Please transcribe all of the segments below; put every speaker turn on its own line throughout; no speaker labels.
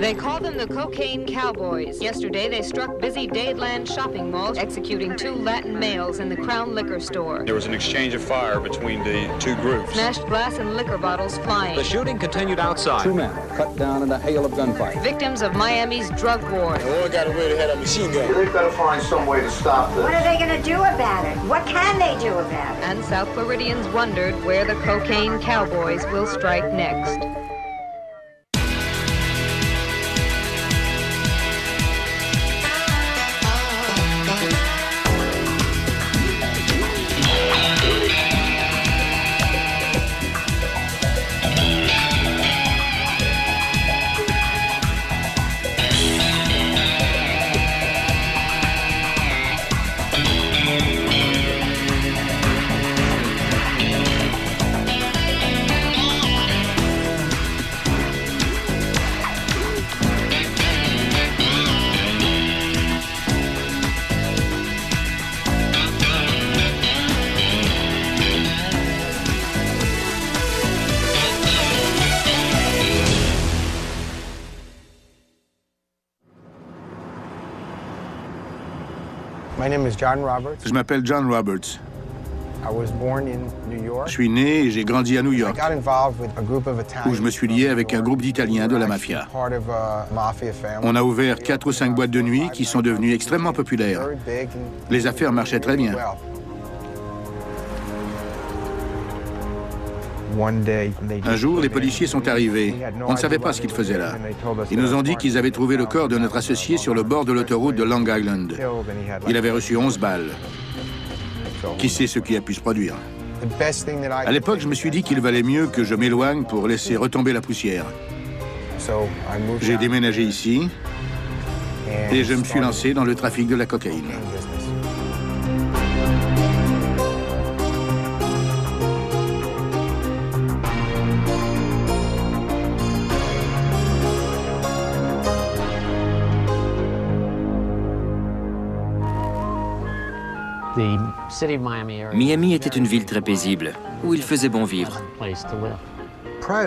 They call them the Cocaine Cowboys. Yesterday, they struck busy Dadeland shopping malls, executing 2 Latin males in the Crown Liquor Store.
There was an exchange of fire between the 2 groups.
Smashed glass and liquor bottles flying.
The shooting continued outside.
2 men cut down in a hail of gunfire.
Victims of Miami's drug war.
One got away, they had a machine gun.
They've got to find some way to stop this.
What are they going to do about it? What can they do about it?
And South Floridians wondered where the Cocaine Cowboys will strike next.
My name is John Roberts.
Je m'appelle John Roberts.
I was born in New York.
Je suis né et j'ai grandi à New York,
I got involved with a group of Italians
où je me suis lié avec un groupe d'Italiens de la mafia.
part of a mafia family.
On a ouvert 4 ou 5 boîtes de nuit qui sont devenues extrêmement populaires.
Very big and
Les affaires marchaient très bien.
well. One day, they
Un jour, les policiers sont arrivés. On ne savait pas ce qu'ils faisaient là. Ils nous ont dit qu'ils avaient trouvé le corps de notre associé sur le bord de l'autoroute de Long Island. Il avait reçu 11 balles. Qui sait ce qui a pu se produire?
The best thing that I
À l'époque, je me suis dit qu'il valait mieux que je m'éloigne pour laisser retomber la poussière.
So I moved
J'ai
out
déménagé ici
and
et je me suis
started
lancé dans le trafic de la cocaïne.
the business.
Miami était une ville très paisible, où il faisait bon vivre.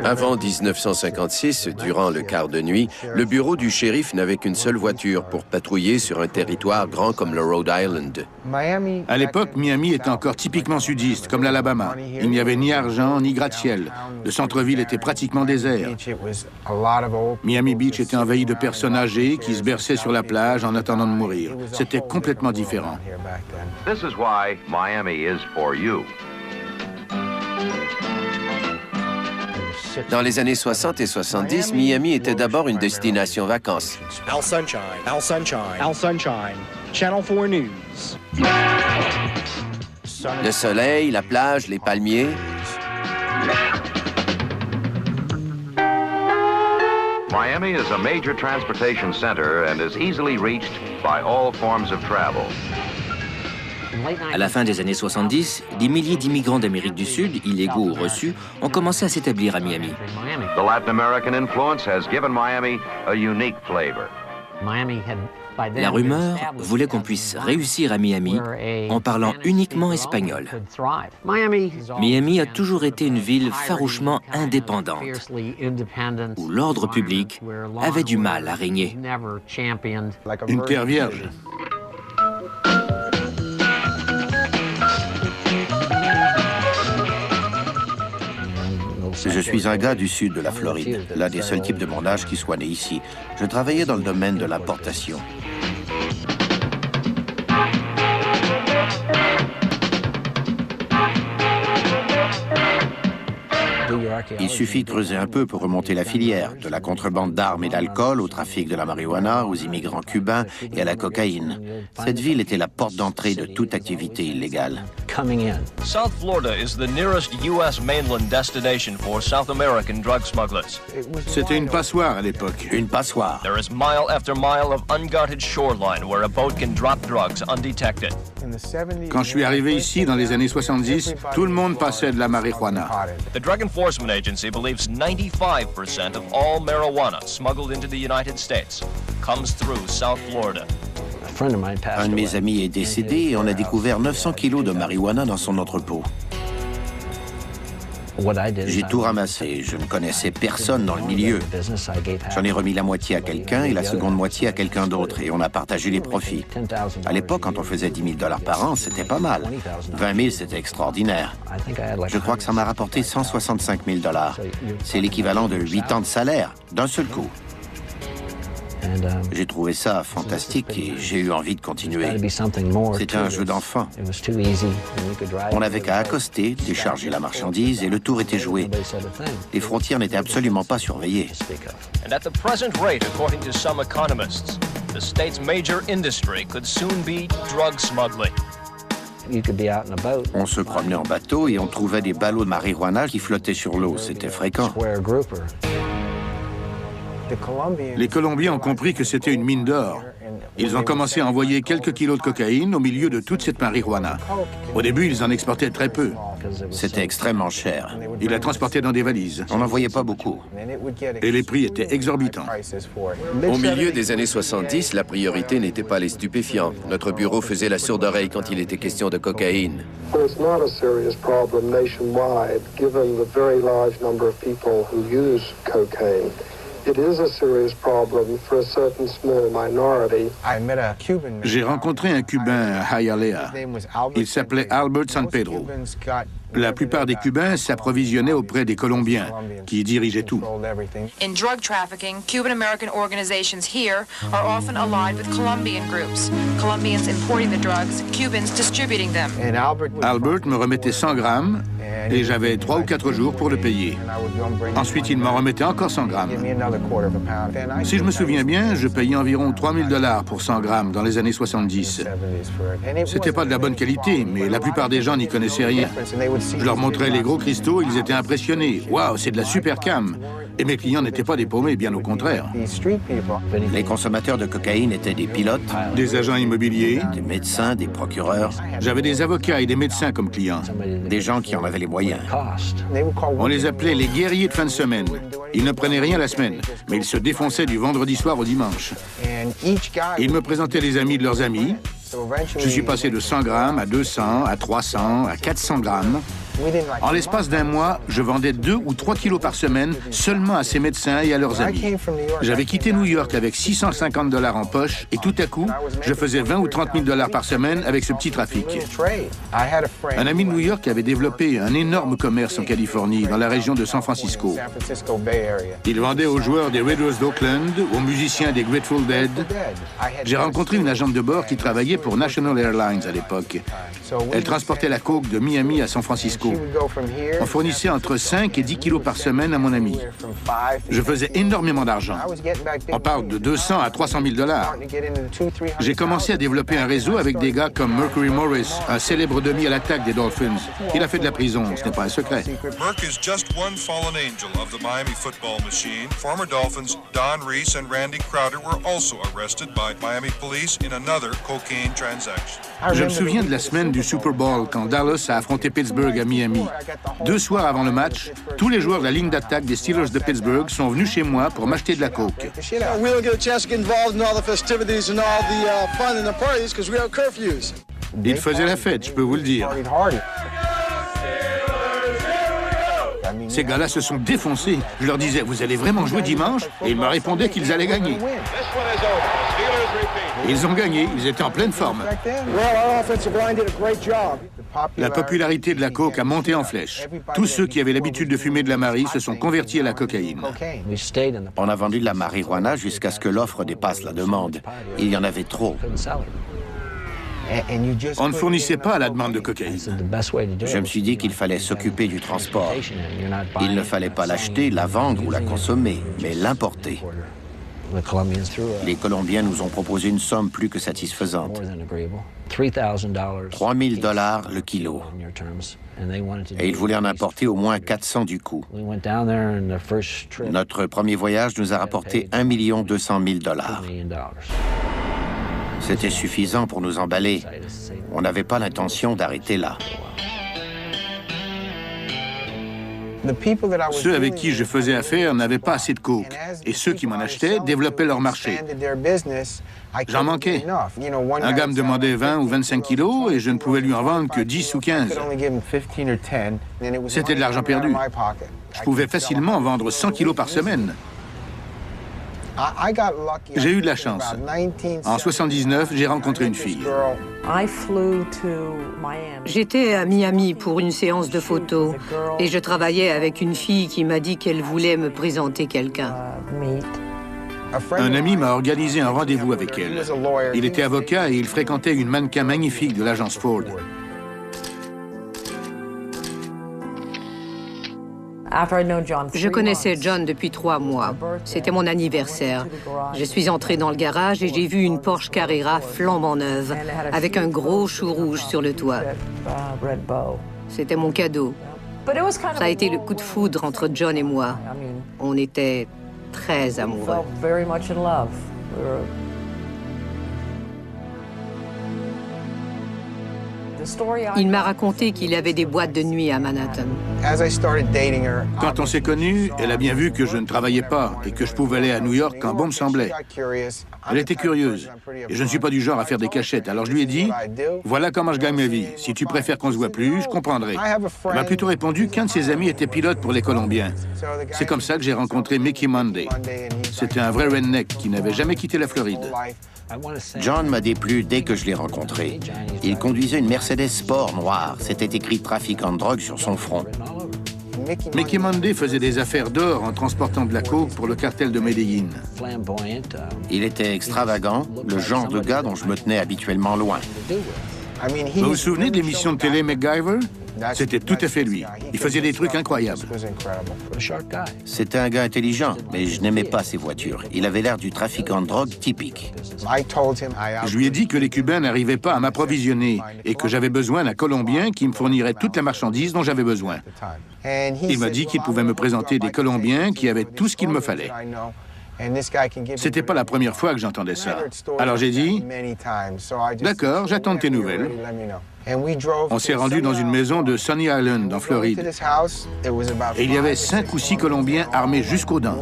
Avant 1956, durant le quart de nuit, le bureau du shérif n'avait qu'une seule voiture pour patrouiller sur un territoire grand comme le Rhode Island.
Miami,
À l'époque, Miami était encore typiquement sudiste, comme l'Alabama. Il n'y avait ni argent, ni gratte-ciel. Le centre-ville était pratiquement désert.
it was a lot of old
Miami
people
Beach
just
était envahi de
sitting
personnes
around
âgées
in
qui se
chairs
berçaient sur la plage en attendant de mourir.
It was a
C'était
whole
complètement
different world
différent.
here back then.
This is why Miami is for you.
Dans les années 60 et 70, Miami était d'abord une destination vacances.
Al Sunshine, Al Sunshine, Al Sunshine, Channel 4 News.
Le soleil, la plage, les palmiers.
Miami is a major transportation center and is easily reached by all forms of travel.
À la fin des années 70, des milliers d'immigrants d'Amérique du Sud, illégaux ou reçus, ont commencé à s'établir à Miami.
The Latin American influence has given Miami a unique flavor.
La rumeur voulait qu'on puisse réussir à Miami en parlant uniquement espagnol. Miami a toujours été une ville farouchement indépendante, où l'ordre public avait du mal à régner.
Like a
Une
virgin
terre vierge.
Je suis un gars du sud de la Floride, l'un des seuls types de mon âge qui soit né ici. Je travaillais dans le domaine de l'importation. Il suffit de creuser un peu pour remonter la filière, de la contrebande d'armes et d'alcool au trafic de la marijuana, aux immigrants cubains et à la cocaïne. Cette ville était la porte d'entrée de toute activité illégale.
South Florida is the nearest U.S. mainland destination for South American drug smugglers.
C'était une passoire à l'époque.
Une passoire.
There is mile after mile of unguarded shoreline where a boat can drop drugs undetected.
in the 70s.
Quand je suis arrivé ici dans les années 70, tout le monde passait de la marijuana.
The Drug Enforcement Agency believes 95% of all marijuana smuggled into the United States comes through South Florida.
Un de mes amis est décédé et on a découvert 900 kilos de marijuana dans son entrepôt. J'ai tout ramassé. Je ne connaissais personne dans le milieu. J'en ai remis la moitié à quelqu'un et la seconde moitié à quelqu'un d'autre. Et on a partagé les profits. À l'époque, quand on faisait $10 000 par an, c'était pas mal. 20 000, c'était extraordinaire. Je crois que ça m'a rapporté $165 000. C'est l'équivalent de 8 ans de salaire, d'un seul coup. J'ai trouvé ça fantastique et j'ai eu envie de continuer. C'était un jeu d'enfant. On n'avait qu'à accoster, décharger la marchandise et le tour était joué. Les frontières n'étaient absolument pas surveillées.
And at the present rate, according to some economists, the state's major industry could soon be drug smuggling.
On se promenait en bateau et on trouvait des ballots de marijuana qui flottaient sur l'eau. C'était fréquent.
Les Colombiens ont compris que c'était une mine d'or. Ils ont commencé à envoyer quelques kilos de cocaïne au milieu de toute cette marijuana. Au début, ils en exportaient très peu.
C'était extrêmement cher.
Ils la transportaient dans des valises.
On n'en voyait pas beaucoup.
Et les prix étaient exorbitants.
Au milieu des années 70, la priorité n'était pas les stupéfiants. Notre bureau faisait la sourde oreille quand il était question de cocaïne.
J'ai rencontré un Cubain à Hialeah. Il s'appelait Albert San Pedro. La plupart des Cubains s'approvisionnaient auprès des Colombiens, qui dirigeaient tout.
In drug trafficking, Cuban-American organizations here are often allied with Colombian groups. Colombians importing the drugs, Cubans distributing them.
Albert me remettait 100 grammes et j'avais 3 ou 4 jours pour le payer. Ensuite, il m'en remettait encore 100 grammes. Si je me souviens bien, je payais environ $3 000 pour 100 grammes dans les années 70. C'était pas de la bonne qualité, mais la plupart des gens n'y connaissaient rien. Je leur montrais les gros cristaux, ils étaient impressionnés. Waouh, c'est de la super cam. Et mes clients n'étaient pas des paumés, bien au contraire.
Les consommateurs de cocaïne étaient des pilotes,
des agents immobiliers,
des médecins, des procureurs.
J'avais des avocats et des médecins comme clients.
Des gens qui en avaient les moyens.
On les appelait les guerriers de fin de semaine. Ils ne prenaient rien la semaine, mais ils se défonçaient du vendredi soir au dimanche. Ils me présentaient les amis de leurs amis. Je suis passé de 100 grammes à 200, à 300, à 400 grammes. En l'espace d'un mois, je vendais 2 ou 3 kilos par semaine seulement à ces médecins et à leurs amis. J'avais quitté New York avec $650 en poche et tout à coup, je faisais 20 ou 30 000 par semaine avec ce petit trafic. Un ami de New York avait développé un énorme commerce en Californie, dans la région de San Francisco. Il vendait aux joueurs des Raiders d'Oakland, aux musiciens des Grateful Dead. J'ai rencontré une agente de bord qui travaillait pour National Airlines à l'époque. Elle transportait la coke de Miami à San Francisco. On fournissait entre 5 et 10 kilos par semaine à mon ami. Je faisais énormément d'argent. On parle de 200 à 300 000 $. J'ai commencé à développer un réseau avec des gars comme Mercury Morris, un célèbre demi à l'attaque des Dolphins. Il a fait de la prison, ce n'est pas un secret.
Merck is just one fallen angel of the Miami football machine. Former Dolphins Don Reese and Randy Crowder were also arrested by Miami police in another cocaine transaction.
Je me souviens de la semaine du Super Bowl quand Dallas a affronté Pittsburgh à Miami. 2 soirs avant le match, tous les joueurs de la ligne d'attaque des Steelers de Pittsburgh sont venus chez moi pour m'acheter de la coke. Ils faisaient la fête, je peux vous le dire. Ces gars-là se sont défoncés. Je leur disais, vous allez vraiment jouer dimanche? Et ils me répondaient qu'ils allaient gagner. Ils ont gagné, ils étaient en pleine forme. La popularité de la coke a monté en flèche. Tous ceux qui avaient l'habitude de fumer de la Marie se sont convertis à la cocaïne.
On a vendu de la marijuana jusqu'à ce que l'offre dépasse la demande. Il y en avait trop.
On ne fournissait pas à la demande de cocaïne.
Je me suis dit qu'il fallait s'occuper du transport. Il ne fallait pas l'acheter, la vendre ou la consommer, mais l'importer. Les Colombiens nous ont proposé une somme plus que satisfaisante. $3 000 le kilo. Et ils voulaient en importer au moins 400 du coup. Notre premier voyage nous a rapporté $1 200 000. C'était suffisant pour nous emballer. On n'avait pas l'intention d'arrêter là.
Ceux avec qui je faisais affaire n'avaient pas assez de coke, et ceux qui m'en achetaient développaient leur marché. J'en manquais. Un gars me demandait 20 ou 25 kilos, et je ne pouvais lui en vendre que 10 ou 15. C'était de l'argent perdu. Je pouvais facilement vendre 100 kilos par semaine. J'ai eu de la chance. En 79, j'ai rencontré une fille.
J'étais à Miami pour une séance de photos et je travaillais avec une fille qui m'a dit qu'elle voulait me présenter quelqu'un.
Un ami m'a organisé un rendez-vous avec elle. Il était avocat et il fréquentait une mannequin magnifique de l'agence Ford.
Je connaissais John depuis 3 mois. C'était mon anniversaire. Je suis entrée dans le garage et j'ai vu une Porsche Carrera flambant neuve, avec un gros chou rouge sur le toit. C'était mon cadeau. Ça a été le coup de foudre entre John et moi. On était très amoureux. Il m'a raconté qu'il avait des boîtes de nuit à Manhattan.
Quand on s'est connus, elle a bien vu que je ne travaillais pas et que je pouvais aller à New York quand bon me semblait. Elle était curieuse et je ne suis pas du genre à faire des cachettes. Alors je lui ai dit, voilà comment je gagne ma vie. Si tu préfères qu'on se voit plus, je comprendrai. Elle m'a plutôt répondu qu'un de ses amis était pilote pour les Colombiens. C'est comme ça que j'ai rencontré Mickey Monday. C'était un vrai redneck qui n'avait jamais quitté la Floride.
John m'a déplu dès que je l'ai rencontré. Il conduisait une Mercedes Sport noire. C'était écrit trafiquant de drogue sur son front.
Mickey Monday faisait des affaires d'or en transportant de la coke pour le cartel de Medellín.
Il était extravagant, le genre de gars dont je me tenais habituellement loin.
Vous vous souvenez de l'émission de télé MacGyver? C'était tout à fait lui. Il faisait des trucs incroyables.
C'était un gars intelligent, mais je n'aimais pas ses voitures. Il avait l'air du trafiquant de drogue typique.
Je lui ai dit que les Cubains n'arrivaient pas à m'approvisionner et que j'avais besoin d'un Colombien qui me fournirait toute la marchandise dont j'avais besoin. Il m'a dit qu'il pouvait me présenter des Colombiens qui avaient tout ce qu'il me fallait. C'était pas la première fois que j'entendais ça. Alors j'ai dit, d'accord, j'attends tes nouvelles. On s'est rendu dans une maison de Sunny Island, en Floride. Et il y avait 5 ou 6 Colombiens armés jusqu'aux dents.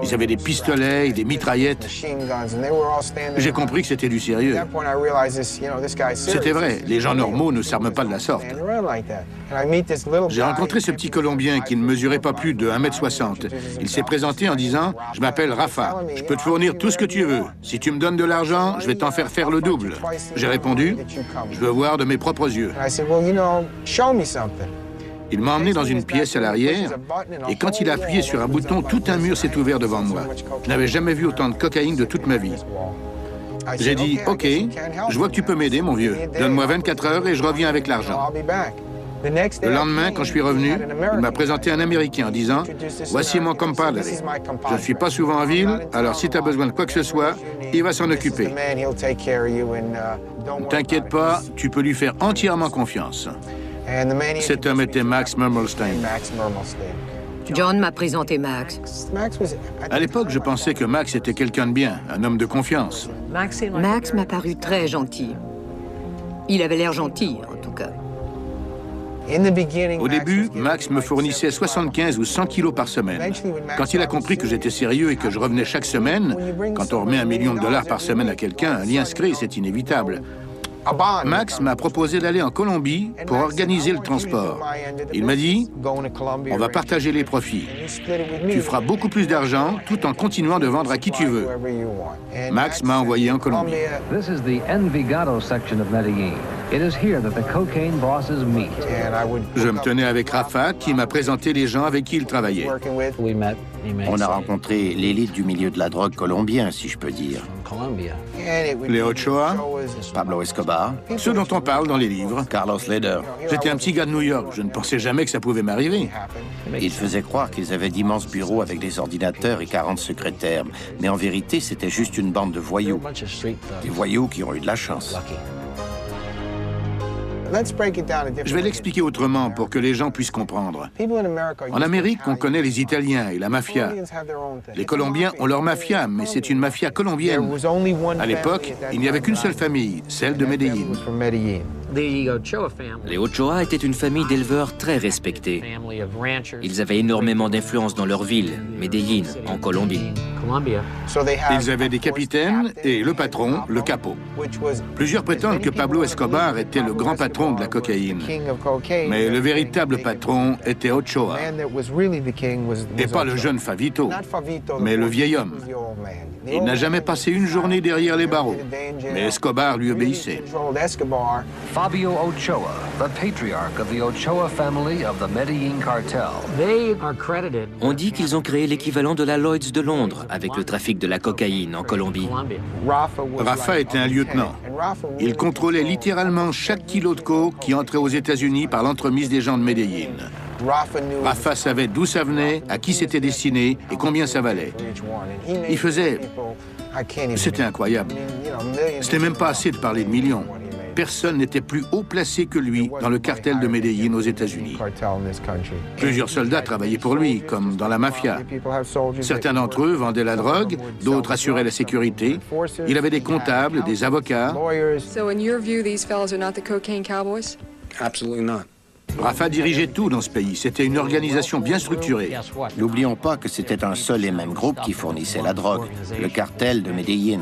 Ils avaient des pistolets et des mitraillettes. J'ai compris que c'était du sérieux. C'était vrai, les gens normaux ne s'arment pas de la sorte. J'ai rencontré ce petit Colombien qui ne mesurait pas plus de 1,60 m. Il s'est présenté en disant, « Je m'appelle Rafa, je peux te fournir tout ce que tu veux. Si tu me donnes de l'argent, je vais t'en faire faire le double. » J'ai répondu, « Je veux voir de mes propres yeux. » Il m'a emmené dans une pièce à l'arrière, et quand il a appuyé sur un bouton, tout un mur s'est ouvert devant moi. Je n'avais jamais vu autant de cocaïne de toute ma vie. J'ai dit, « OK, je vois que tu peux m'aider, mon vieux. Donne-moi 24 heures et je reviens avec l'argent. » Le lendemain, quand je suis revenu, il m'a présenté un Américain en disant « Voici mon compadre. Je ne suis pas souvent en ville, alors si tu as besoin de quoi que ce soit, il va s'en occuper. Ne t'inquiète pas, tu peux lui faire entièrement confiance. » Cet homme était Max Mermelstein.
John m'a présenté Max.
À l'époque, je pensais que Max était quelqu'un de bien, un homme de confiance.
Max m'a paru très gentil. Il avait l'air gentil, en tout cas.
Au début, Max me fournissait 75 ou 100 kilos par semaine. Quand il a compris que j'étais sérieux et que je revenais chaque semaine, quand on remet $1 million par semaine à quelqu'un, un lien se crée, c'est inévitable. Max m'a proposé d'aller en Colombie pour organiser le transport. Il m'a dit, on va partager les profits. Tu feras beaucoup plus d'argent tout en continuant de vendre à qui tu veux. Max m'a envoyé en Colombie.
This is the Envigado section of Medellín. It is here that the cocaine bosses meet.
Je me tenais avec Rafa qui m'a présenté les gens avec qui il travaillait.
On a rencontré l'élite du milieu de la drogue colombien, si je peux dire.
Les Ochoa,
Pablo Escobar,
ceux dont on parle dans les livres.
Carlos Leder.
J'étais un petit gars de New York, je ne pensais jamais que ça pouvait m'arriver.
Ils faisaient croire qu'ils avaient d'immenses bureaux avec des ordinateurs et 40 secrétaires. Mais en vérité, c'était juste une bande de voyous. Des voyous qui ont eu de la chance.
Je vais l'expliquer autrement pour que les gens puissent comprendre. En Amérique, on connaît les Italiens et la mafia. Les Colombiens ont leur mafia, mais c'est une mafia colombienne. À l'époque, il n'y avait qu'une seule famille, celle de Medellín.
Les Ochoa étaient une famille d'éleveurs très respectée. Ils avaient énormément d'influence dans leur ville, Medellín, en Colombie.
Ils avaient des capitaines et le patron, le capo. Plusieurs prétendent que Pablo Escobar était le grand patron de la cocaïne. Mais le véritable patron était Ochoa. Et pas le jeune Favito, mais le vieil homme. Il n'a jamais passé une journée derrière les barreaux, mais Escobar lui obéissait.
Fabio Ochoa, the patriarch of the Ochoa family of the Medellín cartel.
On dit qu'ils ont créé l'équivalent de la Lloyd's de Londres avec le trafic de la cocaïne en Colombie.
Rafa était un lieutenant. Il contrôlait littéralement chaque kilo de coke qui entrait aux États-Unis par l'entremise des gens de Medellín. Rafa savait d'où ça venait, à qui c'était destiné et combien ça valait. Il faisait... C'était incroyable. C'était même pas assez de parler de millions. Personne n'était plus haut placé que lui dans le cartel de Medellín aux États-Unis. Plusieurs soldats travaillaient pour lui, comme dans la mafia. Certains d'entre eux vendaient la drogue, d'autres assuraient la sécurité. Il avait des comptables, des avocats.
So in your view, these fellows are not the cocaine cowboys?
Absolutely not.
Rafa dirigeait tout dans ce pays. C'était une organisation bien structurée.
N'oublions pas que c'était un seul et même groupe qui fournissait la drogue, le cartel de Medellín.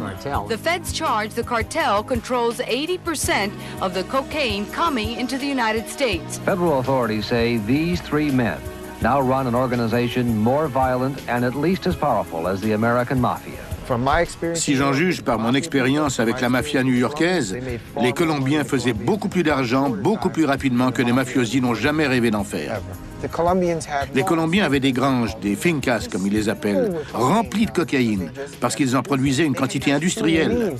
The feds charge the cartel controls 80% of the cocaine coming into the United States.
Federal authorities say these three men now run an organization more violent and at least as powerful as the American mafia.
Si j'en juge par mon expérience avec la mafia new-yorkaise, les Colombiens faisaient beaucoup plus d'argent, beaucoup plus rapidement que les mafiosi n'ont jamais rêvé d'en faire. Les Colombiens avaient des granges, des fincas comme ils les appellent, remplies de cocaïne, parce qu'ils en produisaient une quantité industrielle.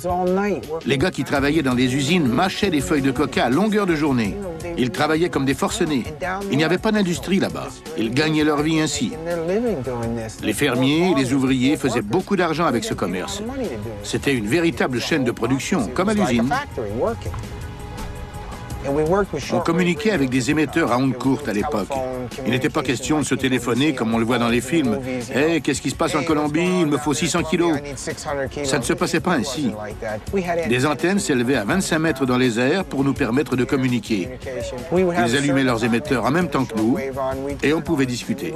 Les gars qui travaillaient dans les usines mâchaient des feuilles de coca à longueur de journée. Ils travaillaient comme des forcenés. Il n'y avait pas d'industrie là-bas. Ils gagnaient leur vie ainsi. Les fermiers et les ouvriers faisaient beaucoup d'argent avec ce commerce. C'était une véritable chaîne de production, comme à l'usine. On communiquait avec des émetteurs à ondes courtes à l'époque. Il n'était pas question de se téléphoner comme on le voit dans les films. « Hey, qu'est-ce qui se passe en Colombie? Il me faut 600 kilos. » Ça ne se passait pas ainsi. Des antennes s'élevaient à 25 mètres dans les airs pour nous permettre de communiquer. Ils allumaient leurs émetteurs en même temps que nous et on pouvait discuter.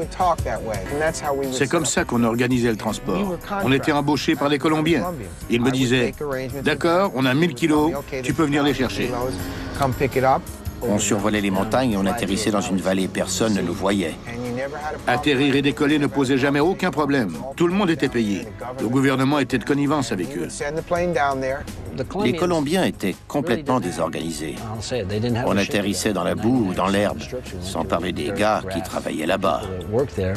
C'est comme ça qu'on organisait le transport. On était embauchés par les Colombiens. Ils me disaient « D'accord, on a 1000 kilos, tu peux venir les chercher. »
On survolait les montagnes et on atterrissait dans une vallée. Personne ne nous voyait.
Atterrir et décoller ne posait jamais aucun problème. Tout le monde était payé. Le gouvernement était de connivence avec eux.
Les Colombiens étaient complètement désorganisés. On atterrissait dans la boue ou dans l'herbe, sans parler des gars qui travaillaient là-bas.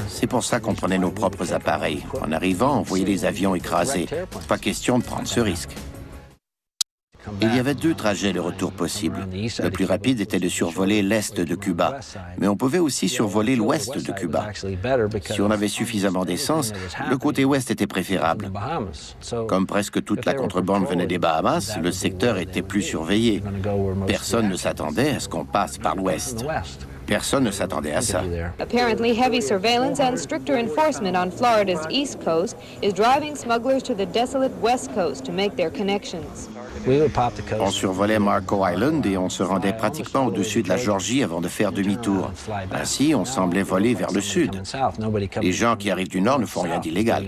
C'est pour ça qu'on prenait nos propres appareils. En arrivant, on voyait les avions écrasés. Pas question de prendre ce risque. Il y avait deux trajets de retour possibles. Le plus rapide était de survoler l'est de Cuba, mais on pouvait aussi survoler l'ouest de Cuba. Si on avait suffisamment d'essence, le côté ouest était préférable. Comme presque toute la contrebande venait des Bahamas, le secteur était plus surveillé. Personne ne s'attendait à ce qu'on passe par l'ouest. Personne ne s'attendait à ça.
Apparently, heavy surveillance and stricter enforcement on Florida's east coast is driving smugglers to the desolate west coast to make their connections.
On survolait Marco Island et on se rendait pratiquement au-dessus de la Georgie avant de faire demi-tour. Ainsi, on semblait voler vers le sud. Les gens qui arrivent du nord ne font rien d'illégal.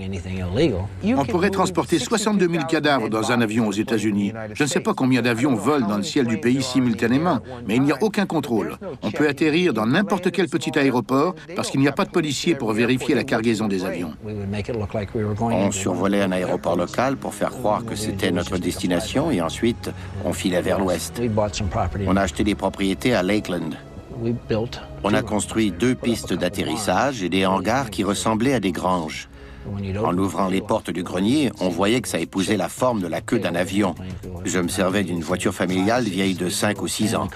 On pourrait transporter 62 000 cadavres dans un avion aux États-Unis. Je ne sais pas combien d'avions volent dans le ciel du pays simultanément, mais il n'y a aucun contrôle. On peut atterrir dans n'importe quel petit aéroport parce qu'il n'y a pas de policiers pour vérifier la cargaison des avions.
On survolait un aéroport local pour faire croire que c'était notre destination et ensuite, on filait vers l'ouest. On a acheté des propriétés à Lakeland. On a construit 2 pistes d'atterrissage et des hangars qui ressemblaient à des granges. En ouvrant les portes du grenier, on voyait que ça épousait la forme de la queue d'un avion. Je me servais d'une voiture familiale vieille de 5 ou 6 ans.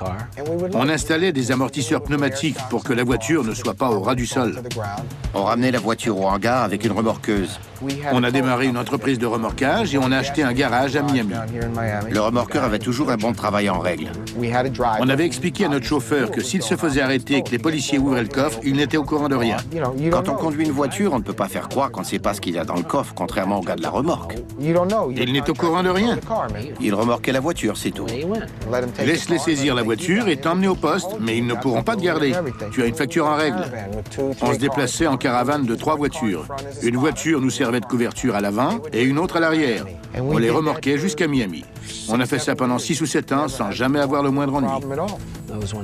On installait des amortisseurs pneumatiques pour que la voiture ne soit pas au ras du sol.
On ramenait la voiture au hangar avec une remorqueuse.
On a démarré une entreprise de remorquage et on a acheté un garage à Miami.
Le remorqueur avait toujours un bon travail en règle.
On avait expliqué à notre chauffeur que s'il se faisait arrêter et que les policiers ouvraient le coffre, il n'était au courant de rien.
Quand on conduit une voiture, on ne peut pas faire croire qu'on ne sait pas ce qu'il y a dans le coffre, contrairement au gars de la remorque.
Il n'est au courant de rien.
Il remorquaient la voiture, c'est tout.
Laisse-les saisir la voiture et t'emmener au poste, mais ils ne pourront pas te garder. Tu as une facture en règle. On se déplaçait en caravane de 3 voitures. Une voiture nous servait de couverture à l'avant et une autre à l'arrière. On les remorquait jusqu'à Miami. On a fait ça pendant 6 ou 7 ans sans jamais avoir le moindre ennui.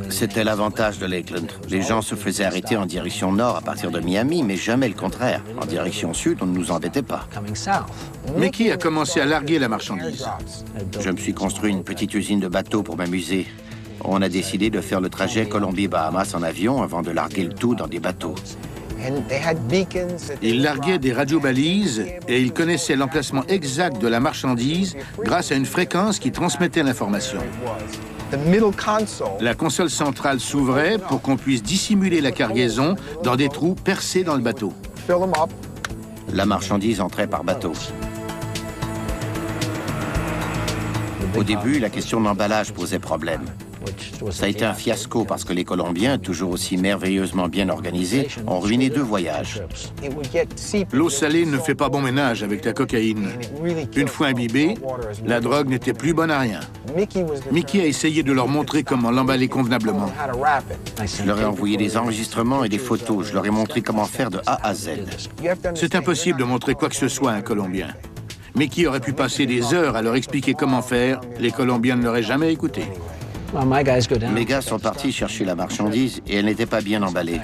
C'était l'avantage de Lakeland. Les gens se faisaient arrêter en direction nord à partir de Miami, mais jamais le contraire. En direction sud, on ne nous embêtait pas.
Mickey a commencé à larguer la marchandise.
Je me suis construit une petite usine de bateaux pour m'amuser. On a décidé de faire le trajet Colombie-Bahamas en avion avant de larguer le tout dans des bateaux.
Il larguait des radiobalises et il connaissait l'emplacement exact de la marchandise grâce à une fréquence qui transmettait l'information. La console centrale s'ouvrait pour qu'on puisse dissimuler la cargaison dans des trous percés dans le bateau.
La marchandise entrait par bateau. Au début, la question de l'emballage posait problème. Ça a été un fiasco parce que les Colombiens, toujours aussi merveilleusement bien organisés, ont ruiné 2 voyages.
L'eau salée ne fait pas bon ménage avec la cocaïne. Une fois imbibée, la drogue n'était plus bonne à rien. Mickey a essayé de leur montrer comment l'emballer convenablement.
Je leur ai envoyé des enregistrements et des photos. Je leur ai montré comment faire de A à Z.
C'est impossible de montrer quoi que ce soit à un Colombien. Mickey aurait pu passer des heures à leur expliquer comment faire. Les Colombiens ne l'auraient jamais écouté.
Mes gars sont partis chercher la marchandise et elle n'était pas bien emballée.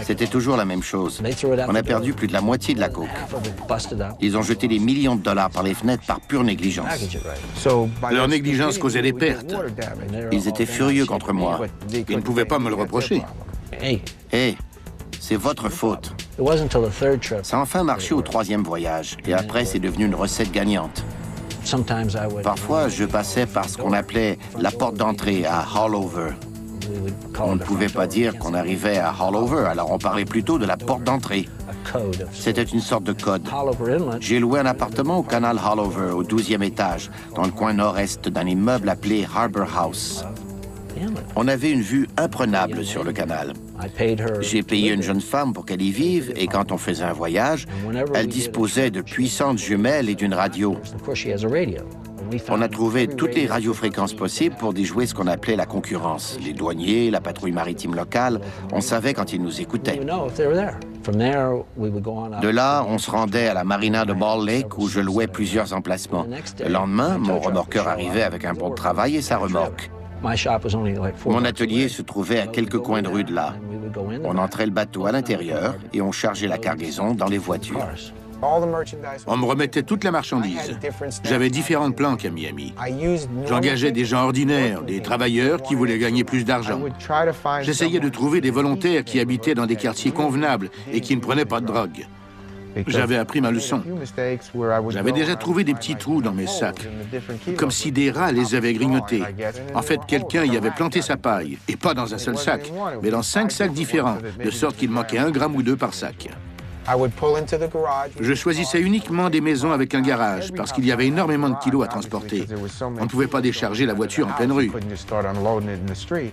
C'était toujours la même chose. On a perdu plus de la moitié de la coke. Ils ont jeté des millions de dollars par les fenêtres par pure négligence.
Leur négligence causait des pertes.
Ils étaient furieux contre moi.
Ils ne pouvaient pas me le reprocher.
Hey, c'est votre faute. Ça a enfin marché au 3e voyage. Et après, c'est devenu une recette gagnante. Parfois, je passais par ce qu'on appelait la porte d'entrée à Haulover. On ne pouvait pas dire qu'on arrivait à Haulover, alors on parlait plutôt de la porte d'entrée. C'était une sorte de code. J'ai loué un appartement au canal Haulover, au 12e étage, dans le coin nord-est d'un immeuble appelé Harbor House. On avait une vue imprenable sur le canal. J'ai payé une jeune femme pour qu'elle y vive et quand on faisait un voyage, elle disposait de puissantes jumelles et d'une radio. On a trouvé toutes les radiofréquences possibles pour déjouer ce qu'on appelait la concurrence. Les douaniers, la patrouille maritime locale, on savait quand ils nous écoutaient. De là, on se rendait à la marina de Ball Lake où je louais plusieurs emplacements. Le lendemain, mon remorqueur arrivait avec un bon de travail et sa remorque. Mon atelier se trouvait à quelques coins de rue de là. On entrait le bateau à l'intérieur et on chargeait la cargaison dans les voitures.
On me remettait toute la marchandise. J'avais différentes planques à Miami. J'engageais des gens ordinaires, des travailleurs qui voulaient gagner plus d'argent. J'essayais de trouver des volontaires qui habitaient dans des quartiers convenables et qui ne prenaient pas de drogue. J'avais appris ma leçon. J'avais déjà trouvé des petits trous dans mes sacs, comme si des rats les avaient grignotés. En fait, quelqu'un y avait planté sa paille, et pas dans un seul sac, mais dans 5 sacs différents, de sorte qu'il manquait 1 gramme ou 2 par sac. Je choisissais uniquement des maisons avec un garage, parce qu'il y avait énormément de kilos à transporter. On ne pouvait pas décharger la voiture en pleine rue.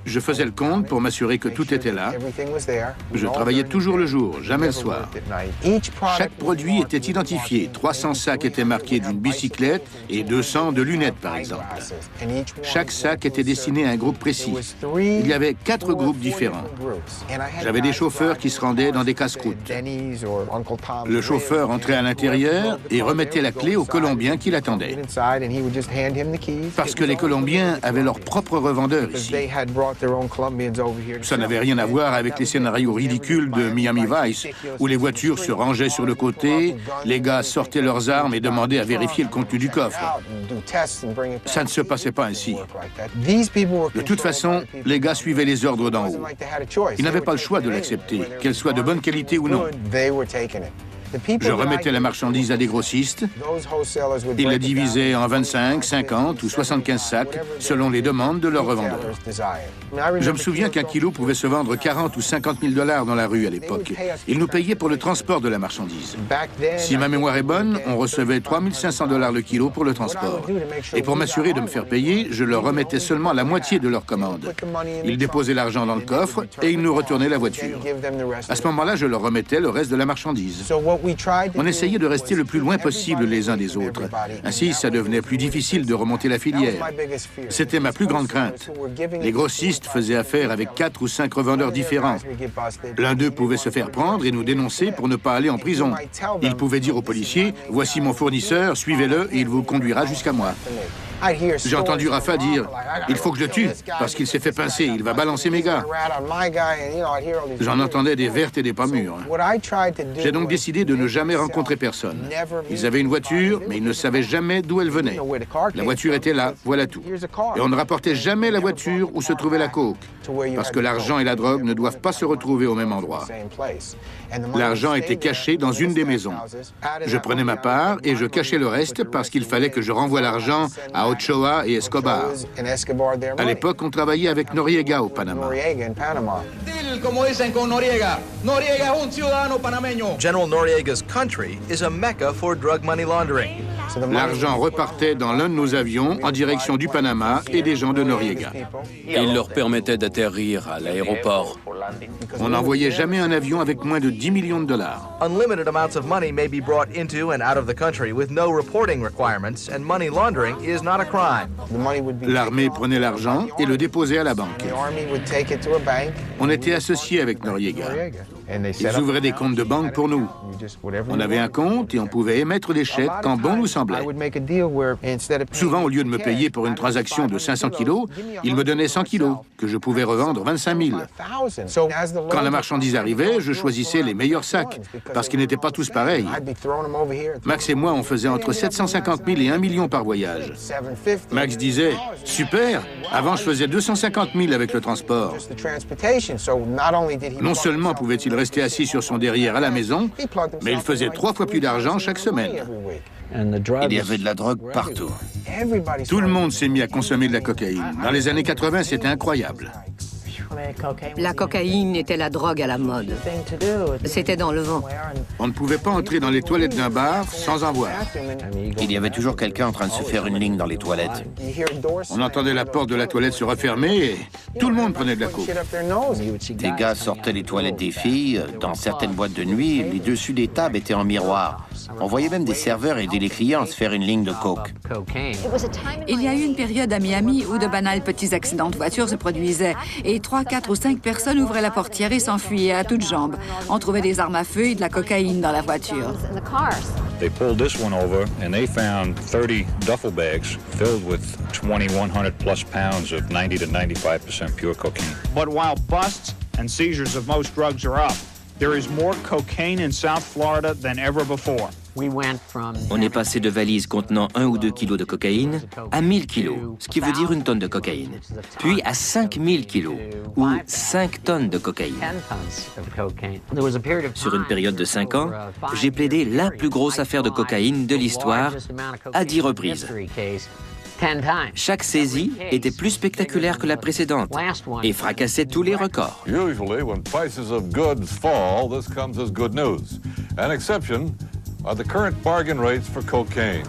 Je faisais le compte pour m'assurer que tout était là. Je travaillais toujours le jour, jamais le soir. Chaque produit était identifié. 300 sacs étaient marqués d'une bicyclette et 200 de lunettes, par exemple. Chaque sac était destiné à un groupe précis. Il y avait 4 groupes différents. J'avais des chauffeurs qui se rendaient dans des casse-croûtes. Le chauffeur entrait à l'intérieur et remettait la clé aux Colombiens qui l'attendaient. Parce que les Colombiens avaient leur propre revendeur ici. Ça n'avait rien à voir avec les scénarios ridicules de Miami Vice, où les voitures se rangeaient sur le côté, les gars sortaient leurs armes et demandaient à vérifier le contenu du coffre. Ça ne se passait pas ainsi. De toute façon, les gars suivaient les ordres d'en haut. Ils n'avaient pas le choix de l'accepter, qu'elle soit de bonne qualité ou non. Je remettais la marchandise à des grossistes. Ils la divisaient en 25, 50 ou 75 sacs, selon les demandes de leurs revendeurs. Je me souviens qu'un kilo pouvait se vendre 40 ou 50 000 $ dans la rue à l'époque. Ils nous payaient pour le transport de la marchandise. Si ma mémoire est bonne, on recevait 3 500 $ le kilo pour le transport. Et pour m'assurer de me faire payer, je leur remettais seulement la moitié de leur commande. Ils déposaient l'argent dans le coffre et ils nous retournaient la voiture. À ce moment-là, je leur remettais le reste de la marchandise. On essayait de rester le plus loin possible les uns des autres. Ainsi, ça devenait plus difficile de remonter la filière. C'était ma plus grande crainte. Les grossistes faisaient affaire avec 4 ou 5 revendeurs différents. L'un d'eux pouvait se faire prendre et nous dénoncer pour ne pas aller en prison. Il pouvait dire aux policiers, « Voici mon fournisseur, suivez-le et il vous conduira jusqu'à moi ». J'ai entendu Rafa dire « Il faut que je le tue, parce qu'il s'est fait pincer, il va balancer mes gars ». J'en entendais des vertes et des pas mûres. J'ai donc décidé de ne jamais rencontrer personne. Ils avaient une voiture, mais ils ne savaient jamais d'où elle venait. La voiture était là, voilà tout. Et on ne rapportait jamais la voiture où se trouvait la coke, parce que l'argent et la drogue ne doivent pas se retrouver au même endroit. L'argent était caché dans une des maisons. Je prenais ma part et je cachais le reste parce qu'il fallait que je renvoie l'argent à Ochoa et Escobar. À l'époque, on travaillait avec Noriega au Panama.
General Noriega's country is a mecca for drug money laundering.
L'argent repartait dans l'un de nos avions en direction du Panama et des gens de Noriega.
Il leur permettait d'atterrir à l'aéroport.
On n'envoyait jamais un avion avec moins de 10 millions de dollars.
Unlimited amounts of money may be brought into and out of the country with no reporting requirements, and money laundering is not a crime.
L'armée prenait l'argent et le déposait à la banque. On était associés avec Noriega. Ils ouvraient des comptes de banque pour nous. On avait un compte et on pouvait émettre des chèques quand bon nous semblait. Souvent, au lieu de me payer pour une transaction de 500 kilos, ils me donnaient 100 kilos, que je pouvais revendre 25 000. Quand la marchandise arrivait, je choisissais les meilleurs sacs, parce qu'ils n'étaient pas tous pareils. Max et moi, on faisait entre 750 000 et 1 million par voyage. Max disait « Super, avant je faisais 250 000 avec le transport. » Non seulement pouvait-il rester assis sur son derrière à la maison, mais il faisait 3 fois plus d'argent chaque semaine.
Il y avait de la drogue partout.
Tout le monde s'est mis à consommer de la cocaïne. Dans les années 80, c'était incroyable.
La cocaïne était la drogue à la mode. C'était dans le vent.
On ne pouvait pas entrer dans les toilettes d'un bar sans en voir.
Il y avait toujours quelqu'un en train de se faire une ligne dans les toilettes.
On entendait la porte de la toilette se refermer et tout le monde prenait de la coke.
Des gars sortaient les toilettes des filles. Dans certaines boîtes de nuit, les dessus des tables étaient en miroir. On voyait même des serveurs aider les clients à se faire une ligne de coke.
Il y a eu une période à Miami où de banals petits accidents de voiture se produisaient et 3, 4 ou 5 personnes ouvraient la portière et s'enfuyaient à toutes jambes. On trouvait des armes à feu et de la cocaïne dans la voiture.
They pulled this one over and they found 30 duffel bags filled with 2,100 plus pounds of 90 to 95% pure cocaine.
But while busts and seizures of most drugs are up, there is more cocaine in South Florida than ever before.
On est passé de valises contenant 1 ou 2 kilos de cocaïne à 1000 kilos, ce qui veut dire une tonne de cocaïne. Puis à 5000 kilos, ou 5 tonnes de cocaïne. Sur une période de 5 ans, j'ai plaidé la plus grosse affaire de cocaïne de l'histoire à 10 reprises. Chaque saisie était plus spectaculaire que la précédente et fracassait tous les records.
Usually, when prices of goods fall, this comes as good news. An exception are the current bargain rates for cocaine.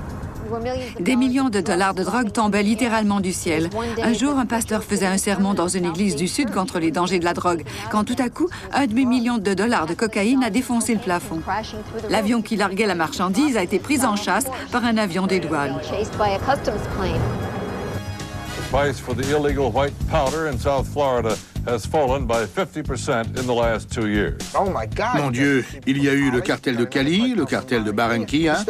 Des millions de dollars de drogue tombaient littéralement du ciel. Un jour, un pasteur faisait un sermon dans une église du Sud contre les dangers de la drogue, quand tout à coup, un demi-million de dollars de cocaïne a défoncé le plafond. L'avion qui larguait la marchandise a été pris en chasse par un avion des douanes.
The price for the illegal white powder in South Florida has fallen by 50% in the last 2 years.
Mon Dieu, il y a eu le cartel de Cali, le cartel de Barranquilla.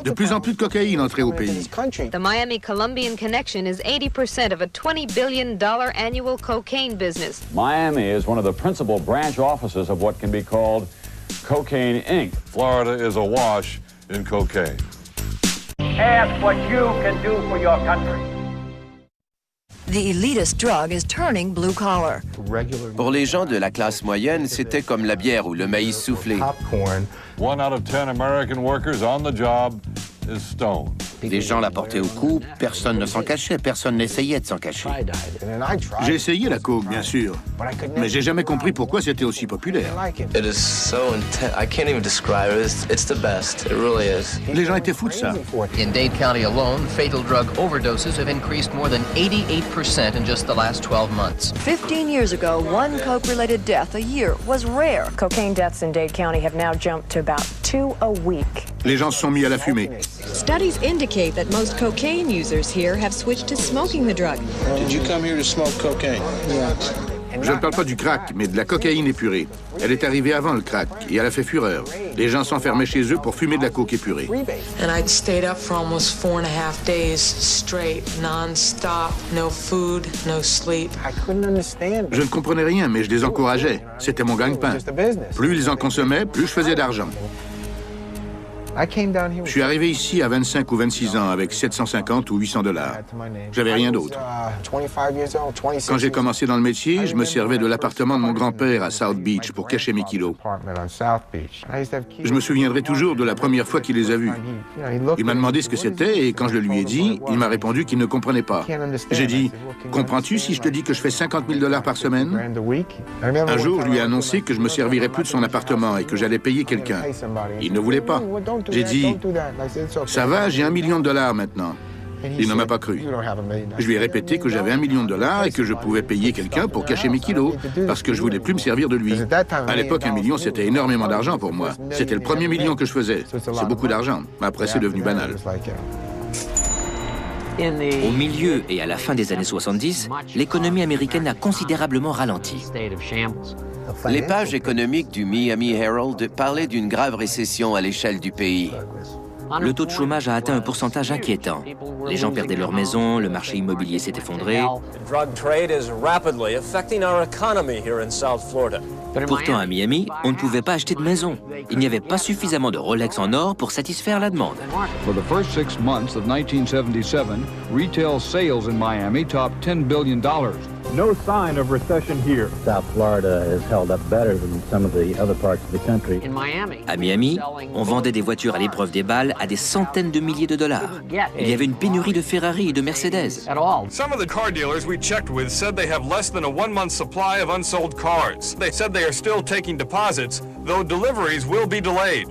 De plus en plus de cocaïne entrait au pays.
The Miami Colombian connection is 80% of a $20 billion annual cocaine business.
Miami is one of the principal branch offices of what can be called Cocaine Inc.
Florida is awash in cocaine.
Ask what you can do for your country.
The elitist drug is turning blue collar.
Pour les gens de la classe moyenne, c'était comme la bière ou le maïs soufflé.
1 out of 10 American workers on the job is stoned.
Les gens la portaient au cou, personne ne s'en cachait, personne n'essayait de s'en cacher.
J'ai essayé la coke, bien sûr, mais j'ai jamais compris pourquoi c'était aussi populaire. Les gens étaient fous de ça.
In Dade County alone, fatal drug overdoses have increased more than 88% in just the last 12 months.
15 years ago, one coke-related death a year was rare.
Cocaine deaths in Dade County have now jumped to about 2 a week.
Les gens se sont mis à la fumer.
Studies indicate that most cocaine users here have switched to smoking the drug.
Did you come here to smoke cocaine?
Je ne parle pas du crack, mais de la cocaïne épurée. Elle est arrivée avant le crack et elle a fait fureur. Les gens s'enfermaient chez eux pour fumer de la coke épurée.
And I'd stayed up for almost 4.5 days straight, non-stop, no food, no sleep.
Je ne comprenais rien, mais je les encourageais. C'était mon gagne-pain. Plus ils en consommaient, plus je faisais d'argent. Je suis arrivé ici à 25 ou 26 ans avec 750 ou 800 $. J'avais rien d'autre. Quand j'ai commencé dans le métier, je me servais de l'appartement de mon grand-père à South Beach pour cacher mes kilos. Je me souviendrai toujours de la première fois qu'il les a vus. Il m'a demandé ce que c'était et quand je le lui ai dit, il m'a répondu qu'il ne comprenait pas. J'ai dit, « Comprends-tu si je te dis que je fais 50 000 $ par semaine ?» Un jour, je lui ai annoncé que je me servirais plus de son appartement et que j'allais payer quelqu'un. Il ne voulait pas. J'ai dit, « Ça va, j'ai $1 million maintenant. » Il ne m'a pas cru. Je lui ai répété que j'avais $1 million et que je pouvais payer quelqu'un pour cacher mes kilos, parce que je voulais plus me servir de lui. À l'époque, $1 million, c'était énormément d'argent pour moi. C'était le premier million que je faisais. C'est beaucoup d'argent. Après, c'est devenu banal.
Au milieu et à la fin des années 70, l'économie américaine a considérablement ralenti.
Les pages économiques du Miami Herald parlaient d'une grave récession à l'échelle du pays.
Le taux de chômage a atteint un pourcentage inquiétant. Les gens perdaient leur maison, le marché immobilier s'est effondré. Pourtant, à Miami, on ne pouvait pas acheter de maison. Il n'y avait pas suffisamment de Rolex en or pour satisfaire la demande.
For the first 6 months of 1977, retail sales in Miami topped $10 billion.
No sign of recession here. South Florida has held up better than some of the other parts of the country.
À Miami, on vendait des voitures à l'épreuve des balles à des centaines de milliers de dollars. Il y avait une pénurie de Ferrari et de Mercedes.
Some of the car dealers we checked with said they have less than a 1-month supply of unsold cars. They said they are still taking deposits, though deliveries will be delayed.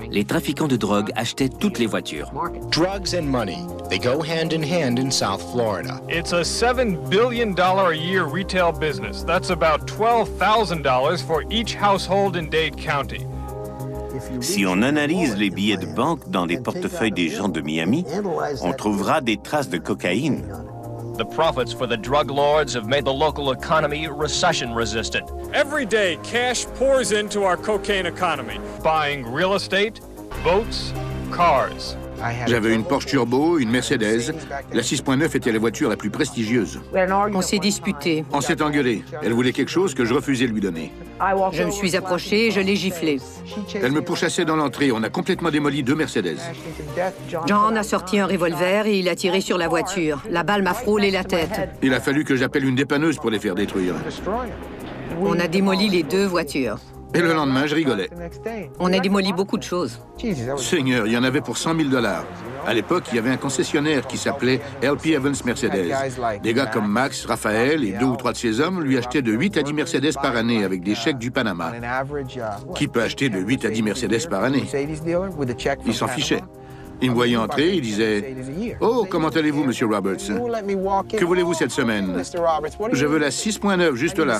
Les trafiquants de drogue achetaient toutes les voitures.
Drugs and money, they go hand in South Florida.
It's a $7 billion a year retail business. That's about $12,000 for each household in Dade County.
Si on analyse les billets de banque dans les portefeuilles des gens de Miami, on trouvera des traces de cocaïne.
The profits for the drug lords have made the local economy recession-resistant.
Every day, cash pours into our cocaine economy, buying real estate, boats, cars.
J'avais une Porsche Turbo, une Mercedes. La 6.9 était la voiture la plus prestigieuse.
On s'est disputé.
On s'est engueulé. Elle voulait quelque chose que je refusais de lui donner.
Je me suis approché et je l'ai giflé.
Elle me pourchassait dans l'entrée. On a complètement démoli 2 Mercedes.
John a sorti un revolver et il a tiré sur la voiture. La balle m'a frôlé la tête.
Il a fallu que j'appelle une dépanneuse pour les faire détruire.
On a démoli les 2 voitures.
Et le lendemain, je rigolais.
On a démoli beaucoup de choses.
Seigneur, il y en avait pour $100 000. À l'époque, il y avait un concessionnaire qui s'appelait LP Evans Mercedes. Des gars comme Max, Raphaël et 2 ou 3 de ses hommes lui achetaient de 8 à 10 Mercedes par année avec des chèques du Panama. Qui peut acheter de 8 à 10 Mercedes par année? Il s'en fichait. Il me voyait entrer, il disait « Oh, comment allez-vous, Monsieur Roberts? Que voulez-vous cette semaine? Je veux la 6.9, juste là.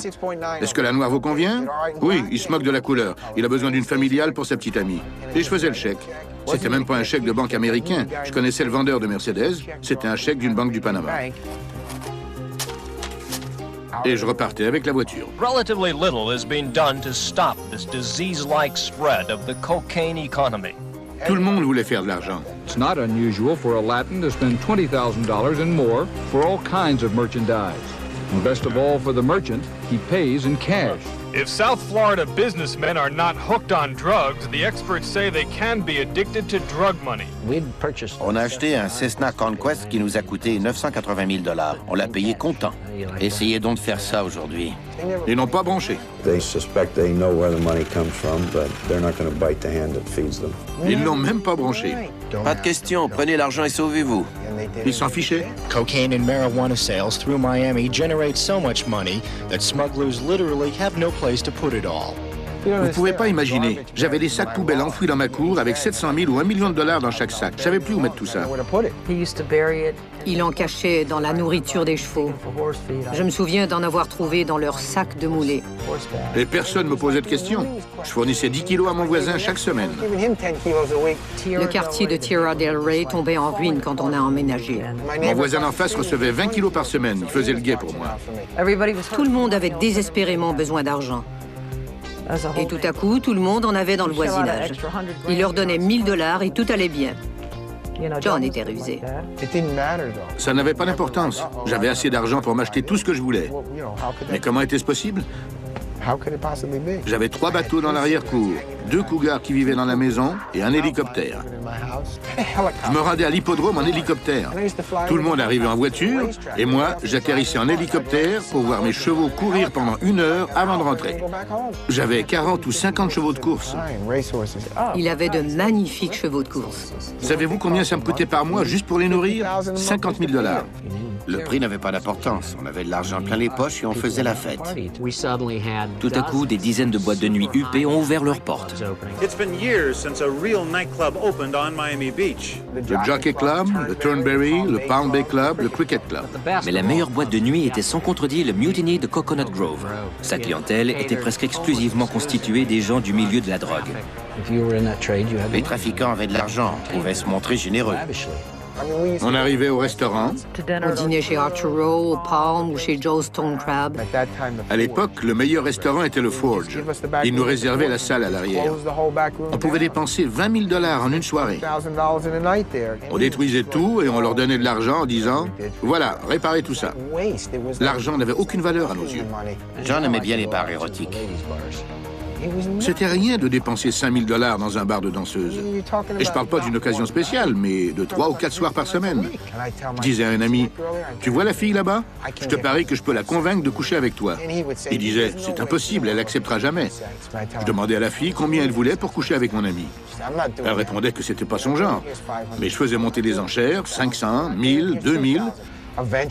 Est-ce que la noire vous convient? Oui, il se moque de la couleur. Il a besoin d'une familiale pour sa petite amie. Et je faisais le chèque. C'était même pas un chèque de banque américain. Je connaissais le vendeur de Mercedes. C'était un chèque d'une banque du Panama. Et je repartais avec la voiture.
Relatively little has been done to stop this disease-like spread of the cocaine economy.
Tout le monde voulait faire de l'argent.
It's not unusual for a Latin to spend $20,000 and more for all kinds of merchandise. And best of all for the merchant, he pays in cash. If South Florida businessmen are not hooked on drugs, the experts say they can be addicted to drug money.
On a acheté un Cessna Conquest qui nous a coûté $980 000. On l'a payé comptant. Essayez donc de faire ça aujourd'hui.
Ils n'ont pas bronché. Ils n'ont même pas bronché.
Pas de question, prenez l'argent et sauvez-vous.
Ils s'en fichaient.
Cocaine and marijuana sales through Miami generate so much money that smugglers literally have no place to put it all.
Vous ne pouvez pas imaginer. J'avais des sacs poubelles enfouis dans ma cour avec 700 000 ou $1 million dans chaque sac. Je ne savais plus où mettre tout ça.
Il en cachait dans la nourriture des chevaux. Je me souviens d'en avoir trouvé dans leur sac de moulée.
Et personne ne me posait de questions. Je fournissais 10 kilos à mon voisin chaque semaine.
Le quartier de Tierra del Rey tombait en ruine quand on a emménagé.
Mon voisin en face recevait 20 kilos par semaine. Il faisait le guet pour moi.
Tout le monde avait désespérément besoin d'argent. Et tout à coup, tout le monde en avait dans le voisinage. Il leur donnait $1000 et tout allait bien. John était rusé.
Ça n'avait pas d'importance. J'avais assez d'argent pour m'acheter tout ce que je voulais. Mais comment était-ce possible? J'avais 3 bateaux dans l'arrière-cour, 2 cougars qui vivaient dans la maison et un hélicoptère. Je me rendais à l'hippodrome en hélicoptère. Tout le monde arrivait en voiture et moi, j'atterrissais en hélicoptère pour voir mes chevaux courir pendant 1 heure avant de rentrer. J'avais 40 ou 50 chevaux de course.
Il avait de magnifiques chevaux de course.
Savez-vous combien ça me coûtait par mois juste pour les nourrir? $50 000.
Le prix n'avait pas d'importance. On avait de l'argent plein les poches et on faisait la fête.
Tout à coup, des dizaines de boîtes de nuit huppées ont ouvert leurs portes.
Le Jockey Club, le Turnberry, le Palm Bay Club, le Cricket Club.
Mais la meilleure boîte de nuit était sans contredit le Mutiny de Coconut Grove. Sa clientèle était presque exclusivement constituée des gens du milieu de la drogue.
Les trafiquants avaient de l'argent, pouvaient se montrer généreux.
On arrivait au restaurant.
On dînait chez Arturo, au Palm ou chez Joe's Stone Crab.
À l'époque, le meilleur restaurant était le Forge. Il nous réservait la salle à l'arrière. On pouvait dépenser $20 000 en une soirée. On détruisait tout et on leur donnait de l'argent en disant « Voilà, réparez tout ça ». L'argent n'avait aucune valeur à nos yeux.
John aimait bien les bars érotiques.
C'était rien de dépenser $5 000 dans un bar de danseuse. Et je parle pas d'une occasion spéciale, mais de 3 ou 4 soirs par semaine. Je disais à un ami, tu vois la fille là-bas? Je te parie que je peux la convaincre de coucher avec toi. Il disait, c'est impossible, elle acceptera jamais. Je demandais à la fille combien elle voulait pour coucher avec mon ami. Elle répondait que c'était pas son genre. Mais je faisais monter les enchères, 500, 1000, 2000.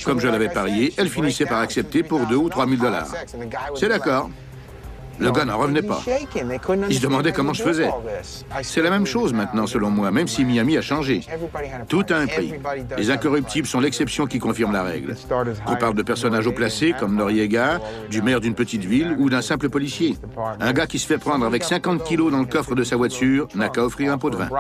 Comme je l'avais parié, elle finissait par accepter pour 2 ou 3 000 $. C'est d'accord. Le gars n'en revenait pas. Il se demandait comment je faisais. C'est la même chose maintenant, selon moi, même si Miami a changé. Tout a un prix. Les incorruptibles sont l'exception qui confirme la règle. Qu'on parle de personnages haut placés, comme Noriega, du maire d'une petite ville ou d'un simple policier. Un gars qui se fait prendre avec 50 kilos dans le coffre de sa voiture n'a qu'à offrir un pot de vin.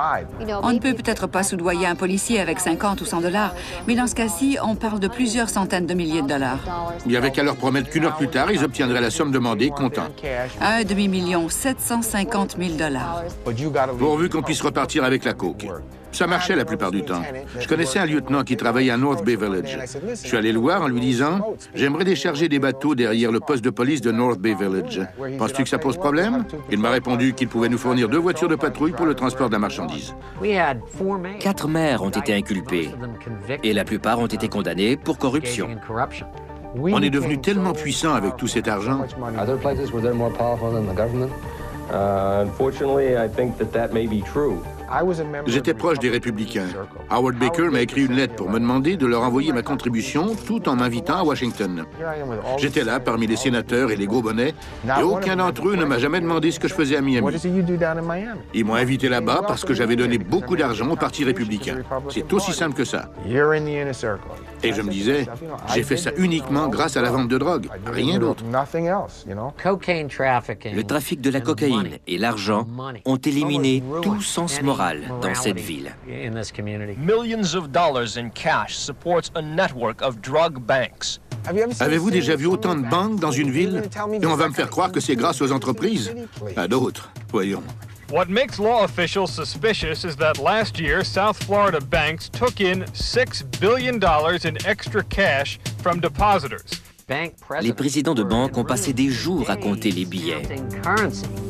On ne peut peut-être pas soudoyer un policier avec 50 ou 100 $, mais dans ce cas-ci, on parle de plusieurs centaines de milliers de dollars.
Il n'y avait qu'à leur promettre qu'1 heure plus tard, ils obtiendraient la somme demandée, comptant.
Un demi-million, 750 000 $.
Pourvu qu'on puisse repartir avec la coke. Ça marchait la plupart du temps. Je connaissais un lieutenant qui travaillait à North Bay Village. Je suis allé le voir en lui disant « J'aimerais décharger des bateaux derrière le poste de police de North Bay Village. Penses-tu que ça pose problème ?» Il m'a répondu qu'il pouvait nous fournir 2 voitures de patrouille pour le transport de la marchandise.
4 maires ont été inculpés et la plupart ont été condamnés pour corruption.
On est devenu tellement puissant avec tout cet argent. J'étais proche des Républicains. Howard Baker m'a écrit une lettre pour me demander de leur envoyer ma contribution tout en m'invitant à Washington. J'étais là parmi les sénateurs et les gros bonnets et aucun d'entre eux ne m'a jamais demandé ce que je faisais à Miami. Ils m'ont invité là-bas parce que j'avais donné beaucoup d'argent au Parti républicain. C'est aussi simple que ça. Et je me disais, j'ai fait ça uniquement grâce à la vente de drogue, rien d'autre.
Le trafic de la cocaïne et l'argent ont éliminé tout sens moral dans cette ville.
Millions of dollars in cash supports a network of drug banks.
Avez-vous déjà vu autant de banques dans une ville? Et on va me faire croire que c'est grâce aux entreprises? À d'autres, voyons.
What makes law officials suspicious is that last year, South Florida banks took in $6 billion in extra cash from depositors.
Les présidents de banque ont passé des jours à compter les billets.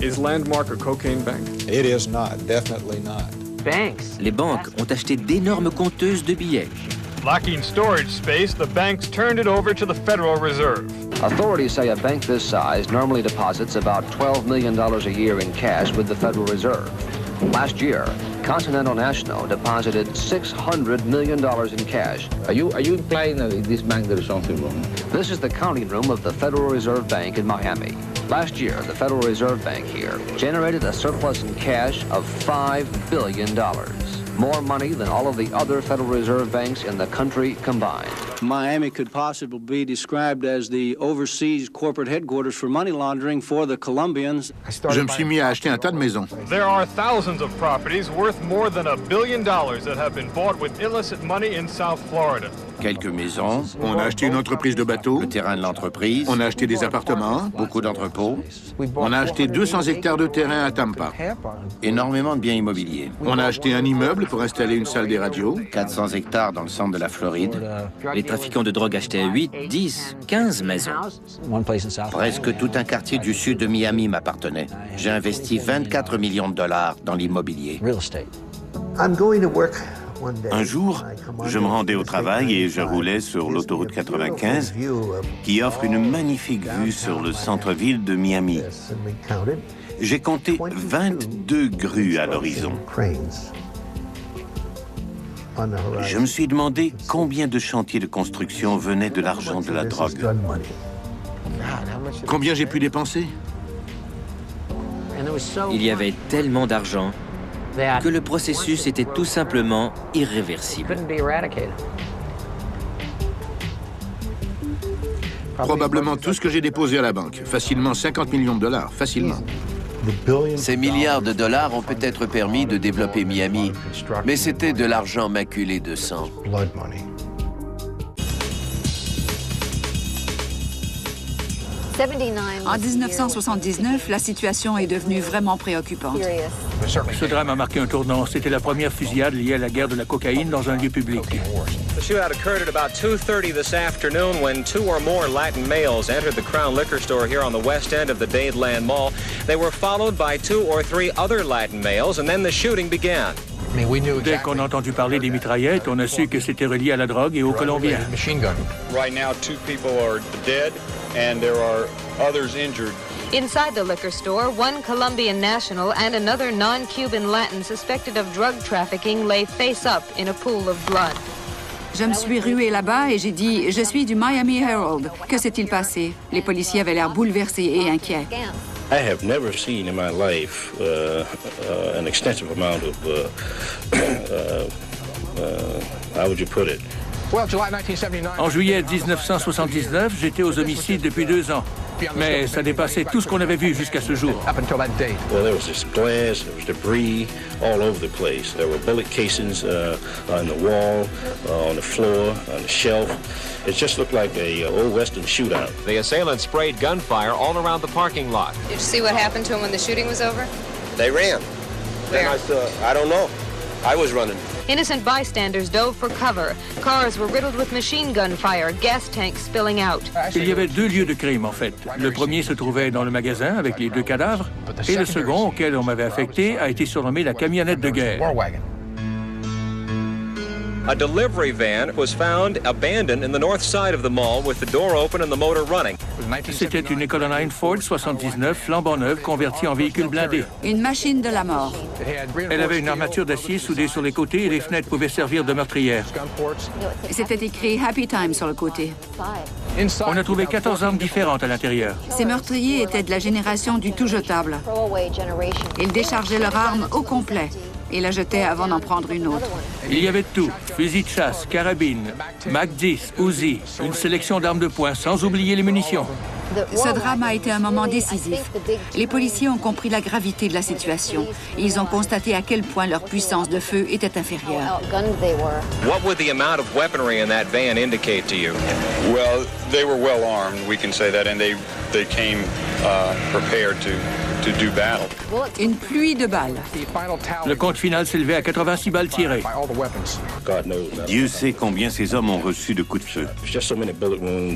Is Landmark a cocaine bank?
It is not, definitely not.
Les banques ont acheté d'énormes compteuses de billets.
Lacking storage space, the banks turned it over to the Federal Reserve.
Authorities say a bank this size normally deposits about $12 million a year in cash with the Federal Reserve. Last year, Continental National deposited $600 million in cash.
Are you implying that in this bank there is something wrong?
This is the counting room of the Federal Reserve Bank in Miami. Last year, the Federal Reserve Bank here generated a surplus in cash of $5 billion. More money than all of the other Federal Reserve banks in the country combined.
Miami could possibly be described as the overseas corporate headquarters for money laundering for the Colombians.
Je me suis mis à acheter un tas de maisons.
There are thousands of properties worth more than $1 billion that have been bought with illicit money in South Florida.
Quelques maisons.
On a acheté une entreprise de bateaux.
Le terrain de l'entreprise.
On a acheté des appartements.
Beaucoup d'entrepôts.
On a acheté 200 hectares de terrain à Tampa.
Énormément de biens immobiliers.
On a acheté un immeuble pour installer une salle des radios.
400 hectares dans le centre de la Floride.
Les trafiquants de drogue achetaient 8, 10, 15 maisons.
Presque tout un quartier du sud de Miami m'appartenait. J'ai investi 24 millions de dollars dans l'immobilier.
Un jour, je me rendais au travail et je roulais sur l'autoroute 95 qui offre une magnifique vue sur le centre-ville de Miami. J'ai compté 22 grues à l'horizon. Je me suis demandé combien de chantiers de construction venaient de l'argent de la drogue.
Combien j'ai pu dépenser?
Il y avait tellement d'argent que le processus était tout simplement irréversible.
Probablement tout ce que j'ai déposé à la banque. Facilement 50 millions de dollars, facilement.
Ces milliards de dollars ont peut-être permis de développer Miami, mais c'était de l'argent maculé de sang.
En 1979, la situation est devenue vraiment préoccupante.
Ce drame a marqué un tournant. C'était la première fusillade liée à la guerre de la cocaïne dans un lieu public.
The shootout occurred at about 2:30 this afternoon when 2 or more Latin males entered the Crown Liquor Store here on the west end of the Dadeland Mall. They were followed by 2 or 3 other Latin males, and then the shooting began.
Dès qu'on a entendu parler des mitraillettes, on a su que c'était relié à la drogue et aux Colombiens.
Right now, 2 people are dead and there are others injured.
Inside the liquor store, 1 Colombian national and another non-Cuban Latin suspected of drug trafficking lay face up in a pool of blood.
Je me suis ruée là-bas et j'ai dit « Je suis du Miami Herald. Que s'est-il passé ?» Les policiers avaient l'air bouleversés et inquiets.
I have never seen in my life an extensive amount of, how would you put it?
En juillet 1979, j'étais aux homicides depuis 2 ans. Mais ça dépassait tout ce qu'on avait vu jusqu'à ce jour.
Well, there was this glass, there was debris all over the place. There were bullet casings on the wall, on the floor, on the shelf. It just looked like a old Western shootout.
The assailants sprayed gunfire all around the parking lot.
Did you see what happened to them when the shooting was over?
They ran.
Where?
I don't know. I was running.
Innocent bystanders dove for cover. Cars were riddled with machine gun fire, gas tanks spilling out.
Il y avait 2 lieux de crime, en fait. Le premier se trouvait dans le magasin avec les 2 cadavres, et le second, auquel on m'avait affecté, a été surnommé la camionnette de guerre.
A delivery van was found abandoned in the north side of the mall with the door open and the motor running.
C'était une Econoline Ford 79 flambant neuve convertie en véhicule blindé.
Une machine de la mort.
Elle avait une armature d'acier soudée sur les côtés et les fenêtres pouvaient servir de meurtrières.
C'était écrit Happy Time sur le côté.
On a trouvé 14 armes différentes à l'intérieur.
Ces meurtriers étaient de la génération du tout jetable. Ils déchargeaient leur arme au complet et la jetaient avant d'en prendre une autre.
Il y avait de tout. Fusil de chasse, carabine, Mac 10, Uzi, une sélection d'armes de poing, sans oublier les munitions.
Ce drame a été un moment décisif. Les policiers ont compris la gravité de la situation. Ils ont constaté à quel point leur puissance de feu était inférieure.
What would the amount of weaponry in that van indicate to you?
Well, they were well armed, we can say that, and they came prepared to do battle.
Une pluie de balles.
Le compte final s'élevait à 86 balles tirées.
Dieu sait combien ces hommes ont reçu de coups de feu.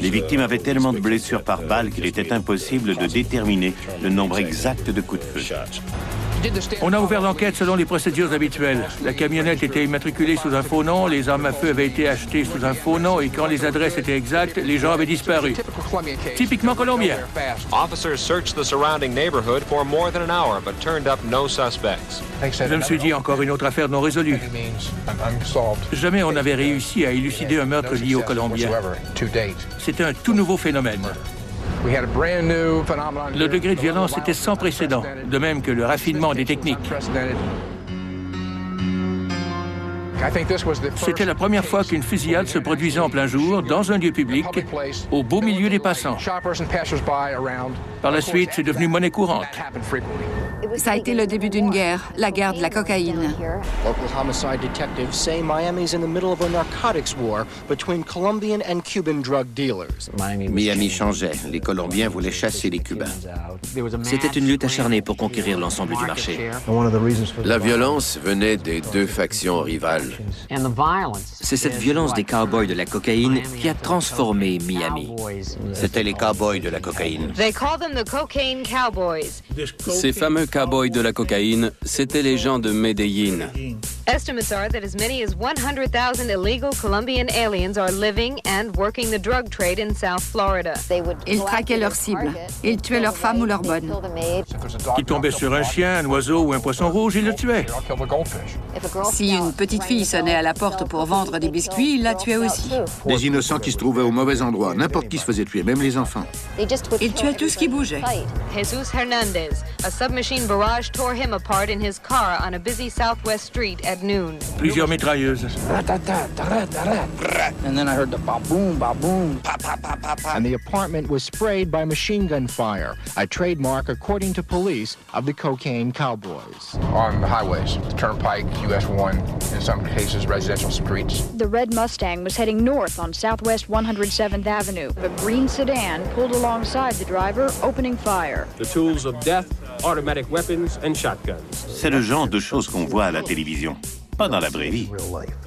Les victimes avaient tellement de blessures par balle qu'il était impossible de déterminer le nombre exact de coups de feu.
On a ouvert l'enquête selon les procédures habituelles. La camionnette était immatriculée sous un faux nom, les armes à feu avaient été achetées sous un faux nom et quand les adresses étaient exactes, les gens avaient disparu. Typiquement colombien.
Officers searched the surrounding neighborhood for more than an hour, but turned up no suspects.
Je me suis dit encore une autre affaire non résolue. Jamais on n'avait réussi à élucider un meurtre lié aux Colombiens. C'était un tout nouveau phénomène. Le degré de violence était sans précédent, de même que le raffinement des techniques. C'était la première fois qu'une fusillade se produisait en plein jour, dans un lieu public, au beau milieu des passants. Par la suite, c'est devenu monnaie courante.
Ça a été le début d'une guerre, la guerre de la cocaïne.
Local homicide detectives say Miami's in the middle of a narcotics war between Colombian and Cuban drug dealers.
Miami changeait. Les Colombiens voulaient chasser les Cubains.
C'était une lutte acharnée pour conquérir l'ensemble du marché.
La violence venait des deux factions rivales.
C'est cette violence des cow-boys de la cocaïne qui a transformé Miami.
C'était les cow-boys de la cocaïne.
They call them the cocaine cowboys.
Ces fameux cow-boys de la cocaïne, c'étaient les gens de Medellín.
Estimates are that as many as 100,000 illegal Colombian aliens are living and working the drug trade in South Florida.
Ils traquaient leurs cibles. Ils tuaient leurs femmes ou leurs bonnes.
Qui tombait sur un chien, un oiseau ou un poisson rouge, ils le tuaient.
Si une petite fille sonnait à la porte pour vendre des biscuits, ils la tuaient aussi.
Des innocents qui se trouvaient au mauvais endroit. N'importe qui se faisait tuer, même les enfants.
Ils tuaient tout ce qui bougeait.
Jesus Hernandez, a submachine barrage tore him apart in his car on a busy southwest street at noon.
Plusieurs mitrailleuses.
And then I heard the ba-boom, ba-boom, pa-pa-pa-pa-pa. And the apartment was sprayed by machine gun fire, a trademark, according to police, of the cocaine cowboys.
On the highways, the Turnpike, US 1, in some cases residential streets.
The red Mustang was heading north on Southwest 107th Avenue. A green sedan pulled alongside the driver, opening fire.
The tools of death, automatic weapons and shotguns.
C'est le genre de choses qu'on voit à la télévision, pas dans la vraie vie.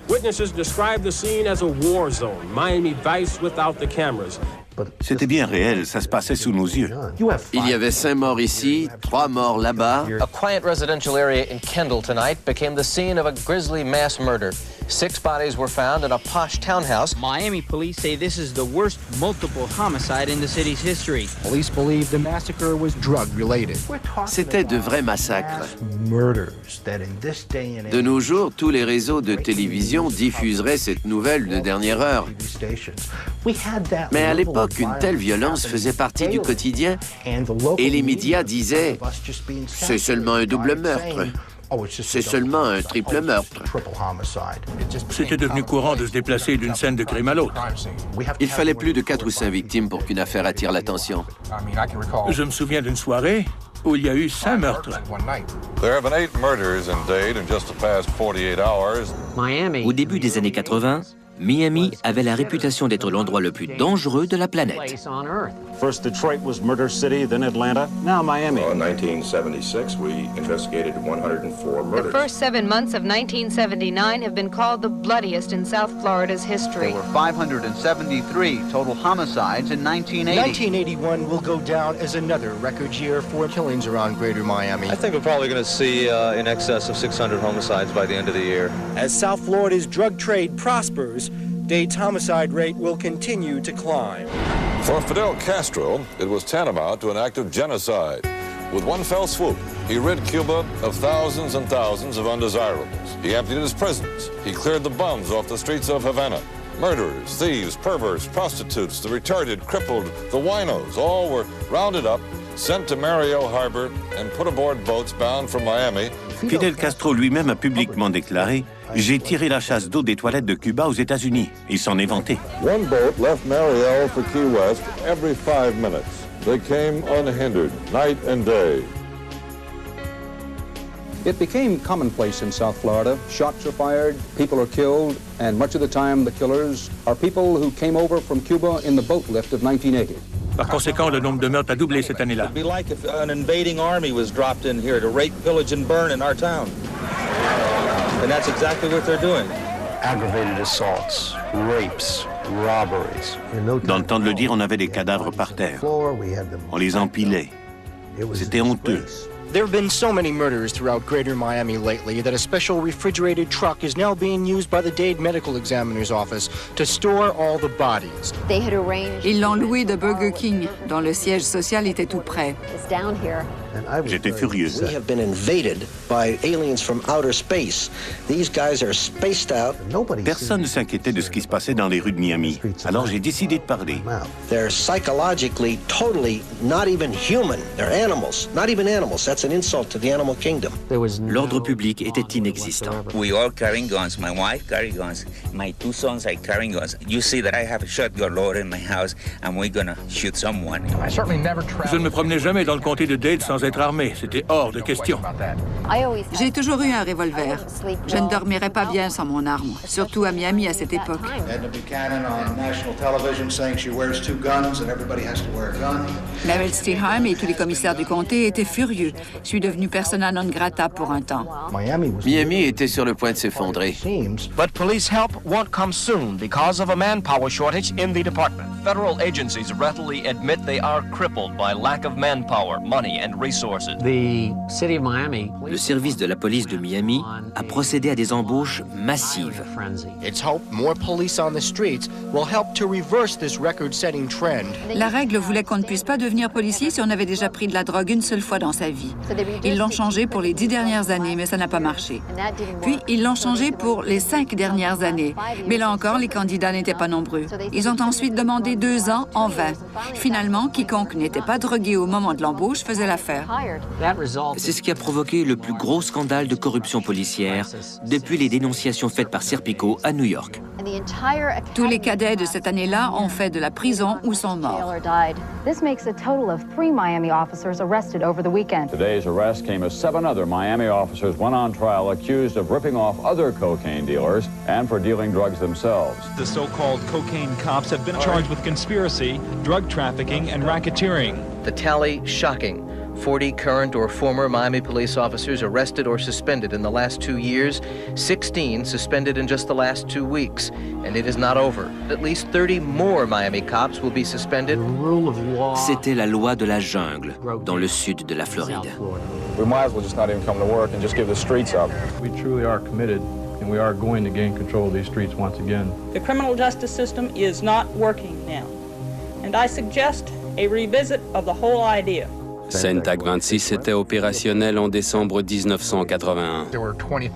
Witnesses describe the scene as a war zone, Miami Vice without the cameras.
C'était bien réel, ça se passait sous nos yeux.
Il y avait 5 morts ici, 3 morts là-bas.
A quiet residential area in Kendall tonight became the scene of a grisly mass murder. 6 bodies were found in a posh townhouse.
Miami police say this is the worst multiple homicide in the city's history.
Police believe the massacre was drug-related.
C'était de vrais massacres. De nos jours, tous les réseaux de télévision diffuseraient cette nouvelle de dernière heure. Mais à l'époque, une telle violence faisait partie du quotidien et les médias disaient « c'est seulement un double meurtre ». C'est seulement un triple meurtre.
C'était devenu courant de se déplacer d'une scène de crime à l'autre.
Il fallait plus de 4 ou 5 victimes pour qu'une affaire attire l'attention.
Je me souviens d'une soirée où il y a eu 5 meurtres.
Au début des années 80, Miami avait la réputation d'être l'endroit le plus dangereux de la planète.
First Detroit was Murder City, then Atlanta, now Miami. In 1976, we investigated 104 murders.
The first 7 months of 1979 have been called the bloodiest in South Florida's history.
There were 573 total homicides in 1980.
1981 will go down as another record year for killings around Greater Miami.
I think we're probably going to see in excess of 600 homicides by the end of the year.
As South Florida's drug trade prospers, Dade's homicide rate will continue to climb.
For Fidel Castro, it was tantamount to an act of genocide. With one fell swoop, he rid Cuba of thousands and thousands of undesirables. He emptied his prisons. He cleared the bums off the streets of Havana. Murderers, thieves, perverts, prostitutes, the retarded, crippled, the winos, all were rounded up, sent to Mariel Harbor, and put aboard boats bound for Miami.
Fidel Castro lui-même a publiquement déclaré « J'ai tiré la chasse d'eau des toilettes de Cuba aux États-Unis ». Il s'en est vanté.
One boat left Mariel for Key West every 5 minutes. They came unhindered, night and day.
It became commonplace in South Florida. Shots are fired, people are killed, and much of the time the killers are people who came over from Cuba in the boat lift of 1980.
Par conséquent, le nombre de meurtres a doublé cette année-là.
It'd be like if an invading army was dropped in here to rape, pillage, and burn in our town. And that's exactly what they're doing.
Aggravated assaults, rapes, robberies.
Dans le temps de le dire, on avait des cadavres par terre. On les empilait. C'était honteux.
There have been so many murders throughout Greater Miami lately that a special refrigerated truck is now being used by the Dade Medical Examiner's Office to store all the bodies.
Ils l'ont loué de Burger King, dont le siège social était tout près.
J'étais furieux.
We have been invaded by aliens from outer space. These guys are spaced out.
Personne ne s'inquiétait de ce qui se passait dans les rues de Miami. Alors j'ai décidé de parler.
They're psychologically totally not even human. They're animals. Not even animals. That's an insult to the animal kingdom.
L'ordre public était inexistant.
We all carrying guns. My wife carrying guns. My two sons are carrying guns. You see that I have a shotgun loaded in my house and we're gonna shoot someone.
Je ne me promenais jamais dans le comté de Dade sans être armé. C'était hors de question.
J'ai toujours eu un revolver. Je ne dormirais pas bien sans mon arme, surtout à Miami à cette époque. Merrill Steham et tous les commissaires du comté étaient furieux. Je suis devenu persona non grata pour un temps.
Miami était sur le point de s'effondrer.
But police help won't come soon because of a manpower shortage in the department. Federal agencies readily admit they are crippled by lack of manpower, money, and resources.
Le service de la police de Miami a procédé à des embauches massives.
It's hoped more police on the streets will help to reverse this record-setting trend.
La règle voulait qu'on ne puisse pas devenir policier si on avait déjà pris de la drogue une seule fois dans sa vie. Ils l'ont changé pour les 10 dernières années, mais ça n'a pas marché. Puis, ils l'ont changé pour les 5 dernières années. Mais là encore, les candidats n'étaient pas nombreux. Ils ont ensuite demandé 2 ans en vain. Finalement, quiconque n'était pas drogué au moment de l'embauche faisait l'affaire.
C'est ce qui a provoqué le plus gros scandale de corruption policière depuis les dénonciations faites par Serpico à New York.
Tous les cadets de cette année-là ont fait de la prison ou sont morts.
Today's arrest came as 7 other Miami officers went on trial accused of ripping off other cocaine dealers and for dealing drugs themselves.
The so-called cocaine cops have been charged with conspiracy, drug trafficking, and racketeering.
The tally shocking. 40 current or former Miami police officers arrested or suspended in the last 2 years, 16 suspended in just the last 2 weeks. And it is not over. At least 30 more Miami cops will be suspended.
C'était la loi de la jungle dans le sud de la Floride.
We might as well just not even come to work and just give the streets up.
We truly are committed, and we are going to gain control of these streets once again.
The criminal justice system is not working now, and I suggest a revisit of the whole idea.
CENTAC 26 était opérationnel en décembre 1981.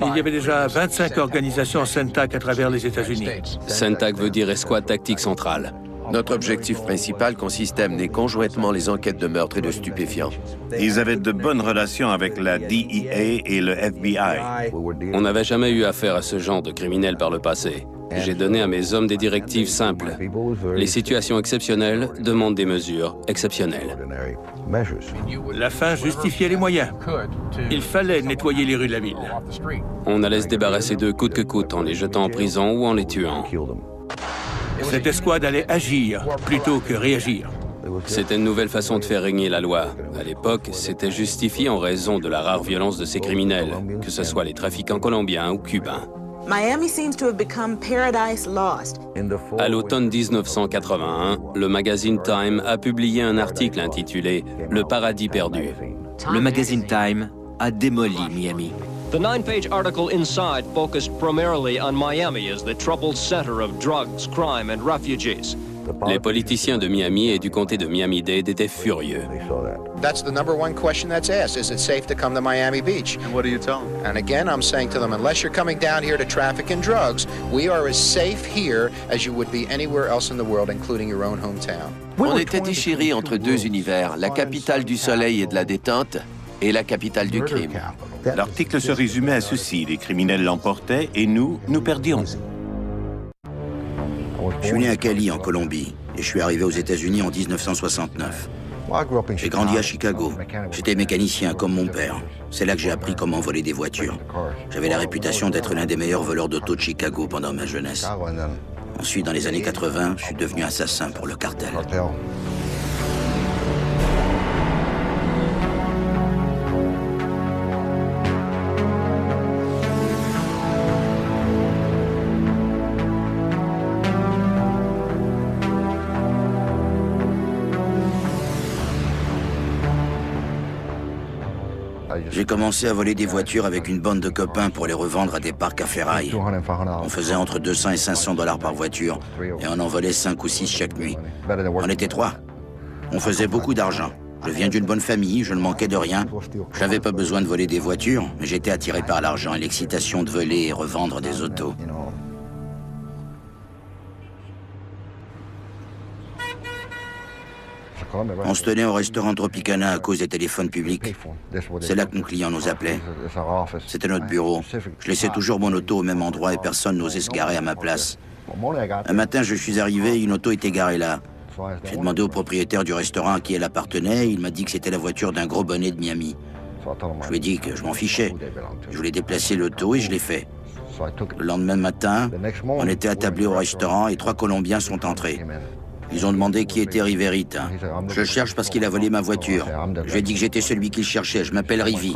Il y avait déjà 25 organisations CENTAC à travers les États-Unis.
CENTAC veut dire Escouade Tactique Centrale.
Notre objectif principal consiste à mener conjointement les enquêtes de meurtre et de stupéfiants.
Ils avaient de bonnes relations avec la DEA et le FBI.
On n'avait jamais eu affaire à ce genre de criminels par le passé. J'ai donné à mes hommes des directives simples. Les situations exceptionnelles demandent des mesures exceptionnelles.
La fin justifiait les moyens. Il fallait nettoyer les rues de la ville.
On allait se débarrasser d'eux coûte que coûte, en les jetant en prison ou en les tuant.
Cette escouade allait agir plutôt que réagir.
C'était une nouvelle façon de faire régner la loi. À l'époque, c'était justifié en raison de la rare violence de ces criminels, que ce soit les trafiquants colombiens ou cubains.
Miami seems to have become paradise lost.
À l'automne 1981, le magazine Time a publié un article intitulé « Le paradis perdu ».
Le magazine Time a démoli Miami.
The 9-page article inside focused primarily on Miami as the troubled center of drugs, crime, and refugees.
Les politiciens de Miami et du comté de Miami-Dade étaient furieux.
That's the number one question that's asked. Is it safe to come to Miami Beach?
And what do you tell them?
And again, I'm saying to them, unless you're coming down here to traffic in drugs, we are as safe here as you would be anywhere else in the world, including your own hometown.
On était déchirés entre 2 univers, la capitale du soleil et de la détente et la capitale du crime.
L'article se résumait à ceci: les criminels l'emportaient et nous perdions.
Je suis né à Cali, en Colombie, et je suis arrivé aux États-Unis en 1969. J'ai grandi à Chicago. J'étais mécanicien, comme mon père. C'est là que j'ai appris comment voler des voitures. J'avais la réputation d'être l'un des meilleurs voleurs d'auto de Chicago pendant ma jeunesse. Ensuite, dans les années 80, je suis devenu assassin pour le cartel. J'ai commencé à voler des voitures avec une bande de copains pour les revendre à des parcs à ferraille. On faisait entre 200 et 500 $ par voiture et on en volait 5 ou 6 chaque nuit. On était 3. On faisait beaucoup d'argent. Je viens d'une bonne famille, je ne manquais de rien. Je n'avais pas besoin de voler des voitures, mais j'étais attiré par l'argent et l'excitation de voler et revendre des autos. On se tenait au restaurant Tropicana à cause des téléphones publics. C'est là que nos clients nous appelaient. C'était notre bureau. Je laissais toujours mon auto au même endroit et personne n'osait se garer à ma place. Un matin, je suis arrivé, une auto était garée là. J'ai demandé au propriétaire du restaurant à qui elle appartenait. Il m'a dit que c'était la voiture d'un gros bonnet de Miami. Je lui ai dit que je m'en fichais. Je voulais déplacer l'auto et je l'ai fait. Le lendemain matin, on était attablés au restaurant et 3 Colombiens sont entrés. Ils ont demandé qui était Riverita. Je le cherche parce qu'il a volé ma voiture. Je lui ai dit que j'étais celui qu'il cherchait. Je m'appelle Rivi.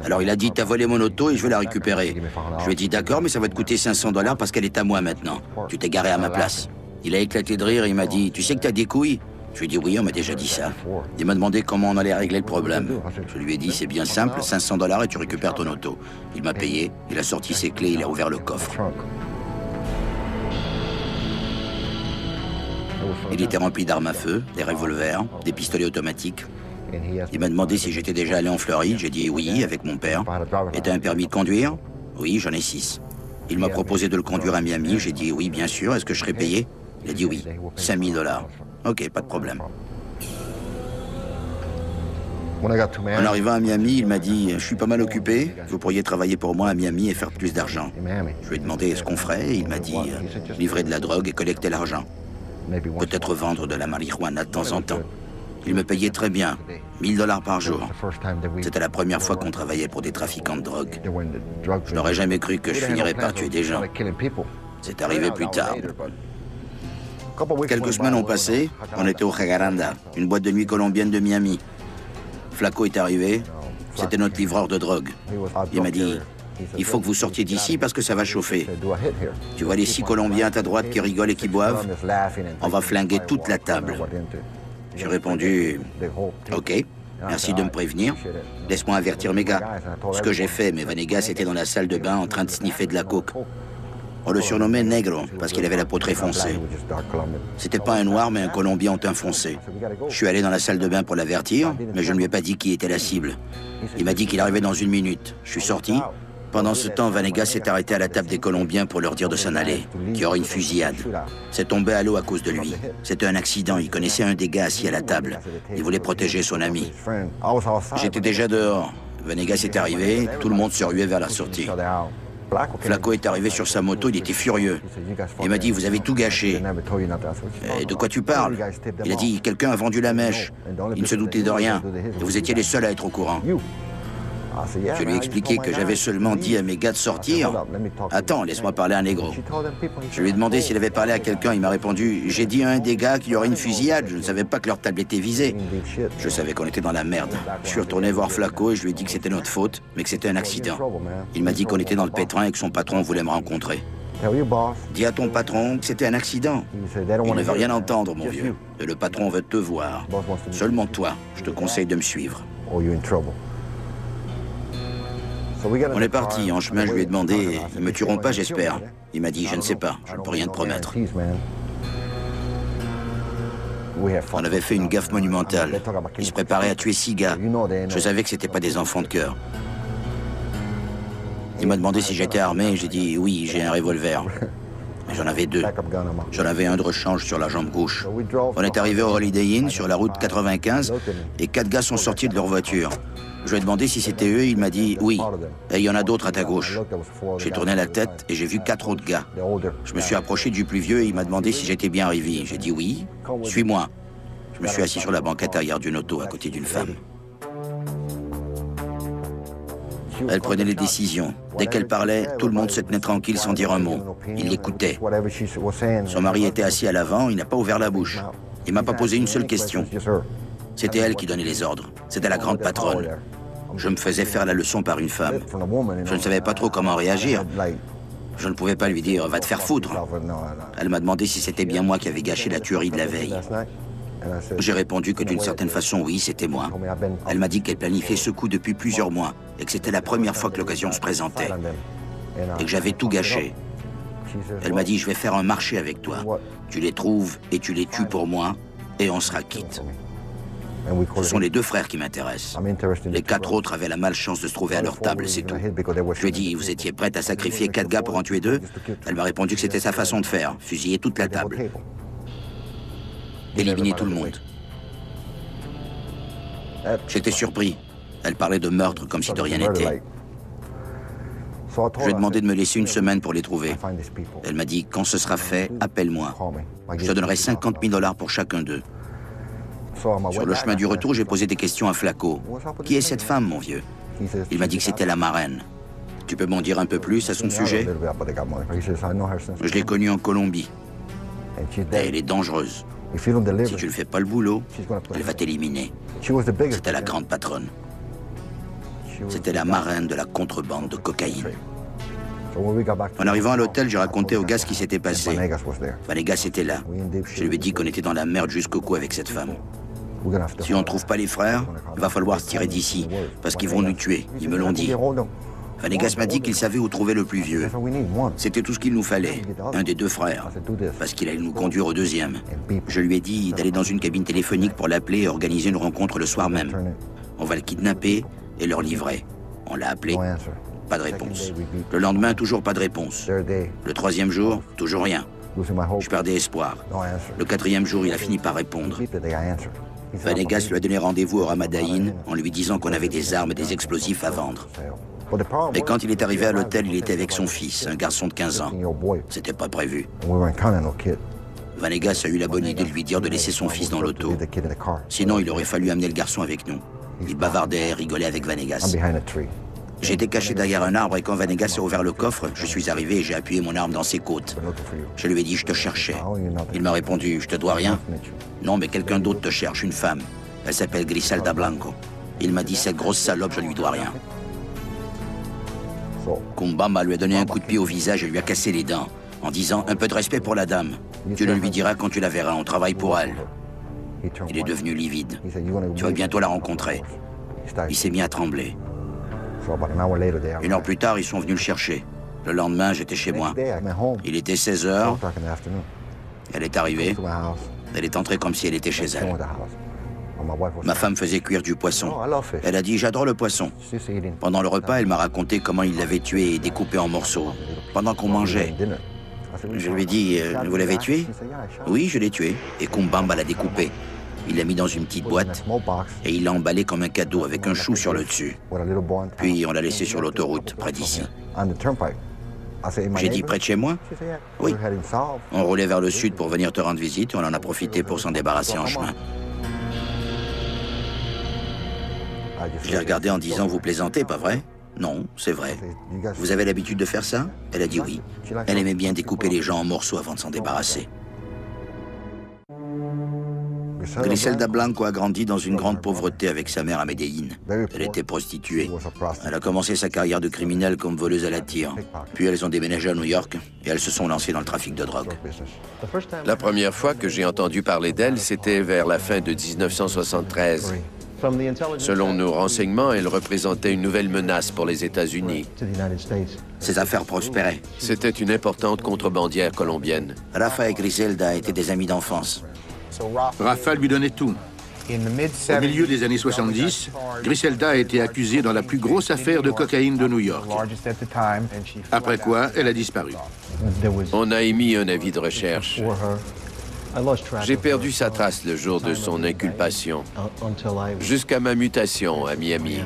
Alors il a dit, t'as volé mon auto et je vais la récupérer. Je lui ai dit, d'accord, mais ça va te coûter 500 $ parce qu'elle est à moi maintenant. Tu t'es garé à ma place. Il a éclaté de rire et il m'a dit, tu sais que t'as des couilles? Je lui ai dit, oui, on m'a déjà dit ça. Il m'a demandé comment on allait régler le problème. Je lui ai dit, c'est bien simple, 500 $ et tu récupères ton auto. Il m'a payé, il a sorti ses clés, il a ouvert le coffre. Il était rempli d'armes à feu, des revolvers, des pistolets automatiques. Il m'a demandé si j'étais déjà allé en Floride. J'ai dit oui, avec mon père. Et t'as un permis de conduire? Oui, j'en ai 6. Il m'a proposé de le conduire à Miami. J'ai dit oui, bien sûr. Est-ce que je serais payé? Il a dit oui, 5 000 $. Ok, pas de problème. En arrivant à Miami, il m'a dit, je suis pas mal occupé, vous pourriez travailler pour moi à Miami et faire plus d'argent. Je lui ai demandé ce qu'on ferait et il m'a dit, livrer de la drogue et collecter l'argent. Peut-être vendre de la marijuana de temps en temps. Il me payait très bien, 1 000 $ par jour. C'était la première fois qu'on travaillait pour des trafiquants de drogue. Je n'aurais jamais cru que je finirais par tuer des gens. C'est arrivé plus tard. Quelques semaines ont passé, on était au Jacaranda, une boîte de nuit colombienne de Miami. Flaco est arrivé, c'était notre livreur de drogue. Il m'a dit, il faut que vous sortiez d'ici parce que ça va chauffer. Tu vois les 6 Colombiens à ta droite qui rigolent et qui boivent? On va flinguer toute la table. J'ai répondu, ok, merci de me prévenir. Laisse-moi avertir mes gars. Ce que j'ai fait, mais Vanegas était dans la salle de bain en train de sniffer de la coke. On le surnommait Negro parce qu'il avait la peau très foncée. C'était pas un noir, mais un Colombien en teint foncé. Je suis allé dans la salle de bain pour l'avertir, mais je ne lui ai pas dit qui était la cible. Il m'a dit qu'il arrivait dans 1 minute. Je suis sorti. Pendant ce temps, Vanegas s'est arrêté à la table des Colombiens pour leur dire de s'en aller, qu'il y aurait une fusillade. C'est tombé à l'eau à cause de lui. C'était un accident, il connaissait un des gars assis à la table. Il voulait protéger son ami. J'étais déjà dehors. Vanegas est arrivé, tout le monde se ruait vers la sortie. Flaco est arrivé sur sa moto, il était furieux. Il m'a dit, vous avez tout gâché. Et de quoi tu parles? Il a dit, quelqu'un a vendu la mèche. Il ne se doutait de rien. Et vous étiez les seuls à être au courant. Je lui ai expliqué que j'avais seulement dit à mes gars de sortir. Attends, laisse-moi parler à un négro. Je lui ai demandé s'il avait parlé à quelqu'un. Il m'a répondu, j'ai dit à un des gars qu'il y aurait une fusillade. Je ne savais pas que leur table était visée. Je savais qu'on était dans la merde. Je suis retourné voir Flaco et je lui ai dit que c'était notre faute, mais que c'était un accident. Il m'a dit qu'on était dans le pétrin et que son patron voulait me rencontrer. Dis à ton patron que c'était un accident. Il ne veut rien entendre, mon vieux. Et le patron veut te voir. Seulement toi. Je te conseille de me suivre. On est parti. En chemin, je lui ai demandé, ils me tueront pas, j'espère. Il m'a dit, je ne sais pas, je ne peux rien te promettre. On avait fait une gaffe monumentale. Ils se préparaient à tuer 6 gars. Je savais que c'était pas des enfants de cœur. Il m'a demandé si j'étais armé et j'ai dit, oui, j'ai un revolver. Mais j'en avais 2. J'en avais un de rechange sur la jambe gauche. On est arrivé au Holiday Inn sur la route 95 et 4 gars sont sortis de leur voiture. Je lui ai demandé si c'était eux, il m'a dit oui. Et il y en a d'autres à ta gauche. J'ai tourné la tête et j'ai vu 4 autres gars. Je me suis approché du plus vieux et il m'a demandé si j'étais bien arrivé. J'ai dit oui, suis-moi. Je me suis assis sur la banquette arrière d'une auto à côté d'une femme. Elle prenait les décisions. Dès qu'elle parlait, tout le monde se tenait tranquille sans dire un mot. Il l'écoutait. Son mari était assis à l'avant, il n'a pas ouvert la bouche. Il m'a pas posé une seule question. C'était elle qui donnait les ordres. C'était la grande patronne. Je me faisais faire la leçon par une femme. Je ne savais pas trop comment réagir. Je ne pouvais pas lui dire « va te faire foutre ». Elle m'a demandé si c'était bien moi qui avais gâché la tuerie de la veille. J'ai répondu que d'une certaine façon, oui, c'était moi. Elle m'a dit qu'elle planifiait ce coup depuis plusieurs mois. et que c'était la première fois que l'occasion se présentait et que j'avais tout gâché. Elle m'a dit, je vais faire un marché avec toi. Tu les trouves et tu les tues pour moi et on sera quitte. Ce sont les 2 frères qui m'intéressent. Les 4 autres avaient la malchance de se trouver à leur table, c'est tout. Je lui ai dit, vous étiez prête à sacrifier 4 gars pour en tuer 2? Elle m'a répondu que c'était sa façon de faire, fusiller toute la table. Éliminer tout le monde. J'étais surpris. Elle parlait de meurtre comme si de rien n'était. Je lui ai demandé de me laisser une semaine pour les trouver. Elle m'a dit, quand ce sera fait, appelle-moi. Je te donnerai 50 000 $ pour chacun d'eux. Sur le chemin du retour, j'ai posé des questions à Flacco. Qui est cette femme, mon vieux? Il m'a dit que c'était la marraine. Tu peux m'en dire un peu plus à son sujet? Je l'ai connue en Colombie. Et elle est dangereuse. Si tu ne fais pas le boulot, elle va t'éliminer. C'était la grande patronne. C'était la marraine de la contrebande de cocaïne. En arrivant à l'hôtel, j'ai raconté au gars ce qui s'était passé. Vanegas était là. Je lui ai dit qu'on était dans la merde jusqu'au cou avec cette femme. Si on ne trouve pas les frères, il va falloir se tirer d'ici, parce qu'ils vont nous tuer. Ils me l'ont dit. Vanegas m'a dit qu'il savait où trouver le plus vieux. C'était tout ce qu'il nous fallait, un des 2 frères, parce qu'il allait nous conduire au 2e. Je lui ai dit d'aller dans une cabine téléphonique pour l'appeler et organiser une rencontre le soir même. On va le kidnapper et leur livrer. On l'a appelé, pas de réponse. Le lendemain, toujours pas de réponse. Le 3e jour, toujours rien. Je perdais espoir. Le 4e jour, il a fini par répondre. Vanegas lui a donné rendez-vous au Ramadaïn en lui disant qu'on avait des armes et des explosifs à vendre. Mais quand il est arrivé à l'hôtel, il était avec son fils, un garçon de 15 ans. C'était pas prévu. Vanegas a eu la bonne idée de lui dire de laisser son fils dans l'auto. Sinon, il aurait fallu amener le garçon avec nous. Il bavardait et rigolait avec Vanegas. J'étais caché derrière un arbre et quand Vanegas a ouvert le coffre, je suis arrivé et j'ai appuyé mon arme dans ses côtes. Je lui ai dit, je te cherchais. Il m'a répondu, je te dois rien. Non, mais quelqu'un d'autre te cherche, une femme. Elle s'appelle Griselda Blanco. Il m'a dit, cette grosse salope, je ne lui dois rien. Kumbamba lui a donné un coup de pied au visage et lui a cassé les dents, en disant, un peu de respect pour la dame. Tu le lui diras quand tu la verras, on travaille pour elle. Il est devenu livide. Tu vas bientôt la rencontrer. Il s'est mis à trembler. 1 heure plus tard, ils sont venus le chercher. Le lendemain, j'étais chez moi. Il était 16 h. Elle est arrivée. Elle est entrée comme si elle était chez elle. Ma femme faisait cuire du poisson. Elle a dit, j'adore le poisson. Pendant le repas, elle m'a raconté comment il l'avait tué et découpé en morceaux. Pendant qu'on mangeait. Je lui ai dit, vous l'avez tué? Oui, je l'ai tué. Et Kumbamba l'a découpé. Il l'a mis dans une petite boîte et il l'a emballé comme un cadeau avec un chou sur le dessus. Puis on l'a laissé sur l'autoroute, près d'ici. J'ai dit, près de chez moi? Oui. On roulait vers le sud pour venir te rendre visite et on en a profité pour s'en débarrasser en chemin. Je l'ai regardé en disant, vous plaisantez, pas vrai? Non, c'est vrai. Vous avez l'habitude de faire ça? Elle a dit oui. Elle aimait bien découper les gens en morceaux avant de s'en débarrasser. Griselda Blanco a grandi dans une grande pauvreté avec sa mère à Medellín. Elle était prostituée. Elle a commencé sa carrière de criminelle comme voleuse à la tire. Puis elles ont déménagé à New York et elles se sont lancées dans le trafic de drogue.
La première fois que j'ai entendu parler d'elle, c'était vers la fin de 1973. Selon nos renseignements, elle représentait une nouvelle menace pour les États-Unis.
Ses affaires prospéraient.
C'était une importante contrebandière colombienne.
Rafa et Griselda étaient des amis d'enfance.
Rafa lui donnait tout. Au milieu des années 70, Griselda a été accusée dans la plus grosse affaire de cocaïne de New York. Après quoi, elle a disparu.
On a émis un avis de recherche. J'ai perdu sa trace le jour de son inculpation, jusqu'à ma mutation à Miami.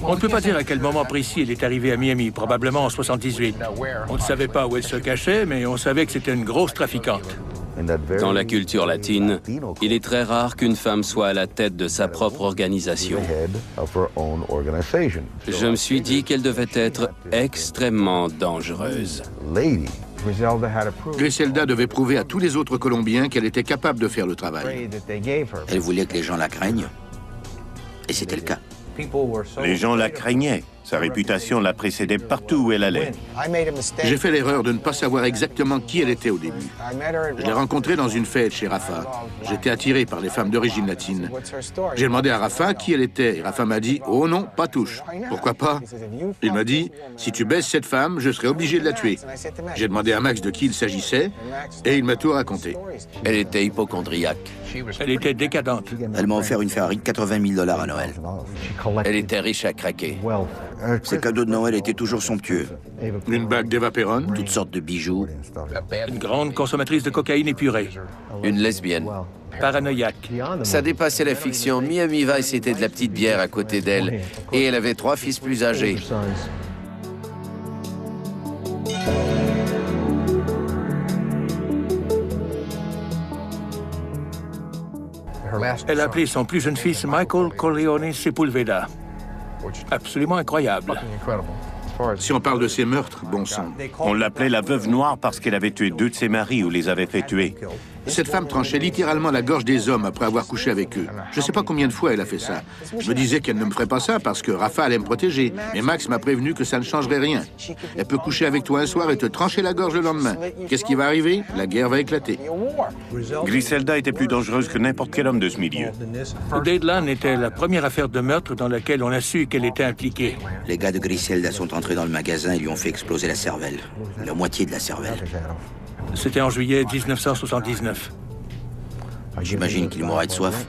On ne peut pas dire à quel moment précis elle est arrivée à Miami, probablement en 78. On ne savait pas où elle se cachait, mais on savait que c'était une grosse trafiquante.
Dans la culture latine, il est très rare qu'une femme soit à la tête de sa propre organisation. Je me suis dit qu'elle devait être extrêmement dangereuse.
Griselda devait prouver à tous les autres Colombiens qu'elle était capable de faire le travail.
Elle voulait que les gens la craignent. Et c'était le cas.
Les gens la craignaient. Sa réputation la précédait partout où elle allait.
J'ai fait l'erreur de ne pas savoir exactement qui elle était au début. Je l'ai rencontrée dans une fête chez Rafa. J'étais attiré par les femmes d'origine latine. J'ai demandé à Rafa qui elle était. Et Rafa m'a dit « Oh non, pas touche. » Pourquoi pas? Il m'a dit « Si tu baisses cette femme, je serai obligé de la tuer. » J'ai demandé à Max de qui il s'agissait et il m'a tout raconté.
Elle était hypocondriaque.
Elle était décadente.
Elle m'a offert une Ferrari de 80 000 $ à Noël.
Elle était riche à craquer.
Ses cadeaux de Noël étaient toujours somptueux.
Une bague d'Evapérone,
toutes sortes de bijoux.
Une grande consommatrice de cocaïne épurée.
Une lesbienne.
Paranoïaque.
Ça dépassait la fiction. Miami Vice était de la petite bière à côté d'elle. Et elle avait 3 fils plus âgés.
Elle a appelé son plus jeune fils Michael Corleone Sepulveda. Absolument incroyable.
Si on parle de ces meurtres, bon sang.
On l'appelait la veuve noire parce qu'elle avait tué 2 de ses maris ou les avait fait tuer.
Cette femme tranchait littéralement la gorge des hommes après avoir couché avec eux. Je ne sais pas combien de fois elle a fait ça. Je me disais qu'elle ne me ferait pas ça parce que Rafa allait me protéger. Mais Max m'a prévenu que ça ne changerait rien. Elle peut coucher avec toi un soir et te trancher la gorge le lendemain. Qu'est-ce qui va arriver? La guerre va éclater.
Griselda était plus dangereuse que n'importe quel homme de ce milieu.
Dadeland était la première affaire de meurtre dans laquelle on a su qu'elle était impliquée.
Les gars de Griselda sont entrés dans le magasin et lui ont fait exploser la cervelle. La moitié de la cervelle.
C'était en juillet 1979.
J'imagine qu'il mourrait de soif.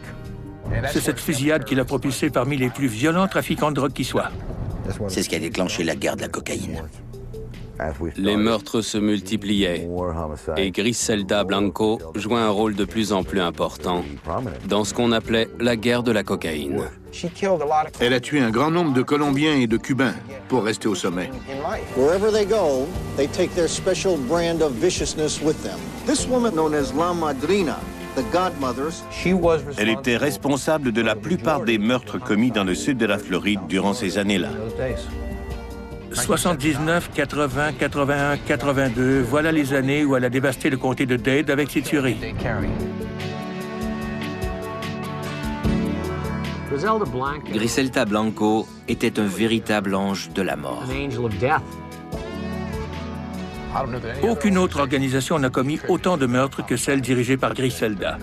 C'est cette fusillade qui l'a propulsé parmi les plus violents trafiquants de drogue qui soient.
C'est ce qui a déclenché la guerre de la cocaïne.
Les meurtres se multipliaient et Griselda Blanco jouait un rôle de plus en plus important dans ce qu'on appelait la guerre de la cocaïne.
Elle a tué un grand nombre de Colombiens et de Cubains pour rester au sommet.
Wherever they go, they take their special brand of viciousness with them. This woman known as La Madrina, the godmothers,
Elle était responsable de la plupart des meurtres commis dans le sud de la Floride durant ces années-là.
79, 80, 81, 82, voilà les années où elle a dévasté le comté de Dade avec ses tueries.
Griselda Blanco était un véritable ange de la mort.
Aucune autre organisation n'a commis autant de meurtres que celle dirigée par Griselda.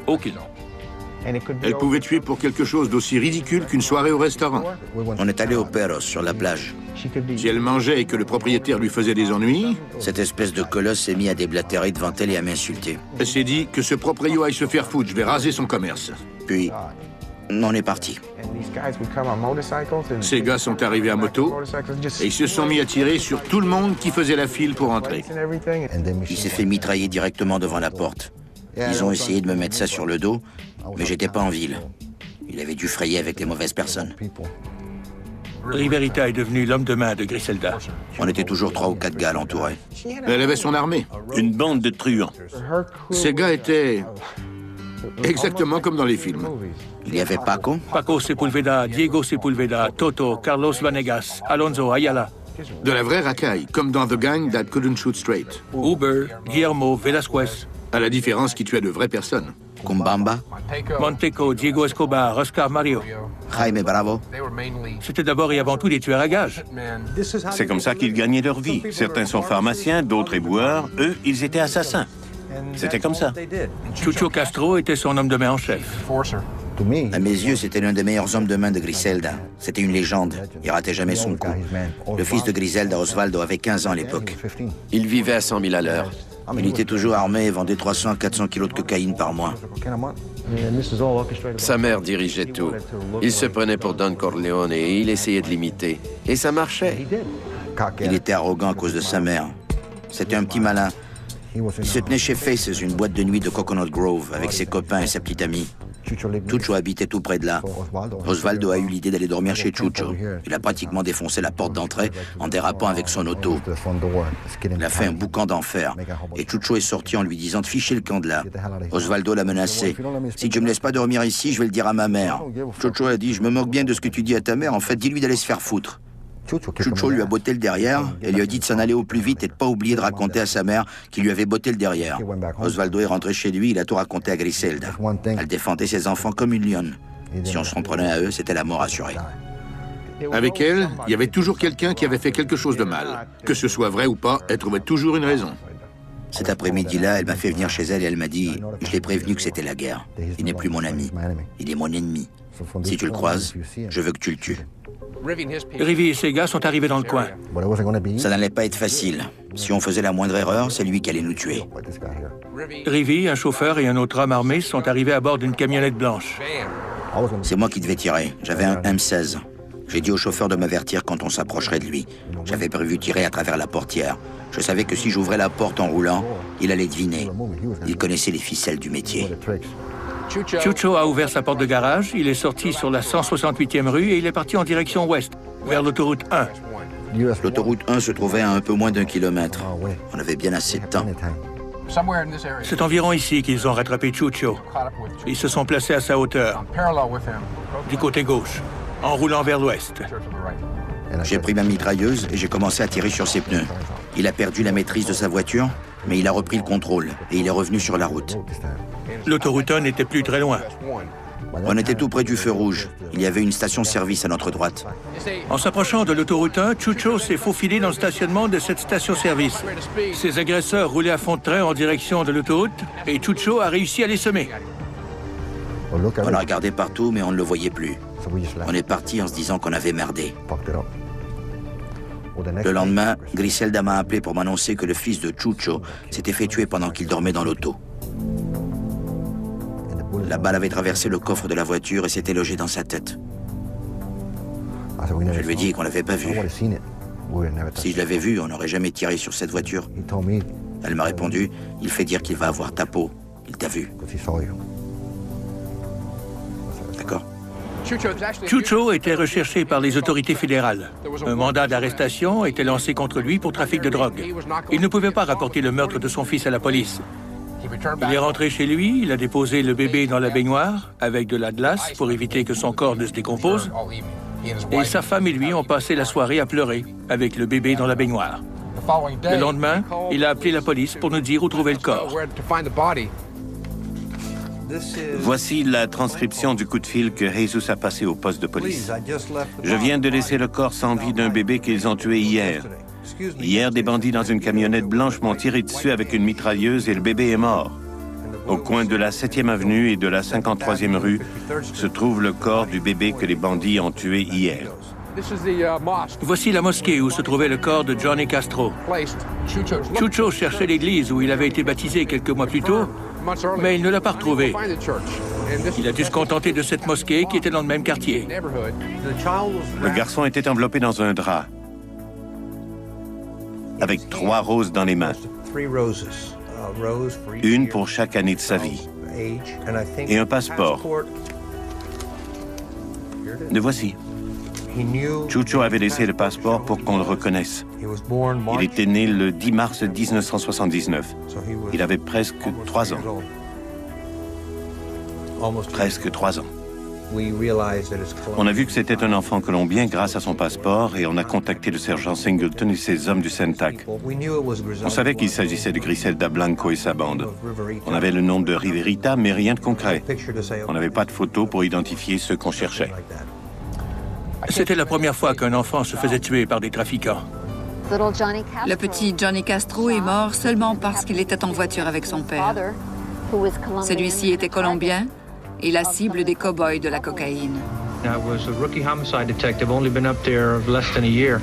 Aucune.
Elle pouvait tuer pour quelque chose d'aussi ridicule qu'une soirée au restaurant.
On est allé au Perros, sur la plage.
Si elle mangeait et que le propriétaire lui faisait des ennuis...
Cette espèce de colosse s'est mis à déblatérer devant elle et à m'insulter.
Elle s'est dit que ce proprio aille se faire foutre, je vais raser son commerce.
Puis, on est parti.
Ces gars sont arrivés à moto et ils se sont mis à tirer sur tout le monde qui faisait la file pour entrer.
Il s'est fait mitrailler directement devant la porte. Ils ont essayé de me mettre ça sur le dos, mais j'étais pas en ville. Il avait dû frayer avec les mauvaises personnes.
Riverita est devenu l'homme de main de Griselda.
On était toujours 3 ou 4 gars à l'entourer.
Elle avait son armée.
Une bande de truands.
Ces gars étaient exactement comme dans les films.
Il y avait Paco.
Paco Sepulveda, Diego Sepulveda, Toto, Carlos Vanegas, Alonso Ayala.
De la vraie racaille, comme dans The Gang That Couldn't Shoot Straight.
Uber, Guillermo, Velasquez.
À la différence qu'il tuait de vraies personnes.
Kumbamba.
Monteco, Diego Escobar, Oscar Mario.
Jaime Bravo.
C'était d'abord et avant tout des tueurs à gages.
C'est comme ça qu'ils gagnaient leur vie. Certains sont pharmaciens, d'autres éboueurs. Eux, ils étaient assassins. C'était comme ça.
Chucho Castro était son homme de main en chef.
À mes yeux, c'était l'un des meilleurs hommes de main de Griselda. C'était une légende. Il ratait jamais son coup. Le fils de Griselda, Osvaldo, avait 15 ans à l'époque.
Il vivait à 100 000 à l'heure.
Il était toujours armé et vendait 300 à 400 kilos de cocaïne par mois.
Sa mère dirigeait tout. Il se prenait pour Don Corleone et il essayait de l'imiter. Et ça marchait.
Il était arrogant à cause de sa mère. C'était un petit malin. Il se tenait chez Faces, une boîte de nuit de Coconut Grove, avec ses copains et sa petite amie. Chucho habitait tout près de là. Osvaldo a eu l'idée d'aller dormir chez Chucho. Il a pratiquement défoncé la porte d'entrée en dérapant avec son auto. Il a fait un boucan d'enfer. Et Chucho est sorti en lui disant de ficher le camp de là. Osvaldo l'a menacé. Si tu me laisses pas dormir ici, je vais le dire à ma mère. Chucho a dit, je me moque bien de ce que tu dis à ta mère. En fait, dis-lui d'aller se faire foutre. Chucho lui a botté le derrière et lui a dit de s'en aller au plus vite et de pas oublier de raconter à sa mère qu'il lui avait botté le derrière. Osvaldo est rentré chez lui, il a tout raconté à Griselda. Elle défendait ses enfants comme une lionne. Si on s'en prenait à eux, c'était la mort assurée.
Avec elle, il y avait toujours quelqu'un qui avait fait quelque chose de mal. Que ce soit vrai ou pas, elle trouvait toujours une raison.
Cet après-midi-là, elle m'a fait venir chez elle et elle m'a dit « Je l'ai prévenu que c'était la guerre. Il n'est plus mon ami. Il est mon ennemi. Si tu le croises, je veux que tu le tues. »
Rivy et ses gars sont arrivés dans le coin.
Ça n'allait pas être facile. Si on faisait la moindre erreur, c'est lui qui allait nous tuer.
Rivy, un chauffeur et un autre homme armé sont arrivés à bord d'une camionnette blanche.
C'est moi qui devais tirer. J'avais un M16. J'ai dit au chauffeur de m'avertir quand on s'approcherait de lui. J'avais prévu tirer à travers la portière. Je savais que si j'ouvrais la porte en roulant, il allait deviner. Il connaissait les ficelles du métier.
Chucho a ouvert sa porte de garage, il est sorti sur la 168e rue et il est parti en direction ouest, vers l'autoroute 1.
L'autoroute 1 se trouvait à un peu moins d'1 kilomètre. On avait bien assez de temps.
C'est environ ici qu'ils ont rattrapé Chucho. Ils se sont placés à sa hauteur, du côté gauche, en roulant vers l'ouest.
J'ai pris ma mitrailleuse et j'ai commencé à tirer sur ses pneus. Il a perdu la maîtrise de sa voiture, mais il a repris le contrôle et il est revenu sur la route.
L'autoroute 1 n'était plus très loin.
On était tout près du feu rouge. Il y avait une station-service à notre droite.
En s'approchant de l'autoroute 1, Chucho s'est faufilé dans le stationnement de cette station-service. Ses agresseurs roulaient à fond de train en direction de l'autoroute et Chucho a réussi à les semer.
On a regardé partout, mais on ne le voyait plus. On est parti en se disant qu'on avait merdé. Le lendemain, Griselda m'a appelé pour m'annoncer que le fils de Chucho s'était fait tuer pendant qu'il dormait dans l'auto. La balle avait traversé le coffre de la voiture et s'était logée dans sa tête. Je lui ai dit qu'on l'avait pas vu. Si je l'avais vu, on n'aurait jamais tiré sur cette voiture. Elle m'a répondu, il fait dire qu'il va avoir ta peau. Il t'a vu. D'accord.
Chucho était recherché par les autorités fédérales. Un mandat d'arrestation était lancé contre lui pour trafic de drogue. Il ne pouvait pas rapporter le meurtre de son fils à la police. Il est rentré chez lui, il a déposé le bébé dans la baignoire avec de la glace pour éviter que son corps ne se décompose. Et sa femme et lui ont passé la soirée à pleurer avec le bébé dans la baignoire. Le lendemain, il a appelé la police pour nous dire où trouver le corps.
Voici la transcription du coup de fil que Jesus a passé au poste de police. Je viens de laisser le corps sans vie d'un bébé qu'ils ont tué hier. Hier, des bandits dans une camionnette blanche m'ont tiré dessus avec une mitrailleuse et le bébé est mort. Au coin de la 7e avenue et de la 53e rue se trouve le corps du bébé que les bandits ont tué hier.
Voici la mosquée où se trouvait le corps de Johnny Castro. Chucho cherchait l'église où il avait été baptisé quelques mois plus tôt, mais il ne l'a pas retrouvé. Il a dû se contenter de cette mosquée qui était dans le même quartier.
Le garçon était enveloppé dans un drap, avec 3 roses dans les mains. Une pour chaque année de sa vie. Et un passeport. Le voici. Chucho avait laissé le passeport pour qu'on le reconnaisse. Il était né le 10 mars 1979. Il avait presque 3 ans. Presque 3 ans. On a vu que c'était un enfant colombien grâce à son passeport et on a contacté le sergent Singleton et ses hommes du CENTAC. On savait qu'il s'agissait de Griselda Blanco et sa bande. On avait le nom de Riverita, mais rien de concret. On n'avait pas de photos pour identifier ceux qu'on cherchait.
C'était la première fois qu'un enfant se faisait tuer par des trafiquants.
Le petit Johnny Castro est mort seulement parce qu'il était en voiture avec son père. Celui-ci était colombien et la cible des cow-boys de la cocaïne.
I was a rookie homicide detective, only been up there less than a year.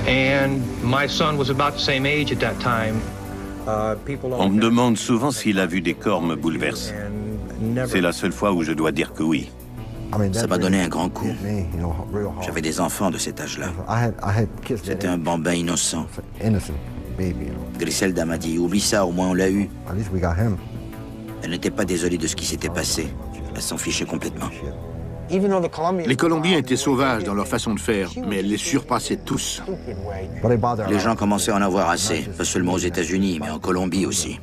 And my son was about the same age at that time.
On me demande souvent si la vue des corps me bouleverse. C'est la seule fois où je dois dire que oui.
Ça m'a donné un grand coup. J'avais des enfants de cet âge-là. C'était un bambin innocent. Griselda m'a dit, oublie ça, au moins on l'a eu. Elle n'était pas désolée de ce qui s'était passé. Elle s'en fichait complètement.
Les Colombiens étaient sauvages dans leur façon de faire, mais elle les surpassait tous.
Les gens commençaient à en avoir assez, pas seulement aux États-Unis, mais en Colombie aussi.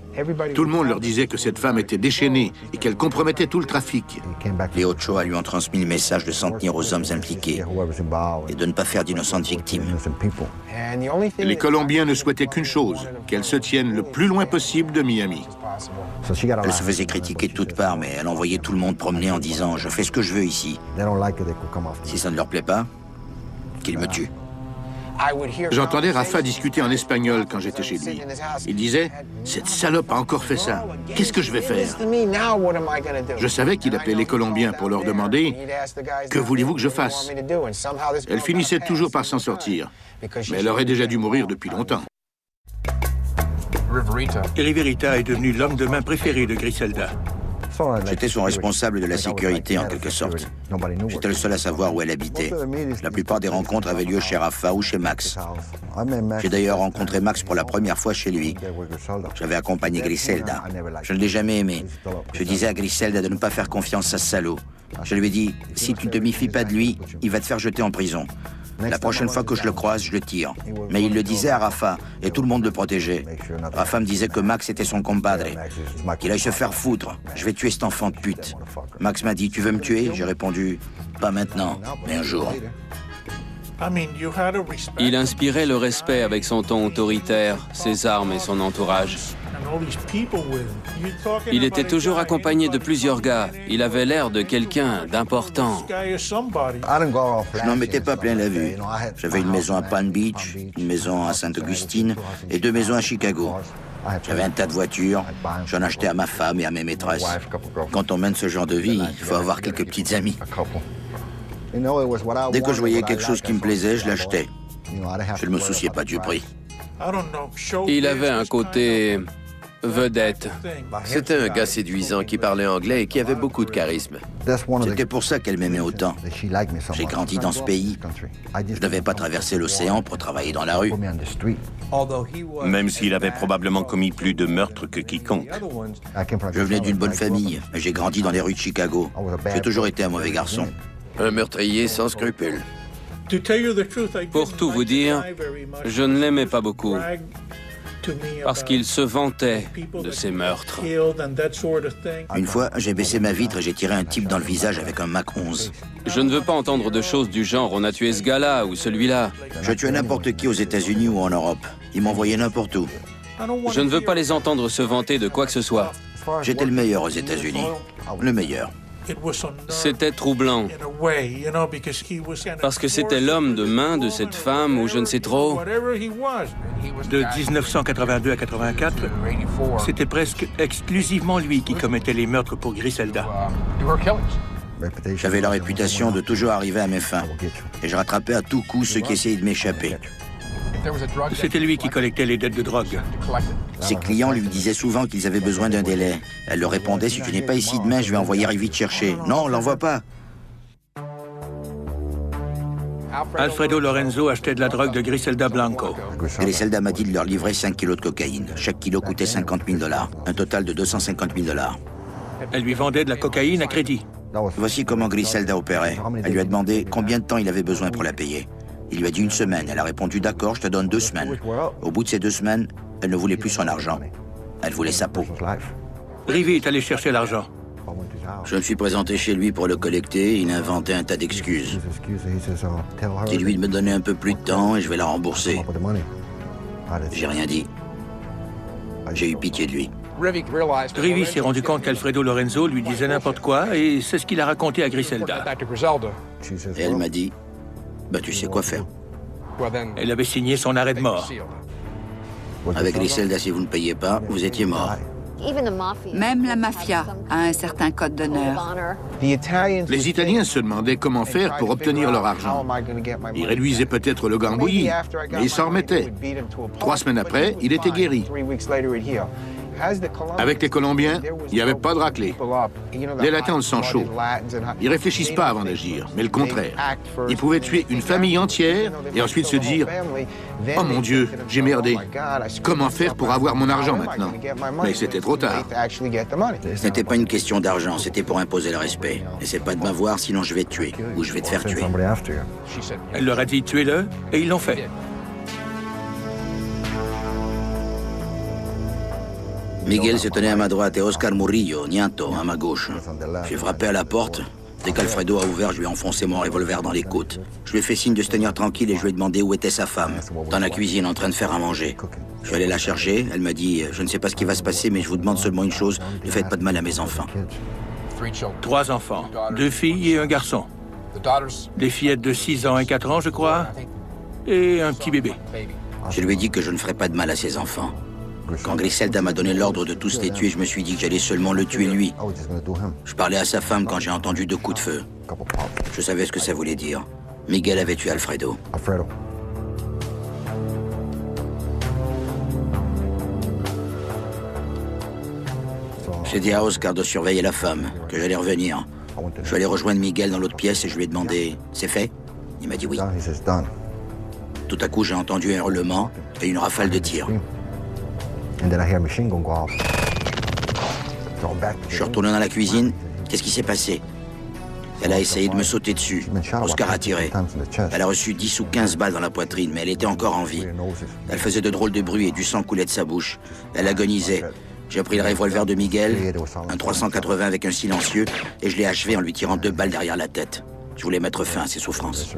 Tout le monde leur disait que cette femme était déchaînée et qu'elle compromettait tout le trafic.
Les Ochoa lui ont transmis le message de s'en tenir aux hommes impliqués et de ne pas faire d'innocentes victimes.
Les Colombiens ne souhaitaient qu'une chose, qu'elle se tienne le plus loin possible de Miami.
Elle se faisait critiquer de toutes parts, mais elle envoyait tout le monde promener en disant « Je fais ce que je veux ici ». Si ça ne leur plaît pas, qu'il me tue.
J'entendais Rafa discuter en espagnol quand j'étais chez lui. Il disait « Cette salope a encore fait ça. Qu'est-ce que je vais faire ?» Je savais qu'il appelait les Colombiens pour leur demander « Que voulez-vous que je fasse ?» Elle finissait toujours par s'en sortir, mais elle aurait déjà dû mourir depuis longtemps.
Riverita est devenu l'homme de main préféré de Griselda.
J'étais son responsable de la sécurité, en quelque sorte. J'étais le seul à savoir où elle habitait. La plupart des rencontres avaient lieu chez Rafa ou chez Max. J'ai d'ailleurs rencontré Max pour la première fois chez lui. J'avais accompagné Griselda. Je ne l'ai jamais aimé. Je disais à Griselda de ne pas faire confiance à ce salaud. Je lui ai dit, si tu ne te méfies pas de lui, il va te faire jeter en prison. La prochaine fois que je le croise, je le tire. Mais il le disait à Rafa, et tout le monde le protégeait. Rafa me disait que Max était son compadre. Qu'il aille se faire foutre. Je vais tuer cet enfant de pute. Max m'a dit, tu veux me tuer? J'ai répondu, pas maintenant, mais un jour.
Il inspirait le respect avec son ton autoritaire, ses armes et son entourage. Il était toujours accompagné de plusieurs gars. Il avait l'air de quelqu'un d'important.
Je n'en mettais pas plein la vue. J'avais une maison à Palm Beach, une maison à Sainte-Augustine et 2 maisons à Chicago. J'avais un tas de voitures. J'en achetais à ma femme et à mes maîtresses. Quand on mène ce genre de vie, il faut avoir quelques petites amies. Dès que je voyais quelque chose qui me plaisait, je l'achetais. Je ne me souciais pas du prix.
Il avait un côté vedette.
C'était un gars séduisant qui parlait anglais et qui avait beaucoup de charisme.
C'était pour ça qu'elle m'aimait autant. J'ai grandi dans ce pays. Je ne devais pas traverser l'océan pour travailler dans la rue.
Même s'il avait probablement commis plus de meurtres que quiconque.
Je venais d'une bonne famille, mais j'ai grandi dans les rues de Chicago. J'ai toujours été un mauvais garçon.
Un meurtrier sans scrupules.
Pour tout vous dire, je ne l'aimais pas beaucoup. Parce qu'il se vantait de ses meurtres.
Une fois, j'ai baissé ma vitre et j'ai tiré un type dans le visage avec un Mac 11.
Je ne veux pas entendre de choses du genre « on a tué ce gars-là ou celui-là ».
Je tuais n'importe qui aux États-Unis ou en Europe. Ils m'envoyaient n'importe où.
Je ne veux pas les entendre se vanter de quoi que ce soit.
J'étais le meilleur aux États-Unis. Le meilleur.
C'était troublant. Parce que c'était l'homme de main de cette femme ou je ne sais trop.
De 1982 à 84, c'était presque exclusivement lui qui commettait les meurtres pour Griselda.
J'avais la réputation de toujours arriver à mes fins. Et je rattrapais à tout coup ceux qui essayaient de m'échapper.
C'était lui qui collectait les dettes de drogue.
Ses clients lui disaient souvent qu'ils avaient besoin d'un délai. Elle leur répondait, si tu n'es pas ici demain, je vais envoyer Ivy te chercher. Non, on l'envoie pas.
Alfredo Lorenzo achetait de la drogue de Griselda Blanco.
Griselda m'a dit de leur livrer 5 kilos de cocaïne. Chaque kilo coûtait $50 000. Un total de $250 000.
Elle lui vendait de la cocaïne à crédit.
Voici comment Griselda opérait. Elle lui a demandé combien de temps il avait besoin pour la payer. Il lui a dit 1 semaine. Elle a répondu, d'accord, je te donne 2 semaines. Au bout de ces 2 semaines, elle ne voulait plus son argent. Elle voulait sa peau.
Rivy est allé chercher l'argent.
Je me suis présenté chez lui pour le collecter. Il a inventé un tas d'excuses. Dis-lui de me donner un peu plus de temps et je vais la rembourser. J'ai rien dit. J'ai eu pitié de lui.
Rivy s'est rendu compte qu'Alfredo Lorenzo lui disait n'importe quoi et c'est ce qu'il a raconté à Griselda.
Et elle m'a dit, bah tu sais quoi faire.
Elle avait signé son arrêt de mort.
Avec Griselda, si vous ne payez pas, vous étiez mort.
Même la mafia a un certain code d'honneur.
Les Italiens se demandaient comment faire pour obtenir leur argent. Ils réduisaient peut-être le gambouillis, mais ils s'en remettaient. 3 semaines après, il était guéri. Avec les Colombiens, il n'y avait pas de raclée. Les Latins ont le sang chaud. Ils réfléchissent pas avant d'agir, mais le contraire. Ils pouvaient tuer une famille entière et ensuite se dire « Oh mon Dieu, j'ai merdé. Comment faire pour avoir mon argent maintenant ?» Mais c'était trop tard.
Ce n'était pas une question d'argent, c'était pour imposer le respect. Essaie pas de m'avoir, sinon je vais te tuer, ou je vais te faire tuer.
Elle leur a dit « tuez-le » et ils l'ont fait.
Miguel se tenait à ma droite et Oscar Murillo, Nianto, à ma gauche. J'ai frappé à la porte. Dès qu'Alfredo a ouvert, je lui ai enfoncé mon revolver dans les côtes. Je lui ai fait signe de se tenir tranquille et je lui ai demandé où était sa femme. Dans la cuisine, en train de faire à manger. Je suis allé la chercher. Elle m'a dit « Je ne sais pas ce qui va se passer, mais je vous demande seulement une chose. Ne faites pas de mal à mes enfants. »
3 enfants, 2 filles et un garçon. Des fillettes de 6 ans et 4 ans, je crois, et un petit bébé.
Je lui ai dit que je ne ferais pas de mal à ses enfants. Quand Griselda m'a donné l'ordre de tous les tuer, je me suis dit que j'allais seulement le tuer lui. Je parlais à sa femme quand j'ai entendu 2 coups de feu. Je savais ce que ça voulait dire. Miguel avait tué Alfredo. J'ai dit à Oscar de surveiller la femme, que j'allais revenir. Je suis allé rejoindre Miguel dans l'autre pièce et je lui ai demandé « C'est fait ?» Il m'a dit oui. Tout à coup, j'ai entendu un hurlement et une rafale de tirs. Je suis retourné dans la cuisine. Qu'est-ce qui s'est passé? Elle a essayé de me sauter dessus. Oscar a tiré. Elle a reçu 10 ou 15 balles dans la poitrine, mais elle était encore en vie. Elle faisait de drôles de bruits et du sang coulait de sa bouche. Elle agonisait. J'ai pris le revolver de Miguel, un 380 avec un silencieux, et je l'ai achevé en lui tirant 2 balles derrière la tête. Je voulais mettre fin à ses souffrances.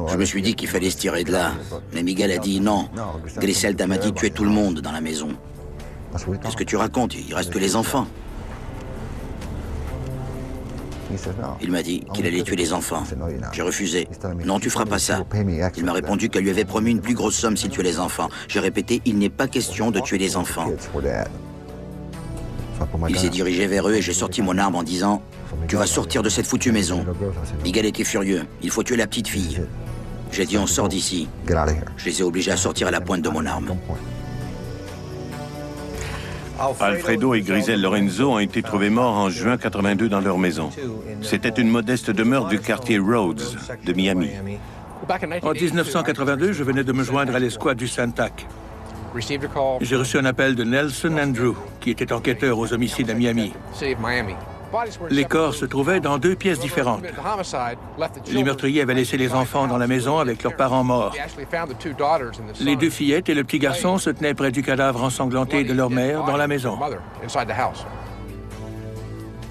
Je me suis dit qu'il fallait se tirer de là, mais Miguel a dit non. Griselda m'a dit tuer tout le monde dans la maison. Qu'est-ce que tu racontes? Il reste que les enfants. Il m'a dit qu'il allait tuer les enfants. J'ai refusé. Non, tu feras pas ça. Il m'a répondu qu'elle lui avait promis une plus grosse somme s'il tuait les enfants. J'ai répété, il n'est pas question de tuer les enfants. Il s'est dirigé vers eux et j'ai sorti mon arme en disant « Tu vas sortir de cette foutue maison ». Miguel était furieux. « Il faut tuer la petite fille ». J'ai dit « On sort d'ici ». Je les ai obligés à sortir à la pointe de mon arme.
Alfredo et Grisel Lorenzo ont été trouvés morts en juin 82 dans leur maison. C'était une modeste demeure du quartier Rhodes de Miami.
En 1982, je venais de me joindre à l'escouade du Santac. J'ai reçu un appel de Nelson Andrew, qui était enquêteur aux homicides à Miami. Les corps se trouvaient dans 2 pièces différentes. Les meurtriers avaient laissé les enfants dans la maison avec leurs parents morts. Les 2 fillettes et le petit garçon se tenaient près du cadavre ensanglanté de leur mère dans la maison.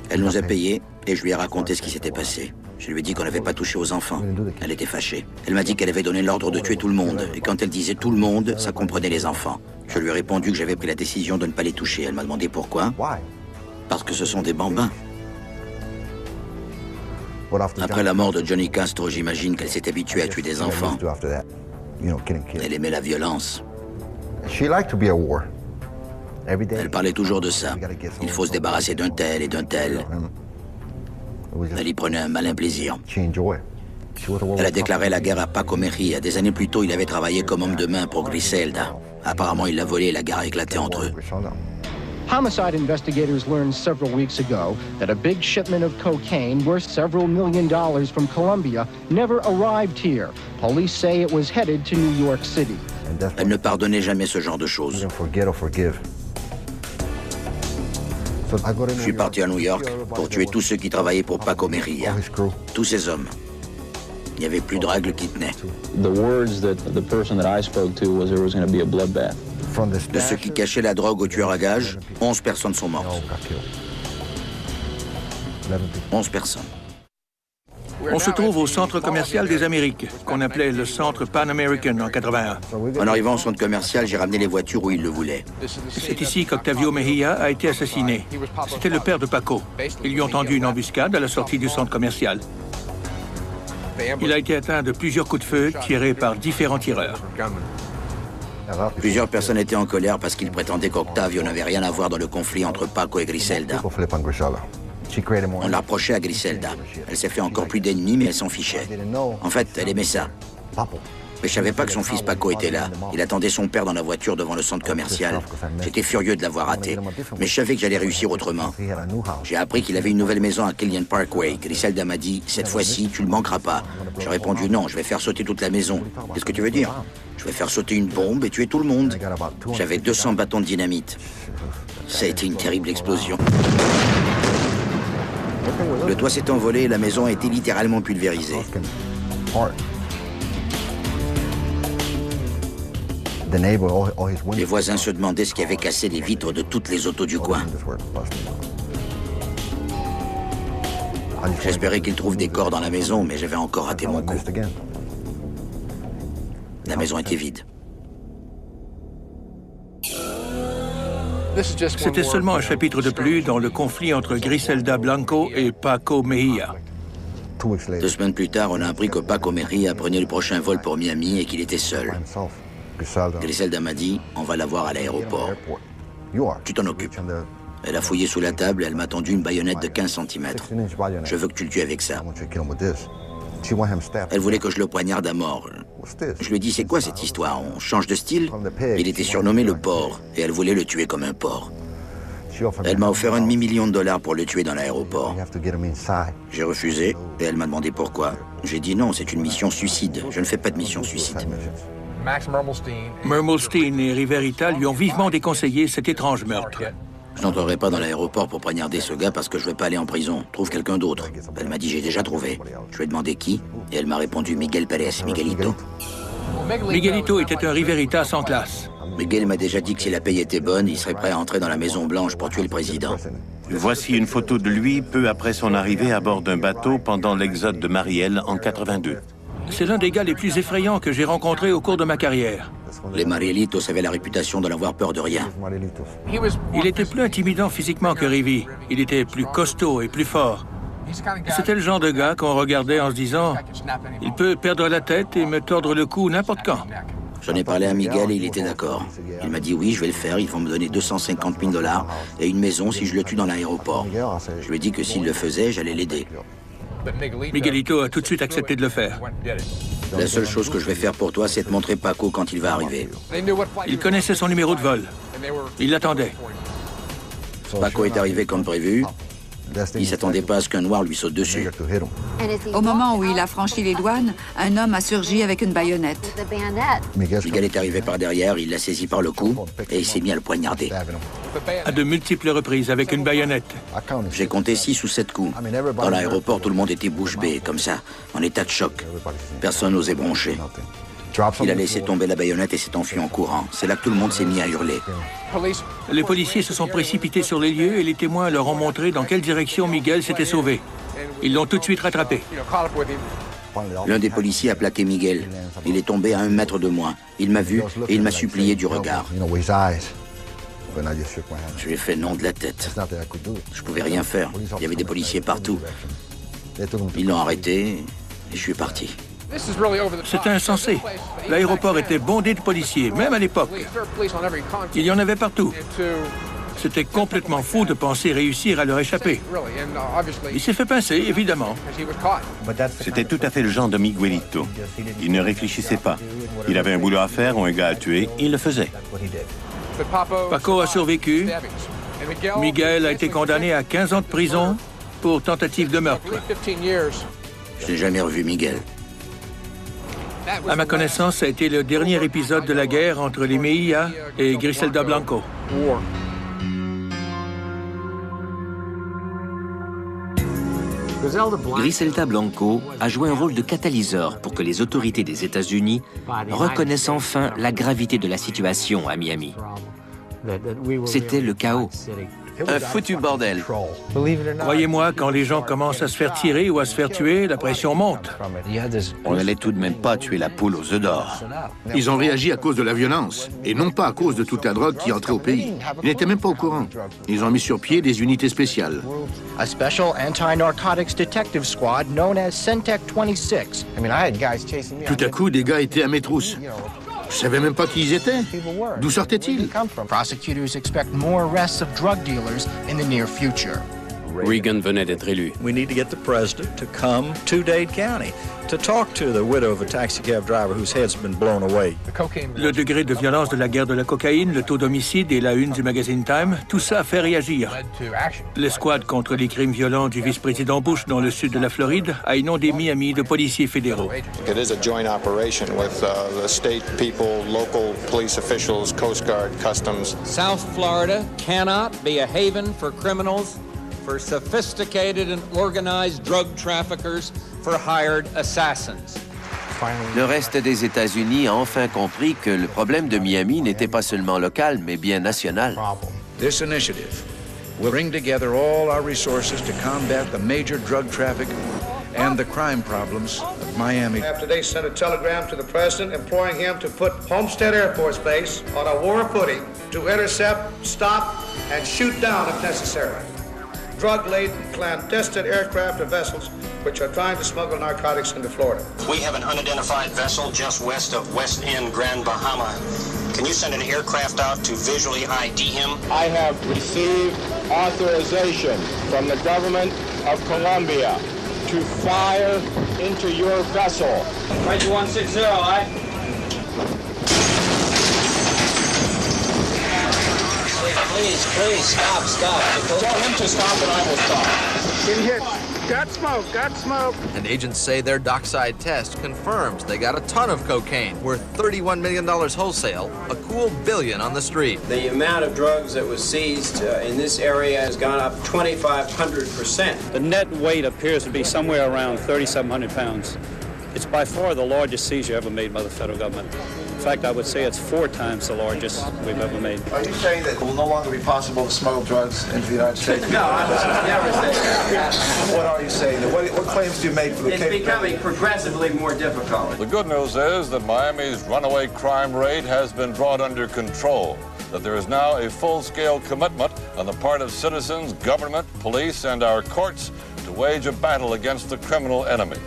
Elle nous a payés et je lui ai raconté ce qui s'était passé. Je lui ai dit qu'on n'avait pas touché aux enfants. Elle était fâchée. Elle m'a dit qu'elle avait donné l'ordre de tuer tout le monde. Et quand elle disait tout le monde, ça comprenait les enfants. Je lui ai répondu que j'avais pris la décision de ne pas les toucher. Elle m'a demandé pourquoi. Parce que ce sont des bambins. Après la mort de Johnny Castro, j'imagine qu'elle s'est habituée à tuer des enfants. Elle aimait la violence. Elle parlait toujours de ça. Il faut se débarrasser d'un tel et d'un tel. Elle y prenait un malin plaisir. Elle a déclaré la guerre à Paco Mejia. Des années plus tôt, il avait travaillé comme homme de main pour Griselda. Apparemment, il l'a volé et la guerre a éclaté entre eux.
Homicide investigators learned several weeks ago that a big shipment of cocaine worth several $1 million from Colombia never arrived here. Police say it was headed to New York City.
Elle ne pardonnait jamais ce genre de choses. Je suis parti à New York pour tuer tous ceux qui travaillaient pour Paco Mejia. Tous ces hommes. Il n'y avait plus de règles qui tenaient. De ceux qui cachaient la drogue aux tueurs à gages, 11 personnes sont mortes. 11 personnes.
On se trouve au centre commercial des Amériques, qu'on appelait le centre Pan American en 81.
En arrivant au centre commercial, j'ai ramené les voitures où ils le voulaient.
C'est ici qu'Octavio Mejia a été assassiné. C'était le père de Paco. Ils lui ont tendu une embuscade à la sortie du centre commercial. Il a été atteint de plusieurs coups de feu tirés par différents tireurs.
Plusieurs personnes étaient en colère parce qu'ils prétendaient qu'Octavio n'avait rien à voir dans le conflit entre Paco et Griselda. On l'a reproché à Griselda. Elle s'est fait encore plus d'ennemis, mais elle s'en fichait. En fait, elle aimait ça. Mais je savais pas que son fils Paco était là. Il attendait son père dans la voiture devant le centre commercial. J'étais furieux de l'avoir raté. Mais je savais que j'allais réussir autrement. J'ai appris qu'il avait une nouvelle maison à Killian Parkway. Griselda m'a dit, cette fois-ci, tu ne manqueras pas. J'ai répondu, non, je vais faire sauter toute la maison. Qu'est-ce que tu veux dire? Je vais faire sauter une bombe et tuer tout le monde. J'avais 200 bâtons de dynamite. Ça a été une terrible explosion. Le toit s'est envolé et la maison a été littéralement pulvérisée. Les voisins se demandaient ce qui avait cassé les vitres de toutes les autos du coin. J'espérais qu'ils trouvent des corps dans la maison, mais j'avais encore raté mon coup. La maison était vide.
C'était seulement un chapitre de plus dans le conflit entre Griselda Blanco et Paco Mejia.
2 semaines plus tard, on a appris que Paco Mejia prenait le prochain vol pour Miami et qu'il était seul. Griselda m'a dit, on va la voir à l'aéroport. Tu t'en occupes. Elle a fouillé sous la table et elle m'a tendu une baïonnette de 15 cm. Je veux que tu le tues avec ça. Elle voulait que je le poignarde à mort. Je lui ai dit, c'est quoi cette histoire? On change de style? Il était surnommé le porc et elle voulait le tuer comme un porc. Elle m'a offert $1,5 million pour le tuer dans l'aéroport. J'ai refusé et elle m'a demandé pourquoi. J'ai dit non, c'est une mission suicide. Je ne fais pas de mission suicide.
Mermelstein et Riverita lui ont vivement déconseillé cet étrange meurtre.
Je n'entrerai pas dans l'aéroport pour poignarder ce gars parce que je ne veux pas aller en prison. Trouve quelqu'un d'autre. Elle m'a dit, j'ai déjà trouvé. Je lui ai demandé qui et elle m'a répondu Miguel Pérez, Miguelito.
Miguelito était un Riverita sans classe.
Miguel m'a déjà dit que si la paye était bonne, il serait prêt à entrer dans la Maison Blanche pour tuer le président.
Voici une photo de lui peu après son arrivée à bord d'un bateau pendant l'exode de Mariel en 82.
C'est l'un des gars les plus effrayants que j'ai rencontrés au cours de ma carrière.
Les Marielitos avaient la réputation de n'avoir peur de rien.
Il était plus intimidant physiquement que Rivi. Il était plus costaud et plus fort. C'était le genre de gars qu'on regardait en se disant « Il peut perdre la tête et me tordre le cou n'importe quand ».
J'en ai parlé à Miguel et il était d'accord. Il m'a dit oui, je vais le faire, ils vont me donner $250 000 et une maison si je le tue dans l'aéroport. Je lui ai dit que s'il le faisait, j'allais l'aider.
Miguelito a tout de suite accepté de le faire.
La seule chose que je vais faire pour toi, c'est de montrer Paco quand il va arriver.
Il connaissait son numéro de vol. Il l'attendait.
Paco est arrivé comme prévu. Il ne s'attendait pas à ce qu'un noir lui saute dessus.
Au moment où il a franchi les douanes, un homme a surgi avec une baïonnette.
Miguel est arrivé par derrière, il l'a saisi par le cou et il s'est mis à le poignarder.
À de multiples reprises, avec une baïonnette.
J'ai compté 6 ou 7 coups. Dans l'aéroport, tout le monde était bouche bée, comme ça, en état de choc. Personne n'osait broncher. Il a laissé tomber la baïonnette et s'est enfui en courant. C'est là que tout le monde s'est mis à hurler.
Les policiers se sont précipités sur les lieux et les témoins leur ont montré dans quelle direction Miguel s'était sauvé. Ils l'ont tout de suite rattrapé.
L'un des policiers a plaqué Miguel. Il est tombé à 1 mètre de moi. Il m'a vu et il m'a supplié du regard. Je lui ai fait non de la tête. Je pouvais rien faire. Il y avait des policiers partout. Ils l'ont arrêté et je suis parti.
C'était insensé. L'aéroport était bondé de policiers, même à l'époque. Il y en avait partout. C'était complètement fou de penser réussir à leur échapper. Il s'est fait pincer, évidemment.
C'était tout à fait le genre de Miguelito. Il ne réfléchissait pas. Il avait un boulot à faire ou un gars à tuer, il le faisait.
Paco a survécu. Miguel a été condamné à 15 ans de prison pour tentative de meurtre.
Je n'ai jamais revu Miguel.
À ma connaissance, ça a été le dernier épisode de la guerre entre les Mejia et Griselda Blanco.
Griselda Blanco a joué un rôle de catalyseur pour que les autorités des États-Unis reconnaissent enfin la gravité de la situation à Miami. C'était le chaos.
Un foutu bordel.
Croyez-moi, quand les gens commencent à se faire tirer ou à se faire tuer, la pression monte.
On n'allait tout de même pas tuer la poule aux œufs d'or.
Ils ont réagi à cause de la violence, et non pas à cause de toute la drogue qui entrait au pays. Ils n'étaient même pas au courant. Ils ont mis sur pied des unités spéciales.
A special anti-narcotics detective squad known as Centec 26.
Tout à coup, des gars étaient à mes trousses. Je savais même pas qui ils étaient. D'où sortaient-ils?
Prosecutors expect more arrests of drug dealers in the near future.
Reagan venait d'être élu.
We need to get the president to come to Dade County to talk to the widow of a taxi cab driver whose head's been blown away.
Le degré de violence de la guerre de la cocaïne, le taux d'homicide et la une du magazine Time, tout ça a fait réagir. L'escouade contre les crimes violents du vice-président Bush dans le sud de la Floride a inondé Miami de policiers fédéraux.
It is a joint operation with the state people, local police officials, Coast Guard, Customs.
South Florida cannot be a haven for criminals, for sophisticated and organized drug traffickers, for hired assassins.
Le reste des États-Unis a enfin compris que le problème de Miami n'était pas seulement local, mais bien national.
This initiative will bring together all our resources to combat the major drug traffic and the crime problems of Miami.
I have today sent a telegram to the president imploring him to put Homestead Air Force Base on a war footing to intercept, stop, and shoot down if necessary drug-laden clandestine aircraft or vessels which are trying to smuggle narcotics into Florida.
We have an unidentified vessel just west of West End, Grand Bahama. Can you send an aircraft out to visually ID him?
I have received authorization from the government of Colombia to fire into your vessel.
Right to 160, aye?
Please, stop.
Tell him to stop and I will stop.
Been hit. Got smoke.
And agents say their dockside test confirms they got a ton of cocaine, worth $31 million wholesale, a cool $1 billion on the street.
The amount of drugs that was seized in this area has gone up 2,500%.
The net weight appears to be somewhere around 3,700 pounds. It's by far the largest seizure ever made by the federal government. In fact, I would say it's 4 times the largest we've ever made.
Are you saying that it will no longer be possible to smuggle drugs into the United States?
No, I'm never saying that.
What are you saying? What claims do you make for the
It's becoming progressively more difficult.
The good news is that Miami's runaway crime rate has been brought under control, that there is now a full-scale commitment on the part of citizens, government, police, and our courts to wage a battle against the criminal enemy.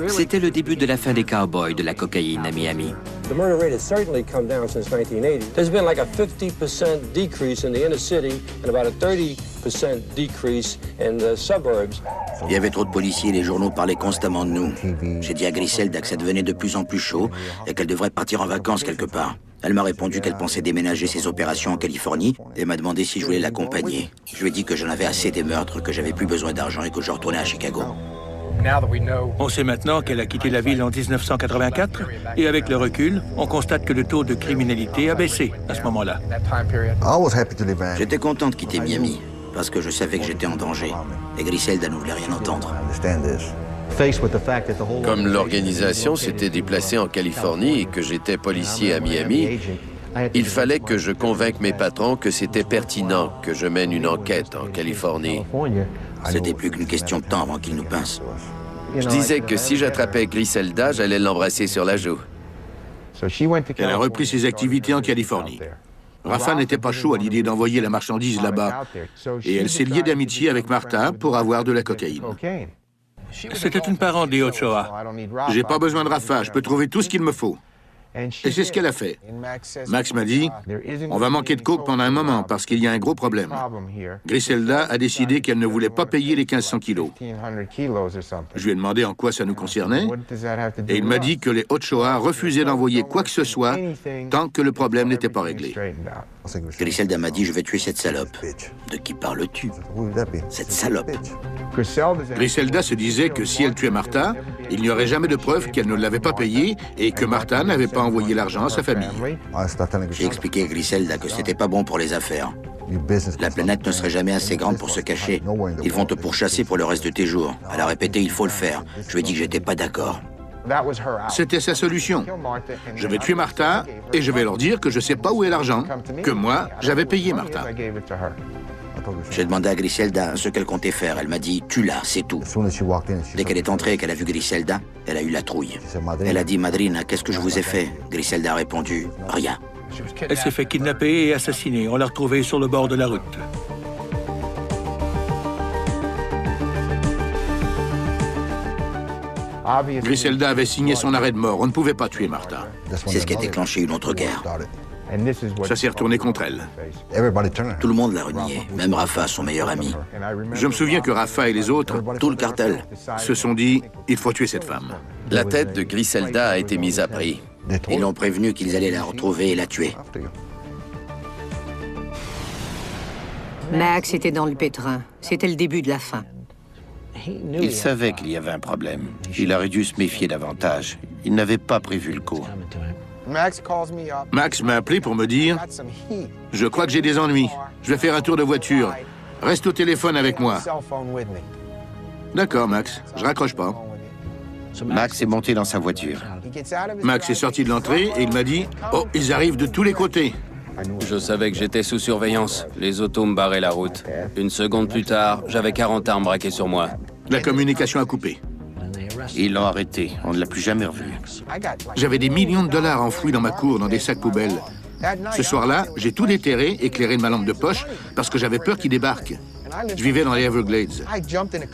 C'était le début de la fin des cowboys de la cocaïne à Miami.
The murder rate has certainly come down since 1980. There's been like a 50% decrease in the inner city and about a 30% decrease in the suburbs.
Il y avait trop de policiers, les journaux parlaient constamment de nous. J'ai dit à Griselda que ça devenait de plus en plus chaud et qu'elle devrait partir en vacances quelque part. Elle m'a répondu qu'elle pensait déménager ses opérations en Californie et m'a demandé si je voulais l'accompagner. Je lui ai dit que j'en avais assez des meurtres, que j'avais plus besoin d'argent et que je retournais à Chicago.
On sait maintenant qu'elle a quitté la ville en 1984 et avec le recul, on constate que le taux de criminalité a baissé à ce moment-là.
J'étais content de quitter Miami parce que je savais que j'étais en danger et Griselda ne voulait rien entendre.
Comme l'organisation s'était déplacée en Californie et que j'étais policier à Miami, il fallait que je convainque mes patrons que c'était pertinent que je mène une enquête en Californie.
C'était plus qu'une question de temps avant qu'ils nous pincent.
Je disais que si j'attrapais Griselda, j'allais l'embrasser sur la joue.
Elle a repris ses activités en Californie. Rafa n'était pas chaud à l'idée d'envoyer la marchandise là-bas. Et elle s'est liée d'amitié avec Marta pour avoir de la cocaïne.
C'était une parente des Ochoa.
J'ai pas besoin de Rafa, je peux trouver tout ce qu'il me faut. Et c'est ce qu'elle a fait. Max m'a dit, on va manquer de coke pendant un moment parce qu'il y a un gros problème. Griselda a décidé qu'elle ne voulait pas payer les 1500 kilos. Je lui ai demandé en quoi ça nous concernait et il m'a dit que les Ochoa refusaient d'envoyer quoi que ce soit tant que le problème n'était pas réglé.
Griselda m'a dit, je vais tuer cette salope. De qui parles-tu? Cette salope.
Griselda se disait que si elle tuait Marta, il n'y aurait jamais de preuve qu'elle ne l'avait pas payée et que Marta n'avait pas envoyé l'argent à sa famille.
J'ai expliqué à Griselda que c'était pas bon pour les affaires. La planète ne serait jamais assez grande pour se cacher. Ils vont te pourchasser pour le reste de tes jours. Elle a répété, il faut le faire. Je lui ai dit que j'étais pas d'accord.
C'était sa solution. Je vais tuer Marta et je vais leur dire que je sais pas où est l'argent, que moi, j'avais payé Marta.
J'ai demandé à Griselda ce qu'elle comptait faire. Elle m'a dit, tue-la, c'est tout. Dès qu'elle est entrée et qu'elle a vu Griselda, elle a eu la trouille. Elle a dit, Madrina, qu'est-ce que je vous ai fait? Griselda a répondu, rien.
Elle s'est fait kidnapper et assassiner. On l'a retrouvée sur le bord de la route.
Griselda avait signé son arrêt de mort. On ne pouvait pas tuer Marta.
C'est ce qui a déclenché une autre guerre.
Ça s'est retourné contre elle.
Tout le monde l'a renié, même Rafa, son meilleur ami.
Je me souviens que Rafa et les autres,
tout le cartel,
se sont dit, il faut tuer cette femme.
La tête de Griselda a été mise à prix.
Ils l'ont prévenu qu'ils allaient la retrouver et la tuer.
Max était dans le pétrin. C'était le début de la fin.
Il savait qu'il y avait un problème. Il aurait dû se méfier davantage. Il n'avait pas prévu le coup.
Max m'a appelé pour me dire « Je crois que j'ai des ennuis. Je vais faire un tour de voiture. Reste au téléphone avec moi. » D'accord, Max. Je raccroche pas.
Max est monté dans sa voiture.
Max est sorti de l'entrée et il m'a dit « Oh, ils arrivent de tous les côtés. »
Je savais que j'étais sous surveillance. Les autos me barraient la route. Une seconde plus tard, j'avais 40 armes braquées sur moi.
La communication a coupé.
Ils l'ont arrêté. On ne l'a plus jamais revu.
J'avais des millions de dollars enfouis dans ma cour, dans des sacs poubelles. Ce soir-là, j'ai tout déterré, éclairé de ma lampe de poche, parce que j'avais peur qu'il débarque. Je vivais dans les Everglades.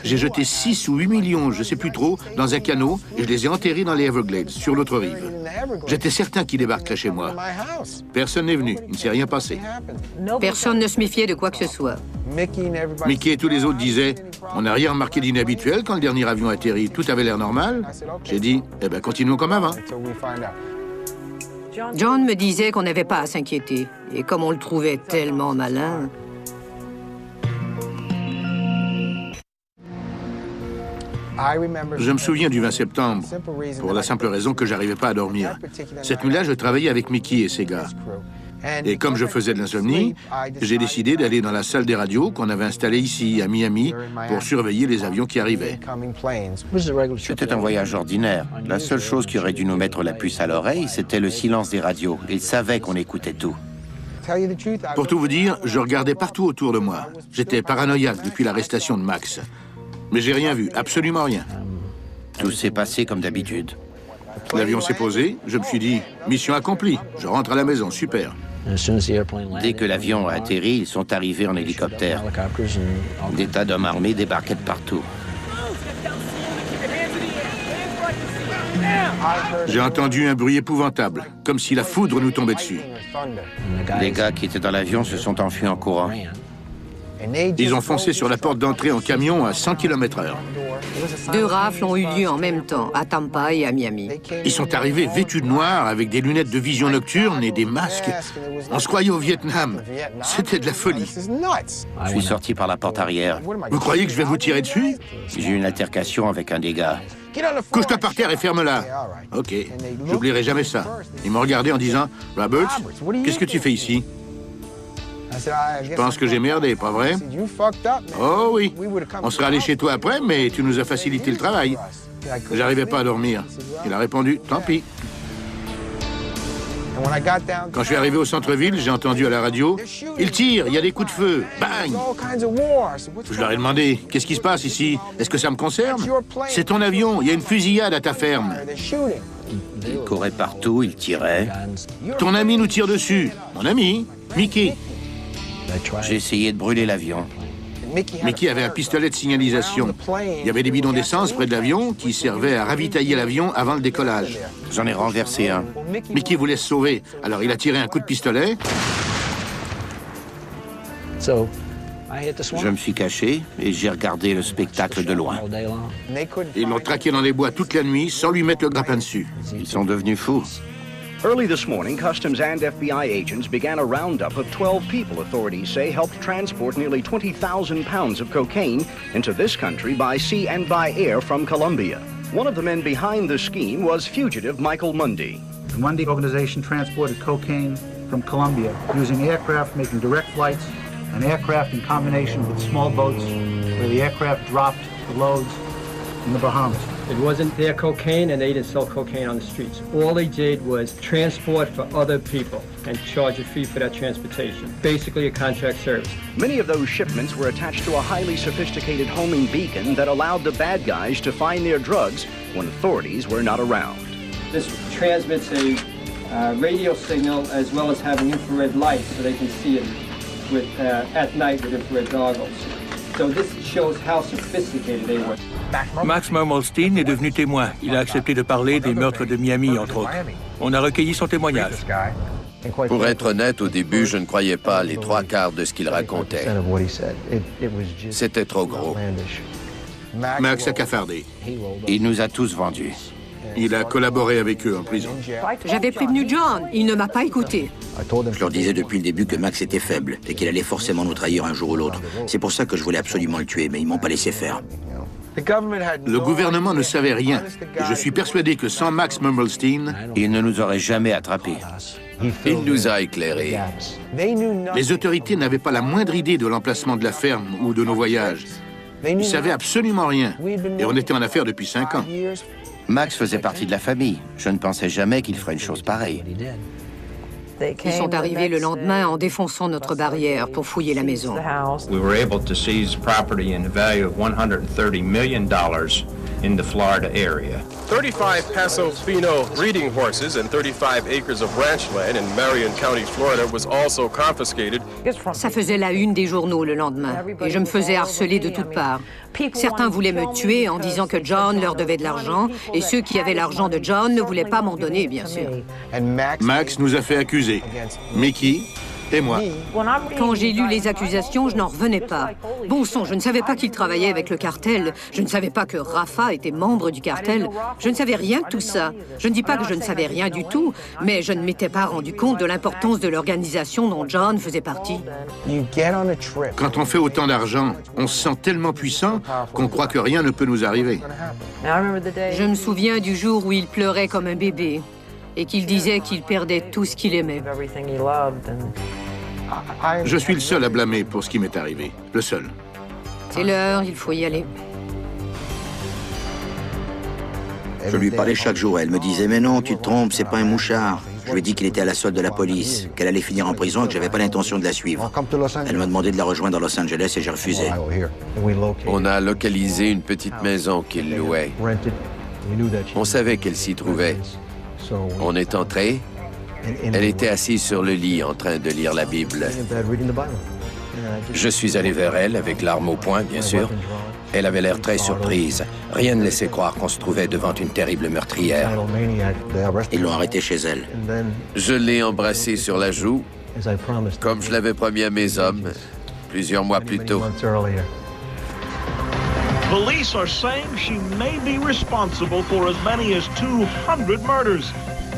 J'ai jeté 6 ou 8 millions, je ne sais plus trop, dans un canot, et je les ai enterrés dans les Everglades, sur l'autre rive. J'étais certain qu'il débarque là chez moi. Personne n'est venu, il ne s'est rien passé.
Personne ne se méfiait de quoi que ce soit.
Mickey et tous les autres disaient « On n'a rien remarqué d'inhabituel quand le dernier avion atterrit, tout avait l'air normal. » J'ai dit « Eh bien, continuons comme avant. »
John me disait qu'on n'avait pas à s'inquiéter. Et comme on le trouvait tellement malin...
Je me souviens du 20 septembre, pour la simple raison que j'arrivais pas à dormir. Cette nuit-là, je travaillais avec Mickey et ses gars. Et comme je faisais de l'insomnie, j'ai décidé d'aller dans la salle des radios qu'on avait installée ici, à Miami, pour surveiller les avions qui arrivaient.
C'était un voyage ordinaire. La seule chose qui aurait dû nous mettre la puce à l'oreille, c'était le silence des radios. Ils savaient qu'on écoutait tout.
Pour tout vous dire, je regardais partout autour de moi. J'étais paranoïaque depuis l'arrestation de Max. Mais j'ai rien vu, absolument rien.
Tout s'est passé comme d'habitude.
L'avion s'est posé, je me suis dit, mission accomplie, je rentre à la maison, super.
Dès que l'avion a atterri, ils sont arrivés en hélicoptère. Des tas d'hommes armés débarquaient de partout.
J'ai entendu un bruit épouvantable, comme si la foudre nous tombait dessus.
Les gars qui étaient dans l'avion se sont enfuis en courant.
Ils ont foncé sur la porte d'entrée en camion à 100 km/h.
2 rafles ont eu lieu en même temps, à Tampa et à Miami.
Ils sont arrivés vêtus de noir, avec des lunettes de vision nocturne et des masques. On se croyait au Vietnam. C'était de la folie.
Je suis sorti par la porte arrière.
Vous croyez que je vais vous tirer dessus?
J'ai eu une altercation avec un des gars.
Couche-toi par terre et ferme-la. OK, j'oublierai jamais ça. Ils m'ont regardé en disant, « Robert, qu'est-ce que tu fais ici ?» Je pense que j'ai merdé, pas vrai? Oh oui, on serait allé chez toi après, mais tu nous as facilité le travail. J'arrivais pas à dormir. Il a répondu, tant pis. Quand je suis arrivé au centre-ville, j'ai entendu à la radio, ils tirent, il y a des coups de feu, bang! Je leur ai demandé, qu'est-ce qui se passe ici? Est-ce que ça me concerne? C'est ton avion, il y a une fusillade à ta ferme.
Ils couraient partout, ils tiraient.
Ton ami nous tire dessus. Mon ami, Mickey.
J'ai essayé de brûler l'avion.
Mickey avait un pistolet de signalisation. Il y avait des bidons d'essence près de l'avion qui servaient à ravitailler l'avion avant le décollage.
J'en ai renversé un.
Mickey voulait se sauver, alors il a tiré un coup de pistolet.
Je me suis caché et j'ai regardé le spectacle de loin.
Ils l'ont traqué dans les bois toute la nuit sans lui mettre le grappin dessus.
Ils sont devenus fous.
Early this morning, Customs and FBI agents began a roundup of 12 people authorities say helped transport nearly 20,000 pounds of cocaine into this country by sea and by air from Colombia. One of the men behind the scheme was fugitive Michael Mundy.
The Mundy organization transported cocaine from Colombia using aircraft making direct flights and aircraft in combination with small boats where the aircraft dropped the loads in the Bahamas.
It wasn't their cocaine, and they didn't sell cocaine on the streets. All they did was transport for other people and charge a fee for that transportation. Basically a contract service.
Many of those shipments were attached to a highly sophisticated homing beacon that allowed the bad guys to find their drugs when authorities were not around.
This transmits a radio signal as well as having infrared lights so they can see it with, at night with infrared goggles. So this shows how sophisticated they were.
Max Mermelstein est devenu témoin. Il a accepté de parler des meurtres de Miami, entre autres. On a recueilli son témoignage.
Pour être honnête, au début, je ne croyais pas les 3/4 de ce qu'il racontait. C'était trop gros.
Max a cafardé.
Il nous a tous vendus.
Il a collaboré avec eux en prison.
J'avais prévenu John, il ne m'a pas écouté.
Je leur disais depuis le début que Max était faible et qu'il allait forcément nous trahir un jour ou l'autre. C'est pour ça que je voulais absolument le tuer, mais ils m'ont pas laissé faire.
Le gouvernement ne savait rien. Et je suis persuadé que sans Max Mermelstein,
il ne nous aurait jamais attrapés.
Il nous a éclairés.
Les autorités n'avaient pas la moindre idée de l'emplacement de la ferme ou de nos voyages. Ils savaient absolument rien. Et on était en affaires depuis 5 ans.
Max faisait partie de la famille. Je ne pensais jamais qu'il ferait une chose pareille.
Ils sont arrivés le lendemain en défonçant notre barrière pour fouiller la maison.
We were able to seize property in the value of $130 million
in the Florida area.
35 Paso Fino breeding horses and 35 acres of ranch land in Marion County, Florida was also confiscated.
Ça faisait la une des journaux le lendemain et je me faisais harceler de toutes parts. Certains voulaient me tuer en disant que John leur devait de l'argent et ceux qui avaient l'argent de John ne voulaient pas m'en donner, bien sûr.
Max nous a fait accuser. Mickey et moi.
Quand j'ai lu les accusations, je n'en revenais pas. Bon sang, je ne savais pas qu'il travaillait avec le cartel. Je ne savais pas que Rafa était membre du cartel. Je ne savais rien de tout ça. Je ne dis pas que je ne savais rien du tout, mais je ne m'étais pas rendu compte de l'importance de l'organisation dont John faisait partie.
Quand on fait autant d'argent, on se sent tellement puissant qu'on croit que rien ne peut nous arriver.
Je me souviens du jour où il pleurait comme un bébé et qu'il disait qu'il perdait tout ce qu'il aimait.
Je suis le seul à blâmer pour ce qui m'est arrivé. Le seul.
C'est l'heure, il faut y aller.
Je lui parlais chaque jour. Elle me disait « Mais non, tu te trompes, c'est pas un mouchard. » Je lui ai dit qu'il était à la solde de la police, qu'elle allait finir en prison et que j'avais pas l'intention de la suivre. Elle m'a demandé de la rejoindre à Los Angeles et j'ai refusé.
On a localisé une petite maison qu'il louait. On savait qu'elle s'y trouvait. On est entré. Elle était assise sur le lit en train de lire la Bible.
Je suis allé vers elle avec l'arme au poing, bien sûr. Elle avait l'air très surprise. Rien ne laissait croire qu'on se trouvait devant une terrible meurtrière.
Ils l'ont arrêtée chez elle.
Je l'ai embrassée sur la joue, comme je l'avais promis à mes hommes plusieurs mois plus tôt.
Police are saying she may be responsible for as many as 200 murders.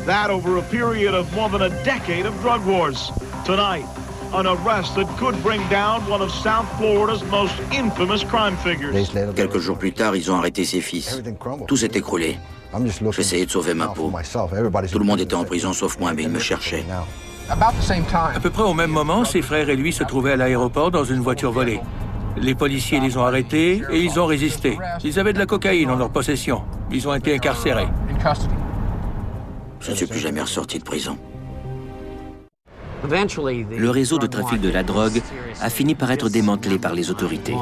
That over a period of more than a decade of drug wars. Tonight, an arrest that could bring down one of South Florida's most infamous crime figures.
Quelques jours plus tard, ils ont arrêté ses fils. Tout s'est écroulé. J'essayais de sauver ma peau. Tout le monde était en prison sauf moi, mais ils me cherchaient.
À peu près au même moment, ses frères et lui se trouvaient à l'aéroport dans une voiture volée. Les policiers les ont arrêtés et ils ont résisté. Ils avaient de la cocaïne en leur possession. Ils ont été incarcérés.
Je ne suis plus jamais ressorti de prison.
Le réseau de trafic de la drogue a fini par être démantelé par les autorités.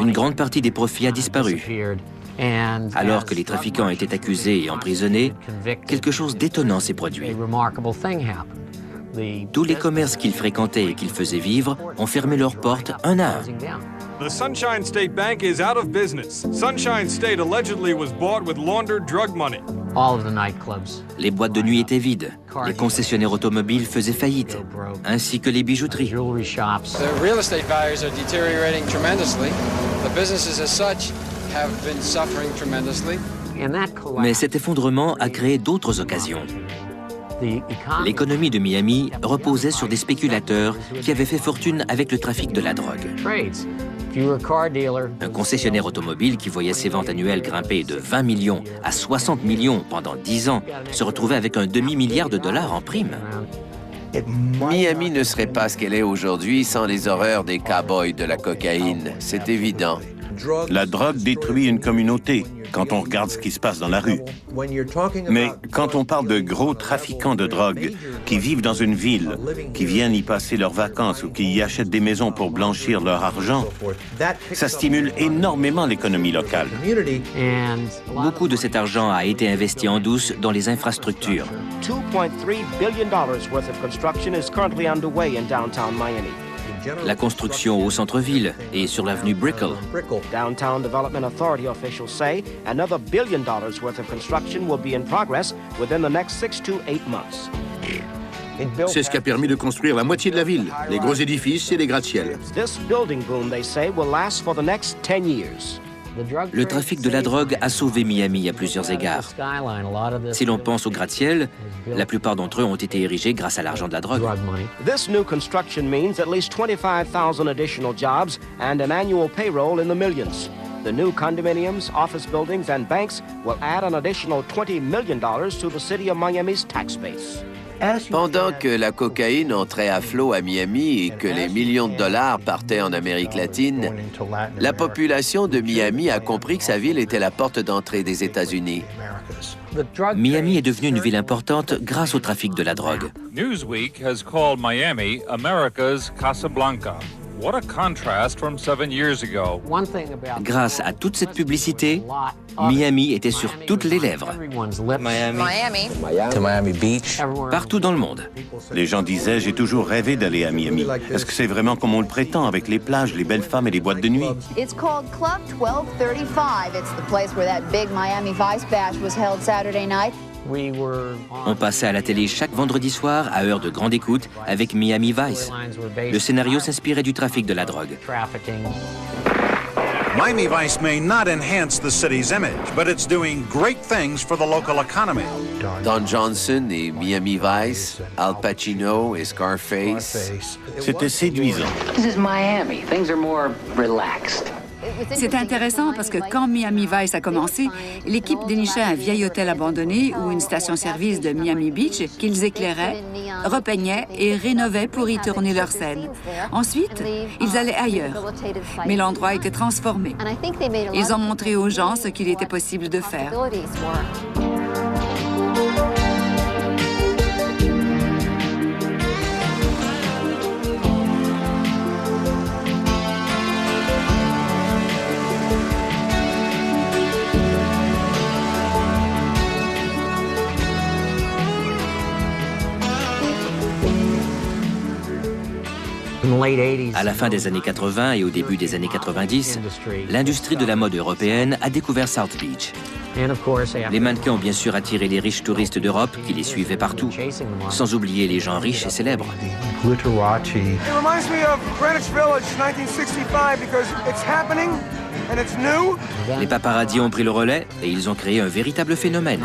Une grande partie des profits a disparu. Alors que les trafiquants étaient accusés et emprisonnés, quelque chose d'étonnant s'est produit. Tous les commerces qu'ils fréquentaient et qu'ils faisaient vivre ont fermé leurs portes un à un.
The Sunshine State Bank is out of business. Sunshine State allegedly was bought with laundered drug money.
Les boîtes de nuit étaient vides. Les concessionnaires automobiles faisaient faillite, ainsi que les bijouteries.
The real estate values are deteriorating tremendously. The businesses as such have been suffering tremendously.
Mais cet effondrement a créé d'autres occasions. L'économie de Miami reposait sur des spéculateurs qui avaient fait fortune avec le trafic de la drogue. Un concessionnaire automobile qui voyait ses ventes annuelles grimper de 20 millions à 60 millions pendant 10 ans se retrouvait avec un demi-milliard de dollars en prime.
Miami ne serait pas ce qu'elle est aujourd'hui sans les horreurs des cow-boys de la cocaïne, c'est évident.
La drogue détruit une communauté quand on regarde ce qui se passe dans la rue. Mais quand on parle de gros trafiquants de drogue qui vivent dans une ville, qui viennent y passer leurs vacances ou qui y achètent des maisons pour blanchir leur argent, ça stimule énormément l'économie locale.
Beaucoup de cet argent a été investi en douce dans les infrastructures.
$2.3 billion worth of construction is currently underway in downtown Miami.
La construction au centre-ville et sur l'avenue Brickell.
Downtown Development Authority officials say another $1 billion worth of construction will be in progress within the next 6 to 8 months.
C'est ce qui a permis de construire la moitié de la ville, les gros édifices et les gratte-ciels.
This building boom, they say, will last for the next 10 years.
Le trafic de la drogue a sauvé Miami à plusieurs égards. Si l'on pense aux gratte-ciels, la plupart d'entre eux ont été érigés grâce à l'argent de la drogue.
This new construction means at least 25,000 additional jobs and an annual payroll in the millions. The new condominiums, office buildings, and banks will add an additional $20 million to the city of Miami's tax base.
Pendant que la cocaïne entrait à flot à Miami et que les millions de dollars partaient en Amérique latine, la population de Miami a compris que sa ville était la porte d'entrée des États-Unis.
Miami est devenue une ville importante grâce au trafic de la drogue.
Newsweek has called Miami America's Casablanca.
What a contrast from 7 years ago.
Grâce à toute cette publicité, Miami était sur toutes les lèvres.
Miami.
To Miami Beach.
Partout dans le monde.
Les gens disaient, j'ai toujours rêvé d'aller à Miami. Est-ce que c'est vraiment comme on le prétend, avec les plages, les belles femmes et les boîtes de nuit?
It's called Club 1235. It's the place where that big Miami Vice bash was held Saturday night.
On passait à la télé chaque vendredi soir à heure de grande écoute avec Miami Vice. Le scénario s'inspirait du trafic de la drogue.
Miami Vice may not enhance the city's image, but it's doing great things for the local economy.
Don Johnson et Miami Vice, Al Pacino et Scarface.
C'était séduisant.
This is Miami. Things are more relaxed.
C'est intéressant parce que quand Miami Vice a commencé, l'équipe dénichait un vieil hôtel abandonné ou une station-service de Miami Beach qu'ils éclairaient, repeignaient et rénovaient pour y tourner leurs scènes. Ensuite, ils allaient ailleurs. Mais l'endroit était transformé. Ils ont montré aux gens ce qu'il était possible de faire.
À la fin des années 80 et au début des années 90, l'industrie de la mode européenne a découvert South Beach. Les mannequins ont bien sûr attiré les riches touristes d'Europe qui les suivaient partout, sans oublier les gens riches et célèbres. Les paparazzis ont pris le relais et ils ont créé un véritable phénomène.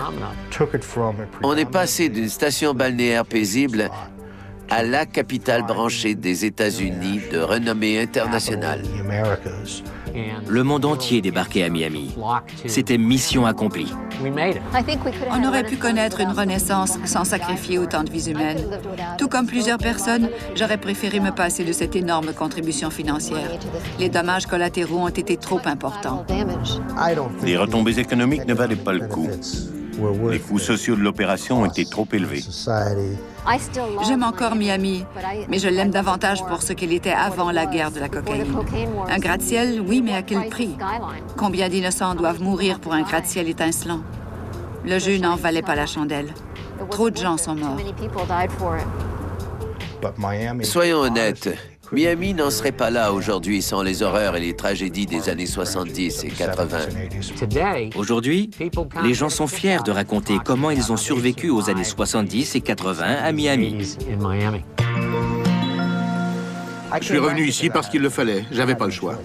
On est passé d'une station balnéaire paisible à la capitale branchée des États-Unis de renommée internationale.
Le monde entier débarquait à Miami. C'était mission accomplie.
On aurait pu connaître une renaissance sans sacrifier autant de vies humaines. Tout comme plusieurs personnes, j'aurais préféré me passer de cette énorme contribution financière. Les dommages collatéraux ont été trop importants.
Les retombées économiques ne valaient pas le coup. Les coûts sociaux de l'opération ont été trop élevés.
J'aime encore Miami, mais je l'aime davantage pour ce qu'il était avant la guerre de la cocaïne. Un gratte-ciel, oui, mais à quel prix? Combien d'innocents doivent mourir pour un gratte-ciel étincelant? Le jeu n'en valait pas la chandelle. Trop de gens sont morts.
Soyons honnêtes, Miami n'en serait pas là aujourd'hui sans les horreurs et les tragédies des années 70 et 80.
Aujourd'hui, les gens sont fiers de raconter comment ils ont survécu aux années 70 et 80 à Miami.
Je suis revenu ici parce qu'il le fallait. J'avais pas le choix.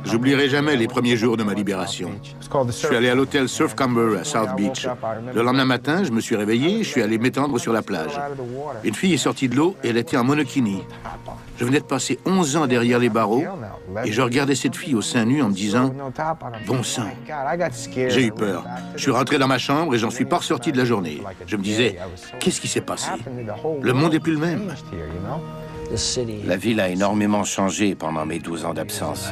J'oublierai jamais les premiers jours de ma libération. Je suis allé à l'hôtel Surfcomber à South Beach. Le lendemain matin, je me suis réveillé, je suis allé m'étendre sur la plage. Une fille est sortie de l'eau et elle était en monokini. Je venais de passer 11 ans derrière les barreaux et je regardais cette fille au sein nu en me disant « Bon sang ». J'ai eu peur. Je suis rentré dans ma chambre et j'en suis pas ressorti de la journée. Je me disais « Qu'est-ce qui s'est passé? Le monde n'est plus le même ».
La ville a énormément changé pendant mes 12 ans d'absence.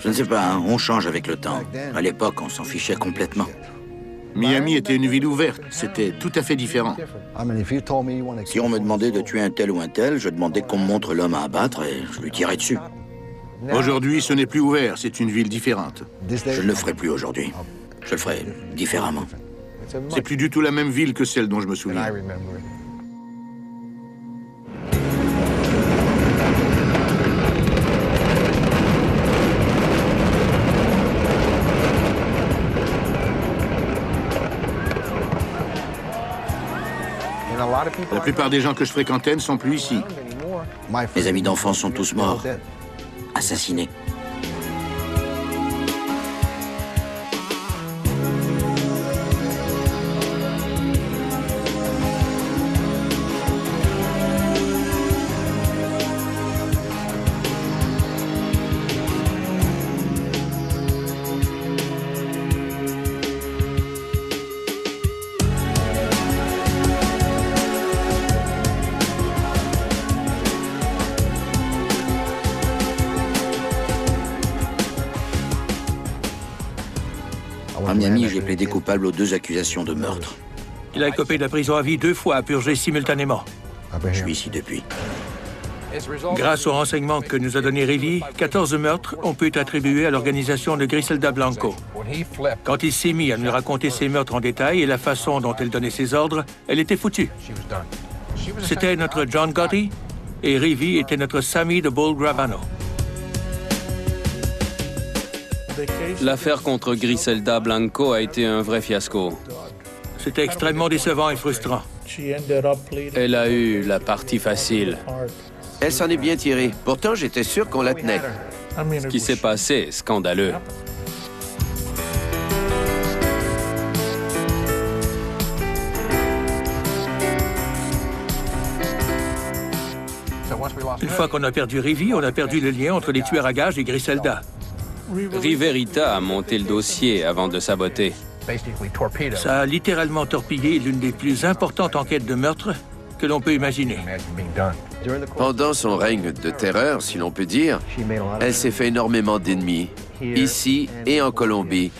Je ne sais pas, hein, on change avec le temps. À l'époque, on s'en fichait complètement.
Miami était une ville ouverte, c'était tout à fait différent.
Si on me demandait de tuer un tel ou un tel, je demandais qu'on me montre l'homme à abattre et je lui tirais dessus.
Aujourd'hui, ce n'est plus ouvert, c'est une ville différente.
Je ne le ferai plus aujourd'hui. Je le ferai différemment.
C'est plus du tout la même ville que celle dont je me souviens. La plupart des gens que je fréquentais ne sont plus ici.
Mes amis d'enfance sont tous morts. Assassinés. À Miami, j'ai plaidé coupable aux 2 accusations de meurtre.
Il a écopé de la prison à vie 2 fois à purger simultanément.
Je suis ici depuis.
Grâce aux renseignements que nous a donné Rivi, 14 meurtres ont pu être attribués à l'organisation de Griselda Blanco. Quand il s'est mis à nous raconter ses meurtres en détail et la façon dont elle donnait ses ordres, elle était foutue. C'était notre John Gotti et Rivi était notre Sammy de Bull Gravano.
L'affaire contre Griselda Blanco a été un vrai fiasco.
C'était extrêmement décevant et frustrant.
Elle a eu la partie facile.
Elle s'en est bien tirée. Pourtant, j'étais sûr qu'on la tenait.
Ce qui s'est passé est scandaleux.
Une fois qu'on a perdu Rivi, on a perdu le lien entre les tueurs à gages et Griselda.
Riverita a monté le dossier avant de saboter.
Ça a littéralement torpillé l'une des plus importantes enquêtes de meurtre que l'on peut imaginer.
Pendant son règne de terreur, si l'on peut dire, elle s'est fait énormément d'ennemis, ici et en Colombie.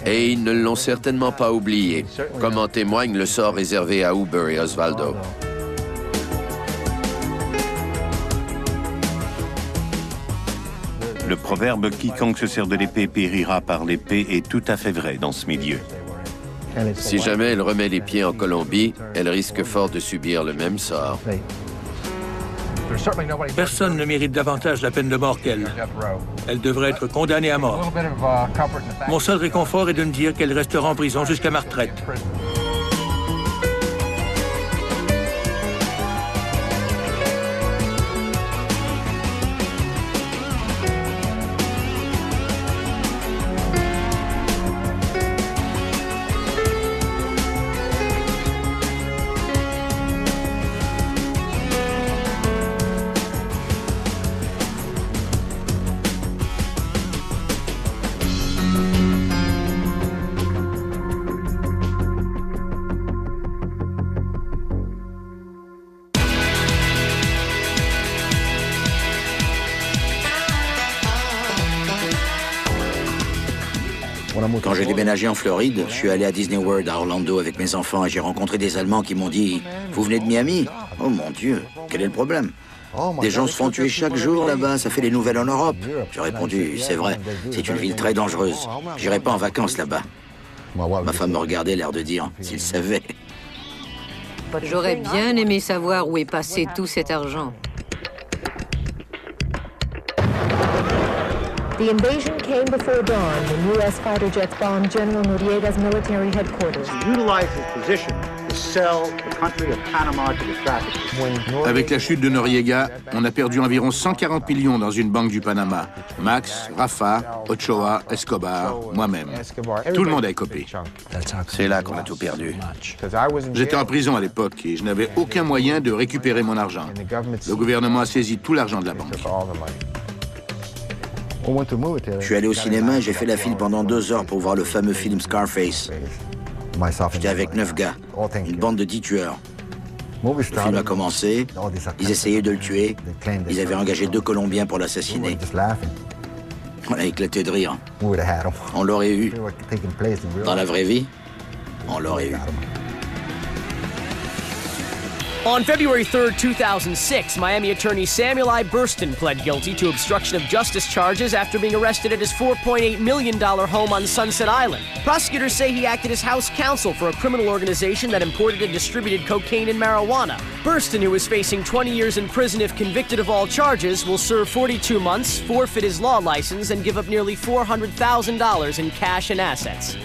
Et ils ne l'ont certainement pas oublié, comme en témoigne le sort réservé à Huber et Osvaldo.
Le proverbe « Quiconque se sert de l'épée périra par l'épée » est tout à fait vrai dans ce milieu.
Si jamais elle remet les pieds en Colombie, elle risque fort de subir le même sort.
Personne ne mérite davantage la peine de mort qu'elle. Elle devrait être condamnée à mort. Mon seul réconfort est de me dire qu'elle restera en prison jusqu'à ma retraite.
Quand j'ai déménagé en Floride, je suis allé à Disney World à Orlando avec mes enfants et j'ai rencontré des Allemands qui m'ont dit « Vous venez de Miami ?»« Oh mon Dieu, quel est le problème ?» Des gens se font tuer chaque jour là-bas, ça fait les nouvelles en Europe. J'ai répondu « C'est vrai, c'est une ville très dangereuse. J'irai pas en vacances là-bas. » Ma femme me regardait, l'air de dire « S'il savait. »
J'aurais bien aimé savoir où est passé tout cet argent.
The invasion came before dawn when U.S. fighter jets bombed General Noriega's military headquarters.
Utilize his position to sell the country of Panama to the traffickers.
Avec la chute de Noriega, on a perdu environ 140 millions dans une banque du Panama. Max, Rafa, Ochoa, Escobar, moi-même. Tout le monde a écopé.
C'est là qu'on a tout perdu.
J'étais en prison à l'époque et je n'avais aucun moyen de récupérer mon argent. Le gouvernement a saisi tout l'argent de la banque.
Je suis allé au cinéma et j'ai fait la file pendant 2 heures pour voir le fameux film Scarface. J'étais avec 9 gars, une bande de 10 tueurs. Le film a commencé, ils essayaient de le tuer, ils avaient engagé 2 Colombiens pour l'assassiner. On a éclaté de rire. On l'aurait eu. Dans la vraie vie, on l'aurait eu.
On February 3rd, 2006, Miami attorney Samuel I. Burston pled guilty to obstruction of justice charges after being arrested at his $4.8 million home on Sunset Island. Prosecutors say he acted as house counsel for a criminal organization that imported and distributed cocaine and marijuana. Burston, who is facing 20 years in prison if convicted of all charges, will serve 42 months, forfeit his law license, and give up nearly $400,000 in cash and assets.